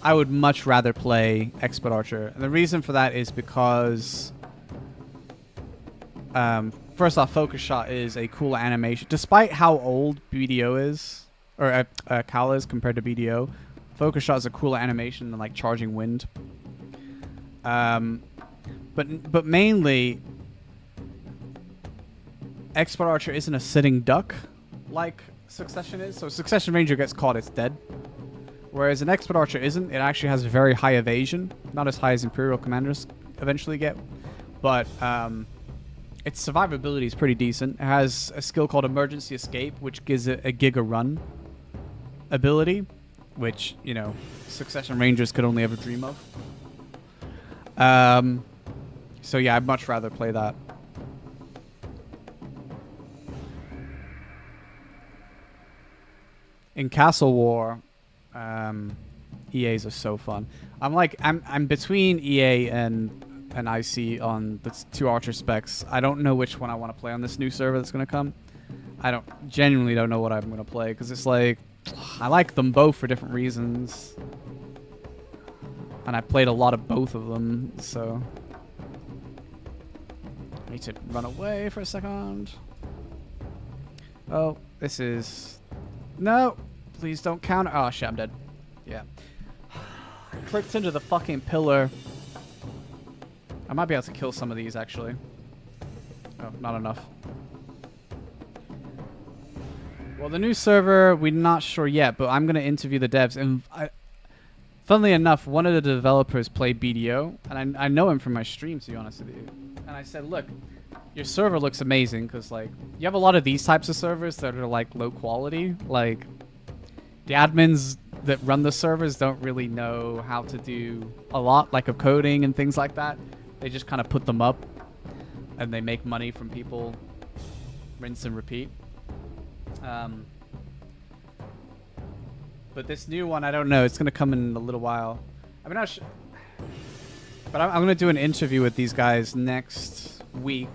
I would much rather play Expert Archer, and the reason for that is because, first off, Focus Shot is a cool animation. Despite how old BDO is, or Cal is compared to BDO, Focus Shot is a cooler animation than like Charging Wind. But mainly, Expert Archer isn't a sitting duck like Succession is. So Succession Ranger gets caught, it's dead. Whereas an Expert Archer isn't. It actually has very high evasion. Not as high as Imperial Commanders eventually get. But its survivability is pretty decent. It has a skill called Emergency Escape, which gives it a Giga Run ability. Which, you know, Succession Rangers could only ever dream of. So yeah, I'd much rather play that. In Castle War, EAs are so fun. I'm between EA and IC on the 2 Archer specs. I don't know which one I want to play on this new server that's gonna come. I genuinely don't know what I'm gonna play, because it's like I like them both for different reasons, and I played a lot of both of them. So I need to run away for a second. Oh, this is. No! Please don't counter. Oh shit, I'm dead. Yeah. I clicked into the fucking pillar. I might be able to kill some of these, actually. Oh, not enough. Well, the new server, we're not sure yet, but I'm going to interview the devs. And funnily enough, one of the developers played BDO, and I know him from my stream, to be honest with you. And I said, look, your server looks amazing, because like you have a lot of these types of servers that are like low quality. Like the admins that run the servers don't really know how to do a lot like of coding and things like that. They just kind of put them up and they make money from people, rinse and repeat. But this new one, I don't know. It's going to come in a little while. I mean, but I'm going to do an interview with these guys next week.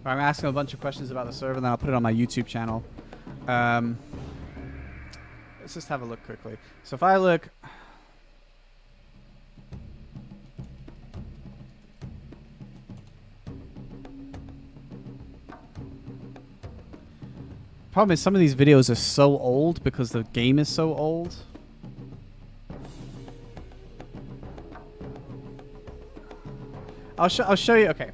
I'm asking a bunch of questions about the server, and then I'll put it on my YouTube channel. Let's just have a look quickly. So if I look... Problem is, some of these videos are so old because the game is so old. I'll show you. Okay.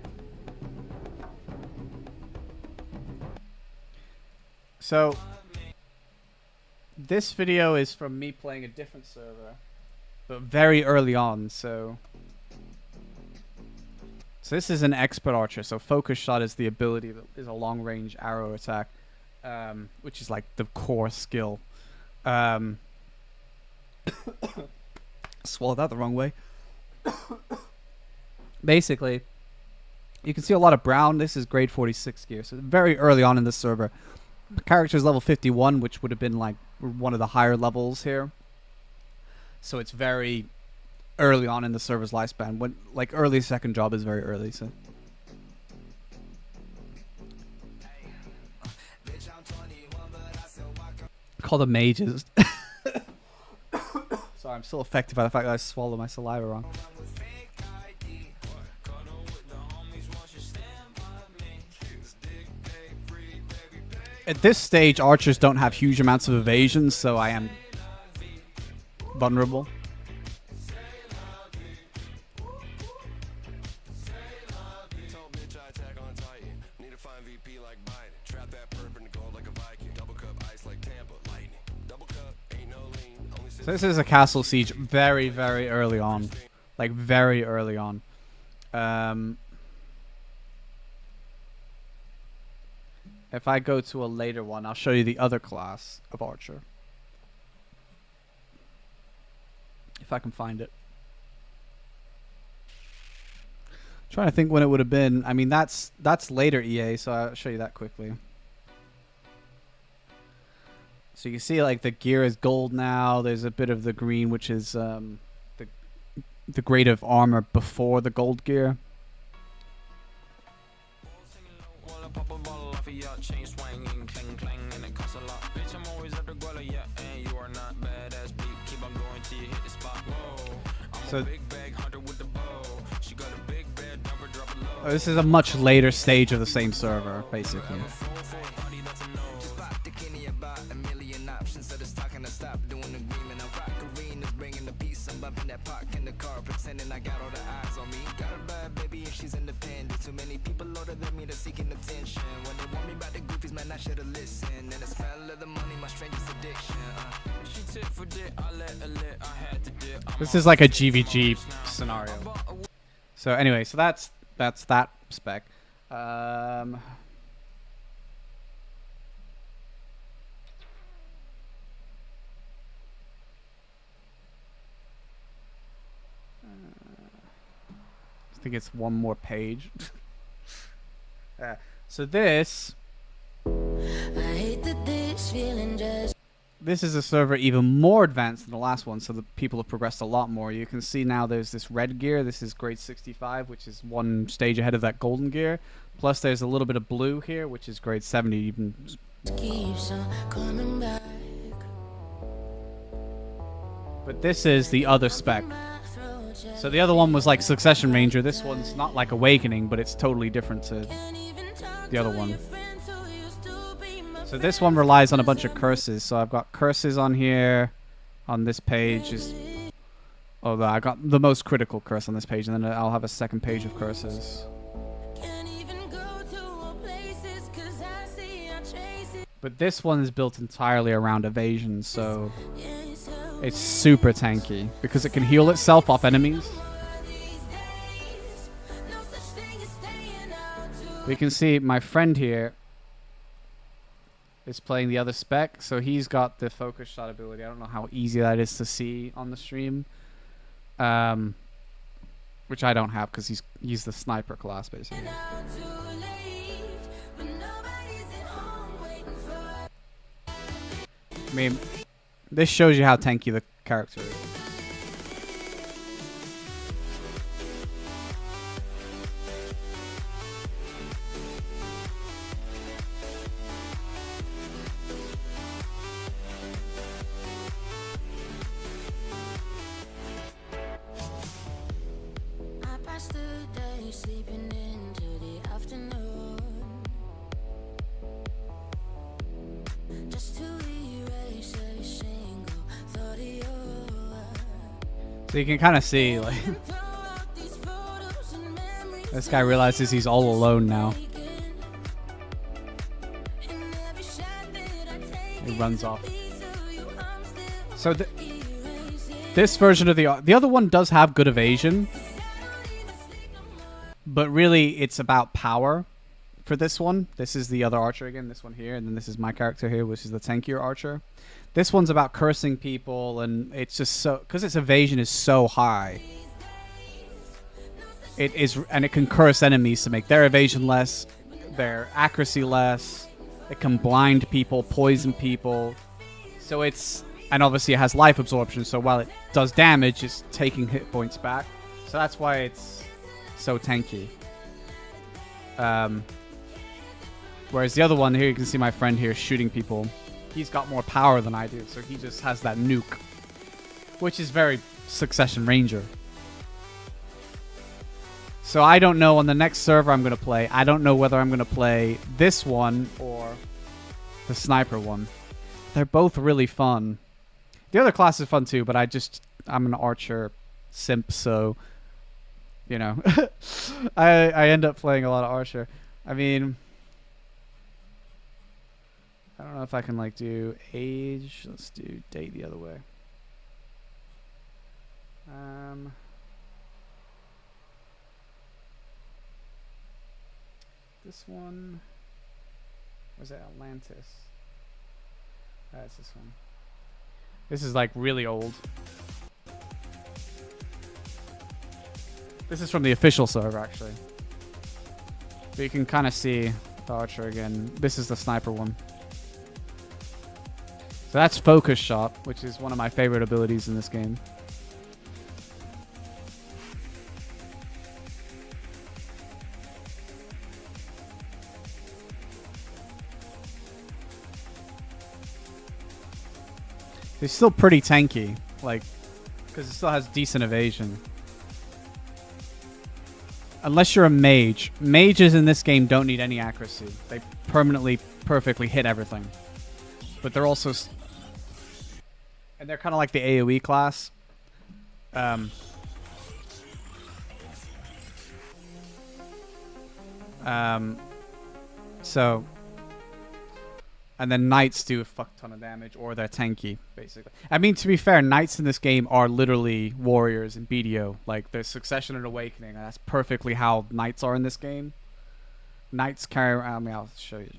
So This video is from me playing a different server, but very early on. So this is an expert archer. So focus shot is the ability that is a long range arrow attack, which is like the core skill. Swallowed that the wrong way. Basically, you can see a lot of brown. This is grade 46 gear, so very early on in the server. The character's level 51, which would have been like one of the higher levels here. So it's very early on in the server's lifespan. When like early second job is very early. So call them mages. Sorry, I'm still affected by the fact that I swallowed my saliva wrong. At this stage, archers don't have huge amounts of evasion, so I am vulnerable. So this is a castle siege very, very early on. Like, very early on. If I go to a later one, I'll show you the other class of archer. If I can find it. Trying to think when it would have been. I mean, that's later EA, so I'll show you that quickly. So you can see like the gear is gold now. There's a bit of the green, which is the grade of armor before the gold gear. So this is a much later stage of the same server, basically. This is like a GVG scenario. So anyway, so that's that spec. I think it's one more page. So this is a server even more advanced than the last one, so the people have progressed a lot more. You can see now there's this red gear. This is grade 65, which is one stage ahead of that golden gear. Plus there's a little bit of blue here, which is grade 70 even. But this is the other spec. So the other one was like Succession Ranger. This one's not like Awakening, but it's totally different to the other one. So this one relies on a bunch of curses. So I've got curses on here. On this page is... Oh, I got the most critical curse on this page. And then I'll have a second page of curses. But this one is built entirely around evasion. So it's super tanky. Because it can heal itself off enemies. We can see my friend here is playing the other spec, so he's got the focus shot ability. I don't know how easy that is to see on the stream, which I don't have because he's the sniper class basically. I mean, this shows you how tanky the character is. So you can kind of see, like, this guy realizes he's all alone now. He runs off. So this version of the other one does have good evasion, but really it's about power for this one. This is the other archer again, this one here, and then this is my character here, which is the tankier archer. This one's about cursing people, and it's just so, because its evasion is so high. It is, and it can curse enemies to make their evasion less, their accuracy less. It can blind people, poison people. So it's, and obviously it has life absorption, so while it does damage, it's taking hit points back. So that's why it's so tanky. Whereas the other one here, you can see my friend here shooting people. He's got more power than I do, so he just has that nuke, which is very Succession Ranger. So I don't know on the next server I'm going to play. I don't know whether I'm going to play this one or the sniper one. They're both really fun. The other class is fun too, but I'm an archer simp, so, you know, I end up playing a lot of archer. I mean, I don't know if I can like do age. Let's do date the other way. This one, was it Atlantis? That's this one. This is like really old. This is from the official server actually. But you can kind of see the archer again. This is the sniper one. So that's focus shot, which is one of my favorite abilities in this game. It's still pretty tanky, like, because it still has decent evasion. Unless you're a mage. Mages in this game don't need any accuracy. They permanently, perfectly hit everything. But they're also... and they're kind of like the AoE class. So... and then knights do a fuck ton of damage, or they're tanky, basically. I mean, to be fair, knights in this game are literally warriors in BDO. Like, there's Succession and Awakening, and that's perfectly how knights are in this game. Knights carry around... I mean, I'll show you.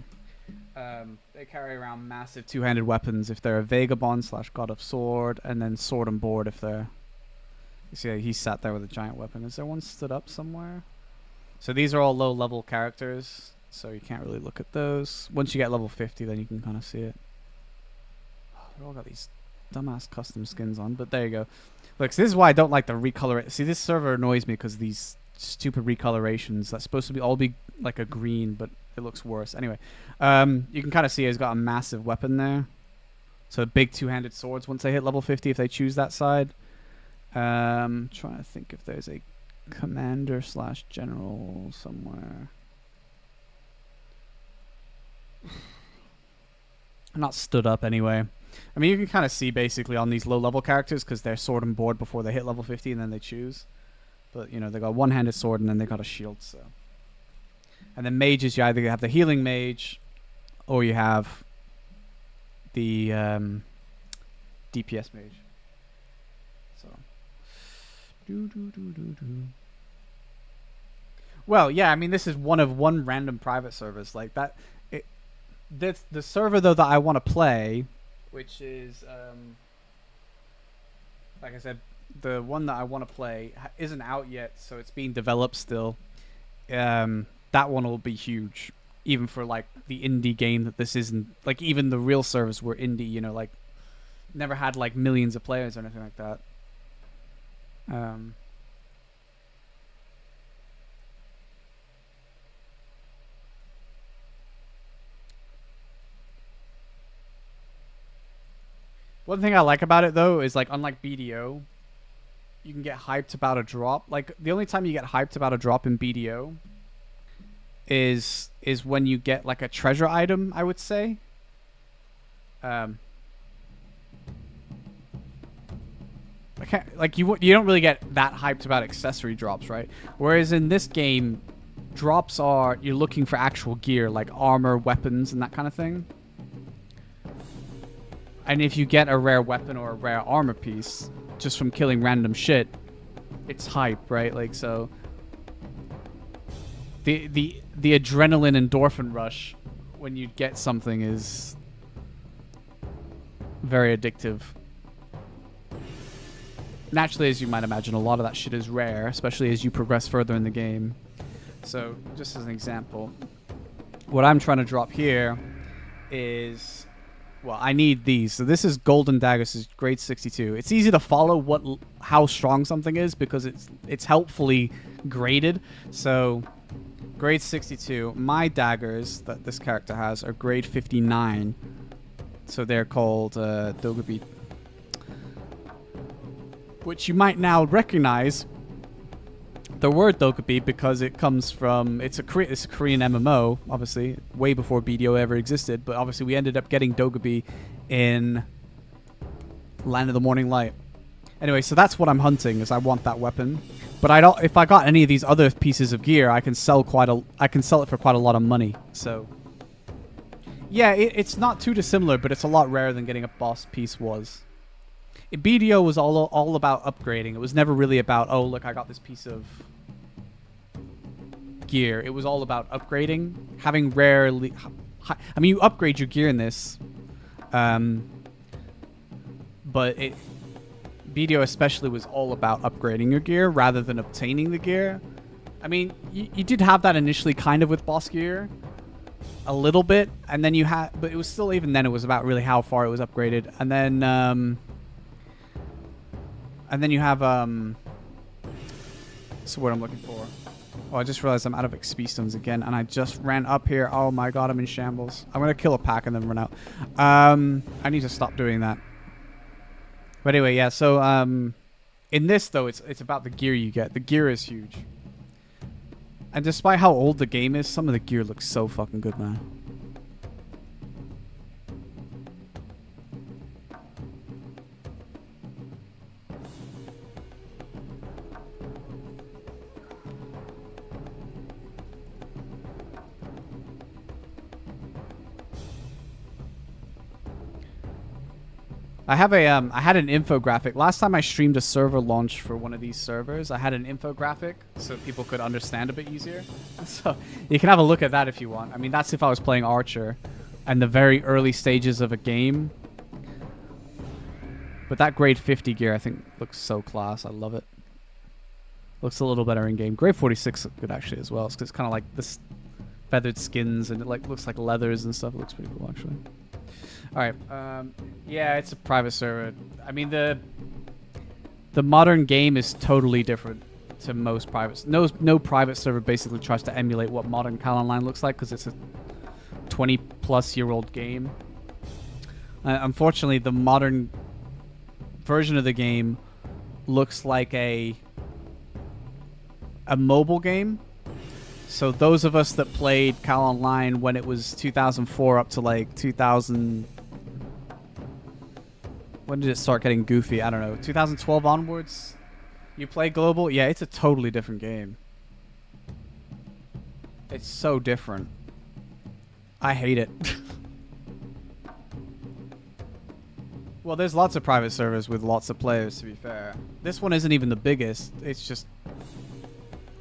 They carry around massive two-handed weapons if they're a Vagabond / God of Sword, and then Sword and Board if they're... you see, he sat there with a giant weapon. Is there one stood up somewhere? So these are all low-level characters, so you can't really look at those. Once you get level 50, then you can kind of see it. Oh, they've all got these dumbass custom skins on, but there you go. Look, so this is why I don't like the recolor. See, this server annoys me because these stupid recolorations. That's supposed to be all be like a green, but it looks worse. Anyway, you can kind of see he's got a massive weapon there. So big two-handed swords once they hit level 50 if they choose that side. Trying to think if there's a commander / general somewhere. Not stood up anyway. I mean, you can kind of see basically on these low-level characters because they're sword and board before they hit level 50 and then they choose. But, you know, they got one-handed sword and then they got a shield, so. And then mages, you either have the healing mage or you have the DPS mage. So. Well, yeah, I mean, this is one of one random private servers. Like, that... the server, though, that I want to play, which is, like I said, the one that I want to play isn't out yet, so it's being developed still. That one will be huge, even for, like, the indie game that this isn't. Like, even the real servers were indie, you know, like, never had, like, millions of players or anything like that. One thing I like about it, though, is, like, unlike BDO, you can get hyped about a drop. Like, the only time you get hyped about a drop in BDO is when you get, like, a treasure item, I would say. I can't, like, you don't really get that hyped about accessory drops, right? Whereas in this game, drops are, you're looking for actual gear, like armor, weapons, and that kind of thing. And if you get a rare weapon or a rare armor piece just from killing random shit, it's hype, right? Like, so the adrenaline endorphin rush when you get something is very addictive. Naturally, as you might imagine, a lot of that shit is rare, especially as you progress further in the game. So, just as an example, what I'm trying to drop here is, well, I need these. So this is Golden Daggers, is grade 62. It's easy to follow how strong something is because it's helpfully graded. So, grade 62. My daggers that this character has are grade 59. So they're called Dogobi, which you might now recognize the word Dogobi because it comes from, it's a Korean MMO, obviously, way before BDO ever existed, but obviously we ended up getting Dogobi in Land of the Morning Light. Anyway, so that's what I'm hunting, is I want that weapon. But I don't, if I got any of these other pieces of gear, I can sell it for quite a lot of money. So yeah, it's not too dissimilar, but it's a lot rarer than getting a boss piece was. BDO was all about upgrading. It was never really about, oh, look, I got this piece of gear. It was all about upgrading, having rarely... I mean, you upgrade your gear in this, but BDO especially was all about upgrading your gear rather than obtaining the gear. I mean, you did have that initially kind of with boss gear, a little bit, and then you had... But it was still, even then, it was about really how far it was upgraded. And then you have, what's the word I'm looking for? Oh, I just realized I'm out of XP stones again, and I just ran up here. Oh my god, I'm in shambles. I'm going to kill a pack and then run out. I need to stop doing that. But anyway, yeah, so, in this, though, it's about the gear you get. The gear is huge. And despite how old the game is, some of the gear looks so fucking good, man. I have a I had an infographic. Last time I streamed a server launch for one of these servers, I had an infographic so people could understand a bit easier. So you can have a look at that if you want. I mean, that's if I was playing Archer and the very early stages of a game. But that grade 50 gear, I think, looks so class. I love it. Looks a little better in game. Grade 46 looks good actually as well. It's kind of like this feathered skins and it looks like leathers and stuff. It looks pretty cool actually. All right. Yeah, it's a private server. I mean, the modern game is totally different to most privates. No private server basically tries to emulate what modern Cal Online looks like because it's a 20-plus-year-old game. Unfortunately, the modern version of the game looks like a mobile game. So those of us that played Cal Online when it was 2004 up to like 2000... When did it start getting goofy? I don't know. 2012 onwards? You play Global? Yeah, it's a totally different game. It's so different. I hate it. Well, there's lots of private servers with lots of players, to be fair. This one isn't even the biggest. It's just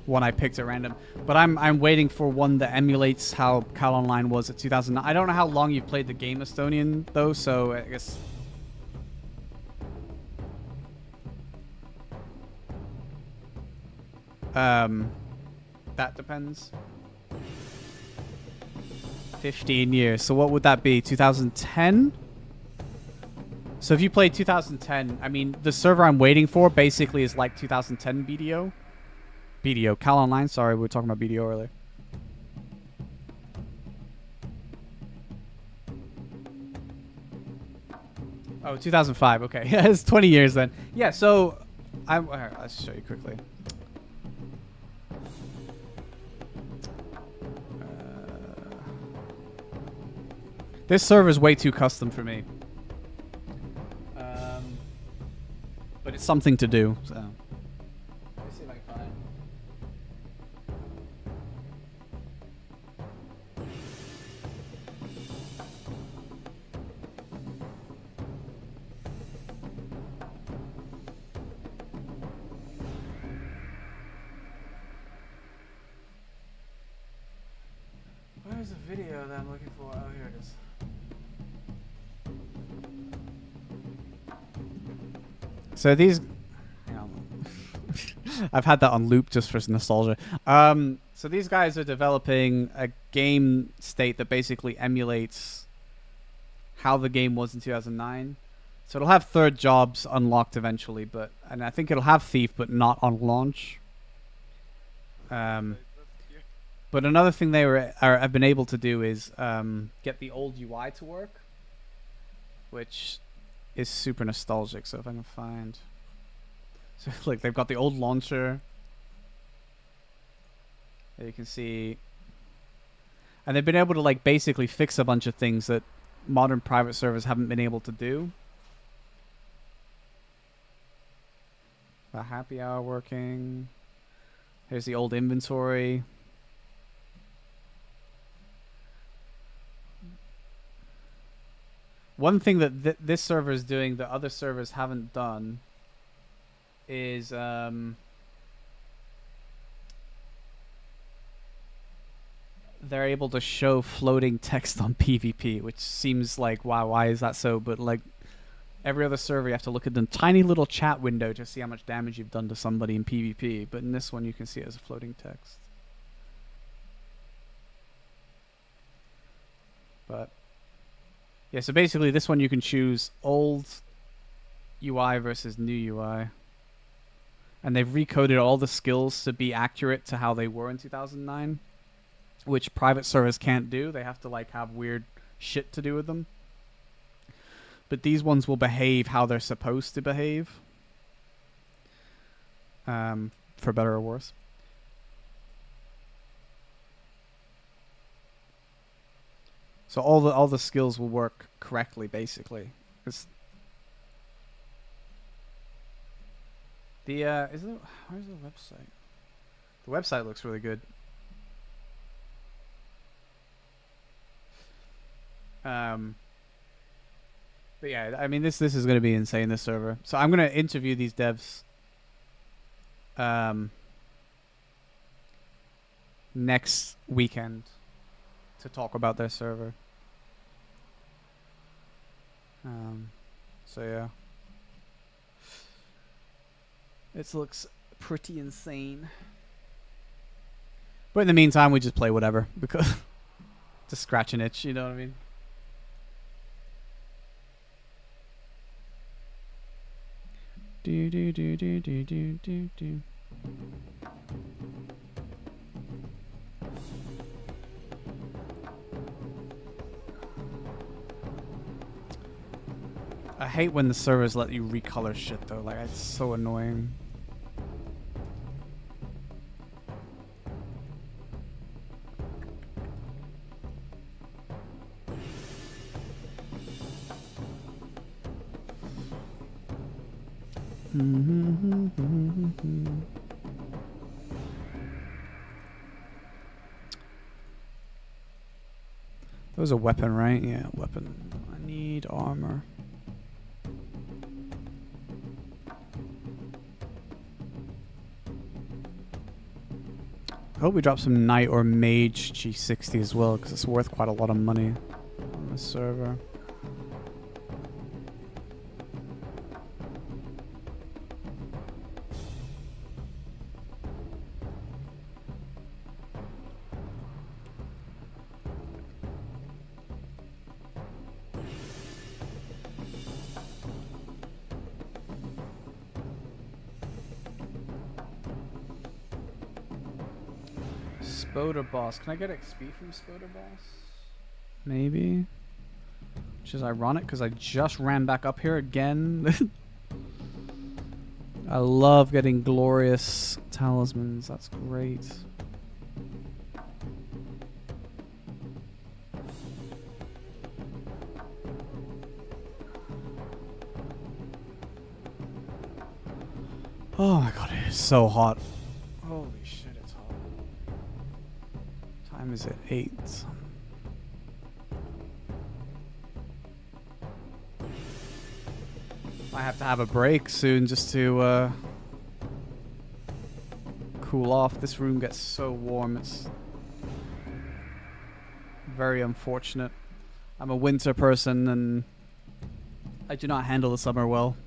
one I picked at random. But I'm waiting for one that emulates how Cal Online was at 2009. I don't know how long you've played the game, Estonian, though, so I guess... that depends. 15 years. So what would that be? 2010? So if you played 2010, I mean, the server I'm waiting for basically is like 2010 BDO. BDO. Cal Online. Sorry, we were talking about BDO earlier. Oh, 2005. Okay. Yeah, it's 20 years then. Yeah, so... let's show you quickly. This server is way too custom for me. But it's something to do, so... Let me see if I can find it. Where's the video that I'm looking for? Oh, here it is. So these, hang on. I've had that on loop just for nostalgia. So these guys are developing a game state that basically emulates how the game was in 2009. So it'll have third jobs unlocked eventually, and I think it'll have Thief, but not on launch. But another thing they have been able to do is get the old UI to work, which is super nostalgic. So if I can find, so like they've got the old launcher. There you can see, and they've been able to like basically fix a bunch of things that modern private servers haven't been able to do. The happy hour working. Here's the old inventory. One thing that this server is doing that other servers haven't done is they're able to show floating text on PvP, which seems like, wow, why is that so? But like every other server, you have to look at the tiny little chat window to see how much damage you've done to somebody in PvP. But in this one, you can see it as a floating text. But yeah, so basically this one you can choose old UI versus new UI. And they've recoded all the skills to be accurate to how they were in 2009. Which private servers can't do. They have to like have weird shit to do with them. But these ones will behave how they're supposed to behave. For better or worse. So all the skills will work correctly, basically. Where's the website? The website looks really good. But yeah, I mean this is gonna be insane, this server. So I'm gonna interview these devs next weekend to talk about their server. So yeah. It looks pretty insane. But in the meantime we just play whatever because to scratch an itch, you know what I mean? Do do do do do do do do. I hate when the servers let you recolor shit though, like it's so annoying. That was a weapon, right? Yeah, weapon. I need armor. I hope we drop some Knight or Mage G60 as well, because it's worth quite a lot of money on the server. Spoder Boss. Can I get XP from Spoder Boss? Maybe. Which is ironic because I just ran back up here again. I love getting glorious talismans. That's great. Oh my god, it is so hot. Holy shit, it's hot. Time is at 8. I have to have a break soon just to cool off. This room gets so warm. It's very unfortunate. I'm a winter person and I do not handle the summer well.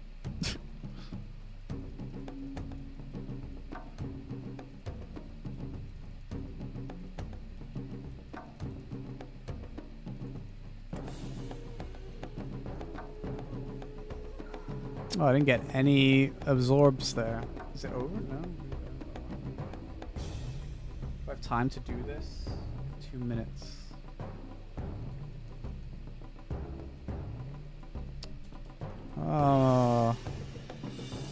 Oh, I didn't get any absorbs there. Is it over? No. Do I have time to do this? 2 minutes. Oh,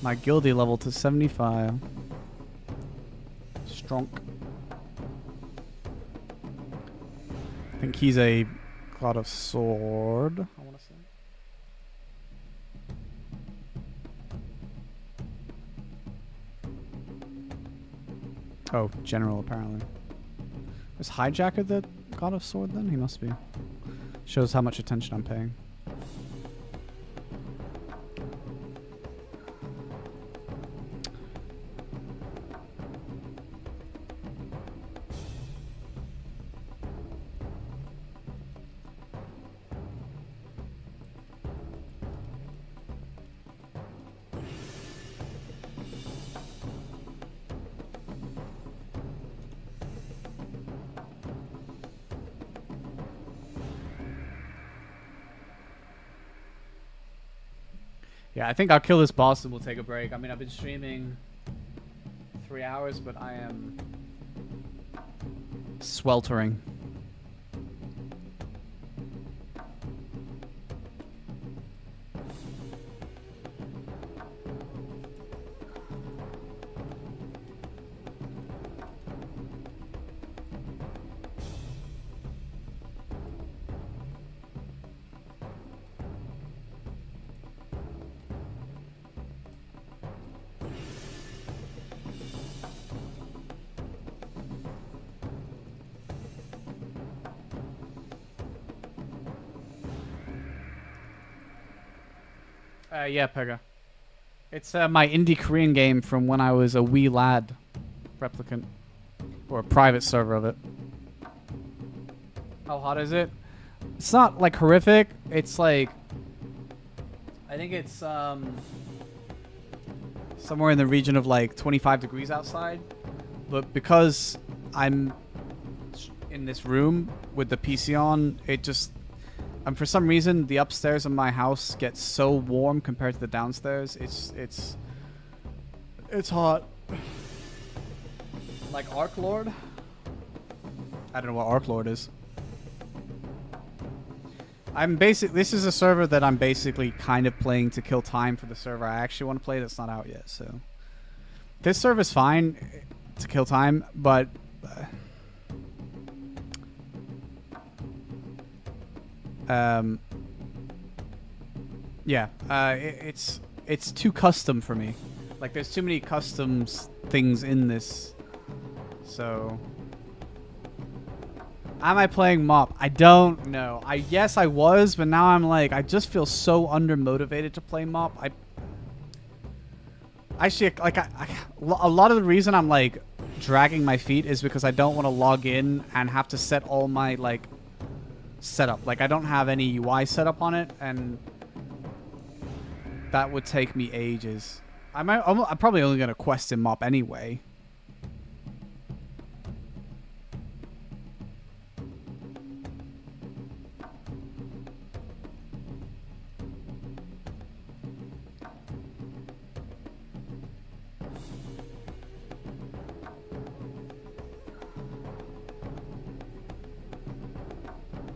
my guilty level to 75. Strong. I think he's a god of sword. I want to say. Oh, general apparently. Is Hijacker the god of sword then? He must be. Shows how much attention I'm paying. Yeah, I think I'll kill this boss and we'll take a break. I mean, I've been streaming 3 hours, but I am sweltering. Yeah, Pega. It's my indie Korean game from when I was a wee lad. Replicant. Or a private server of it. How hot is it? It's not, like, horrific. It's, like... I think it's, somewhere in the region of, like, 25 degrees outside. But because I'm in this room with the PC on, it just... for some reason, the upstairs of my house gets so warm compared to the downstairs. It's hot. Like Arc Lord? I don't know what Arc Lord is. This is a server that I'm basically kind of playing to kill time for the server I actually want to play that's not out yet, so. This server's fine to kill time, but... it's too custom for me. Like, there's too many customs things in this. So, am I playing MoP? I don't know. Yes, I was, but now I'm like, I just feel so undermotivated to play MoP. Actually, like, a lot of the reason I'm like dragging my feet is because I don't want to log in and have to set all my like setup. Like, I don't have any UI setup on it, and that would take me ages. I'm probably only going to quest in MoP anyway.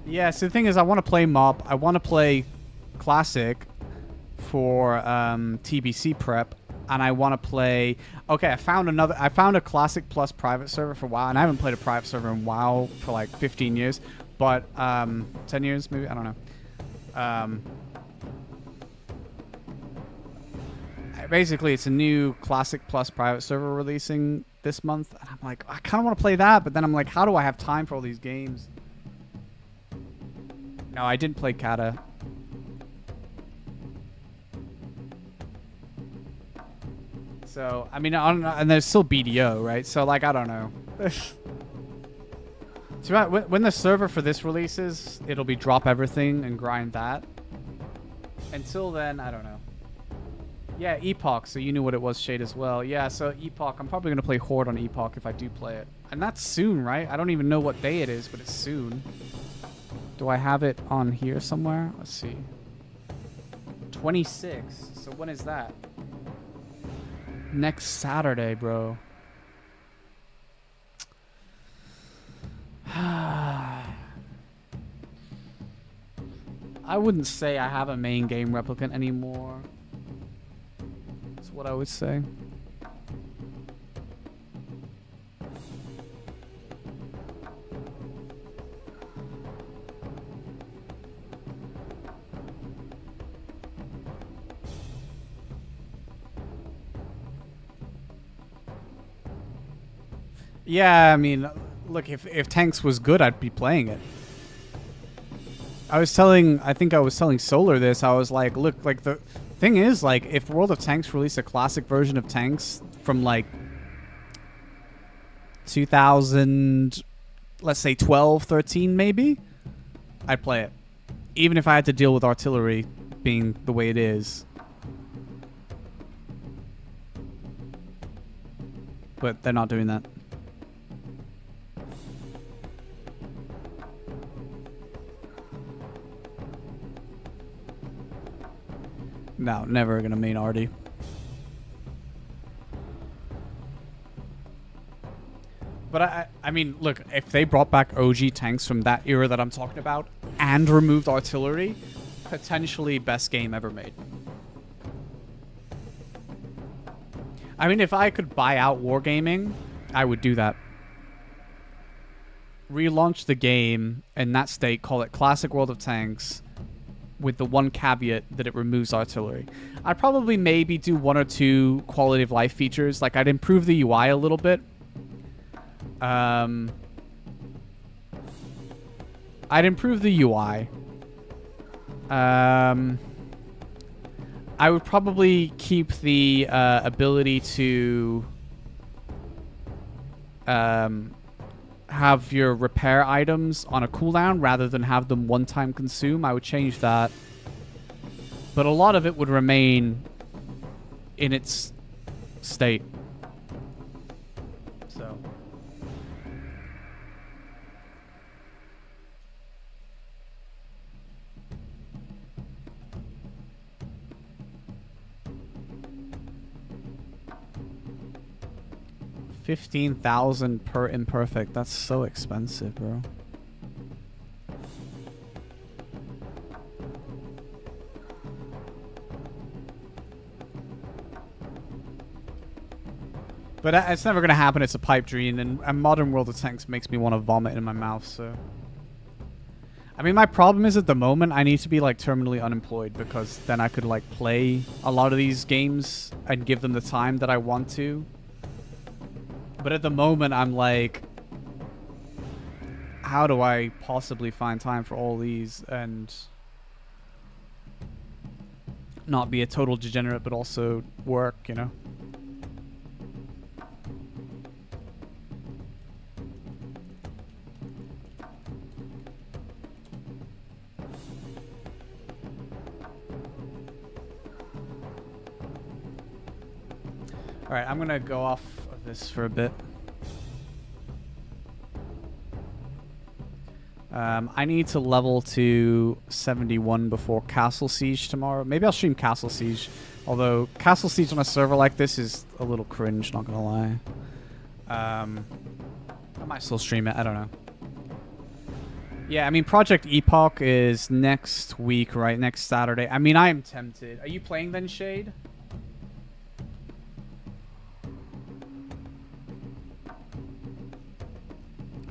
Yeah, so the thing is, I want to play MoP. I want to play Classic for TBC prep, and I want to play. Okay, I found a Classic plus private server for WoW, and I haven't played a private server in WoW for like 15 years, but 10 years maybe. I don't know. Basically, it's a new Classic plus private server releasing this month, and I'm like, I kind of want to play that, but then I'm like, how do I have time for all these games? No, I didn't play Kata. So, I mean, I don't know, and there's still BDO, right? So, like, I don't know. So when the server for this releases, it'll be drop everything and grind that. Until then, I don't know. Yeah, Epoch. So you knew what it was, Shade, as well. Yeah, so Epoch. I'm probably gonna play Horde on Epoch if I do play it, and that's soon, right? I don't even know what day it is, but it's soon. Do I have it on here somewhere? Let's see. 26. So when is that? Next Saturday, bro. I wouldn't say I have a main game replicant anymore. That's what I would say. Yeah, I mean, look, if Tanks was good, I'd be playing it. I think I was telling Solar this. I was like, look, like the thing is, like, if World of Tanks released a classic version of Tanks from like 2000, let's say 12, 13 maybe, I'd play it. Even if I had to deal with artillery being the way it is. But they're not doing that. No, never gonna main Artie. But I mean, look, if they brought back OG tanks from that era that I'm talking about and removed artillery, potentially best game ever made. I mean, if I could buy out Wargaming, I would do that. Relaunch the game in that state, call it Classic World of Tanks, with the one caveat that it removes artillery. I'd probably maybe do one or two quality of life features. Like, I'd improve the UI a little bit. I'd improve the UI. I would probably keep the ability to have your repair items on a cooldown rather than have them one-time consume. I would change that. But a lot of it would remain in its state. So. $15,000 per imperfect. That's so expensive, bro. But it's never going to happen. It's a pipe dream, and a modern World of Tanks makes me want to vomit in my mouth, so... I mean, my problem is at the moment, I need to be, like, terminally unemployed, because then I could, like, play a lot of these games and give them the time that I want to. But at the moment, I'm like, how do I possibly find time for all these and not be a total degenerate, but also work, you know? Alright, I'm gonna go off of this for a bit. I need to level to 71 before Castle Siege tomorrow. Maybe I'll stream Castle Siege. Although, Castle Siege on a server like this is a little cringe, not gonna lie. I might still stream it, I don't know. Yeah, I mean, Project Epoch is next week, right? Next Saturday. I mean, I am tempted. Are you playing then, Shade?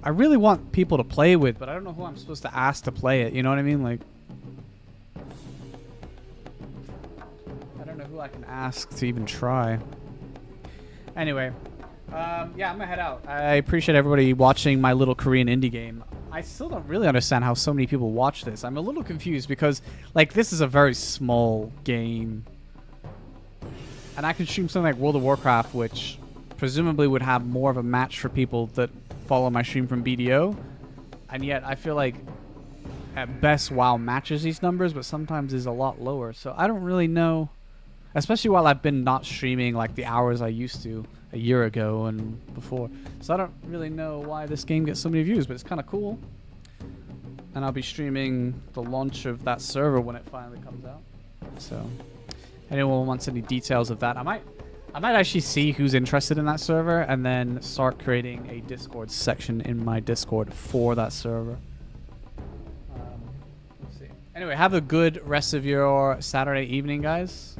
I really want people to play with, but I don't know who I'm supposed to ask to play it. You know what I mean? Like, I don't know who I can ask to even try. Anyway, yeah, I'm gonna head out. I appreciate everybody watching my little Korean indie game. I still don't really understand how so many people watch this. I'm a little confused because, like, this is a very small game. And I can stream something like World of Warcraft, which presumably would have more of a match for people that follow my stream from BDO. And yet, I feel like at best WoW matches these numbers, but sometimes is a lot lower. So I don't really know, especially while I've been not streaming like the hours I used to a year ago and before. So I don't really know why this game gets so many views, but it's kind of cool. And I'll be streaming the launch of that server when it finally comes out. So anyone wants any details of that, I might actually see who's interested in that server and then start creating a Discord section in my Discord for that server. We'll see. Anyway, have a good rest of your Saturday evening, guys.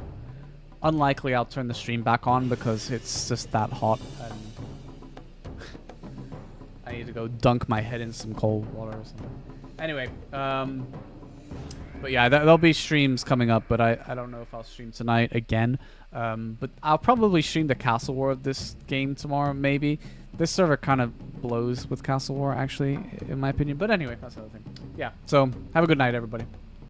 Unlikely I'll turn the stream back on because it's just that hot and I need to go dunk my head in some cold water or something. Anyway, but yeah, there'll be streams coming up, but I don't know if I'll stream tonight again. But I'll probably stream the Castle War of this game tomorrow, maybe. This server kind of blows with Castle War, actually, in my opinion. But anyway, that's the other thing. Yeah, so have a good night, everybody.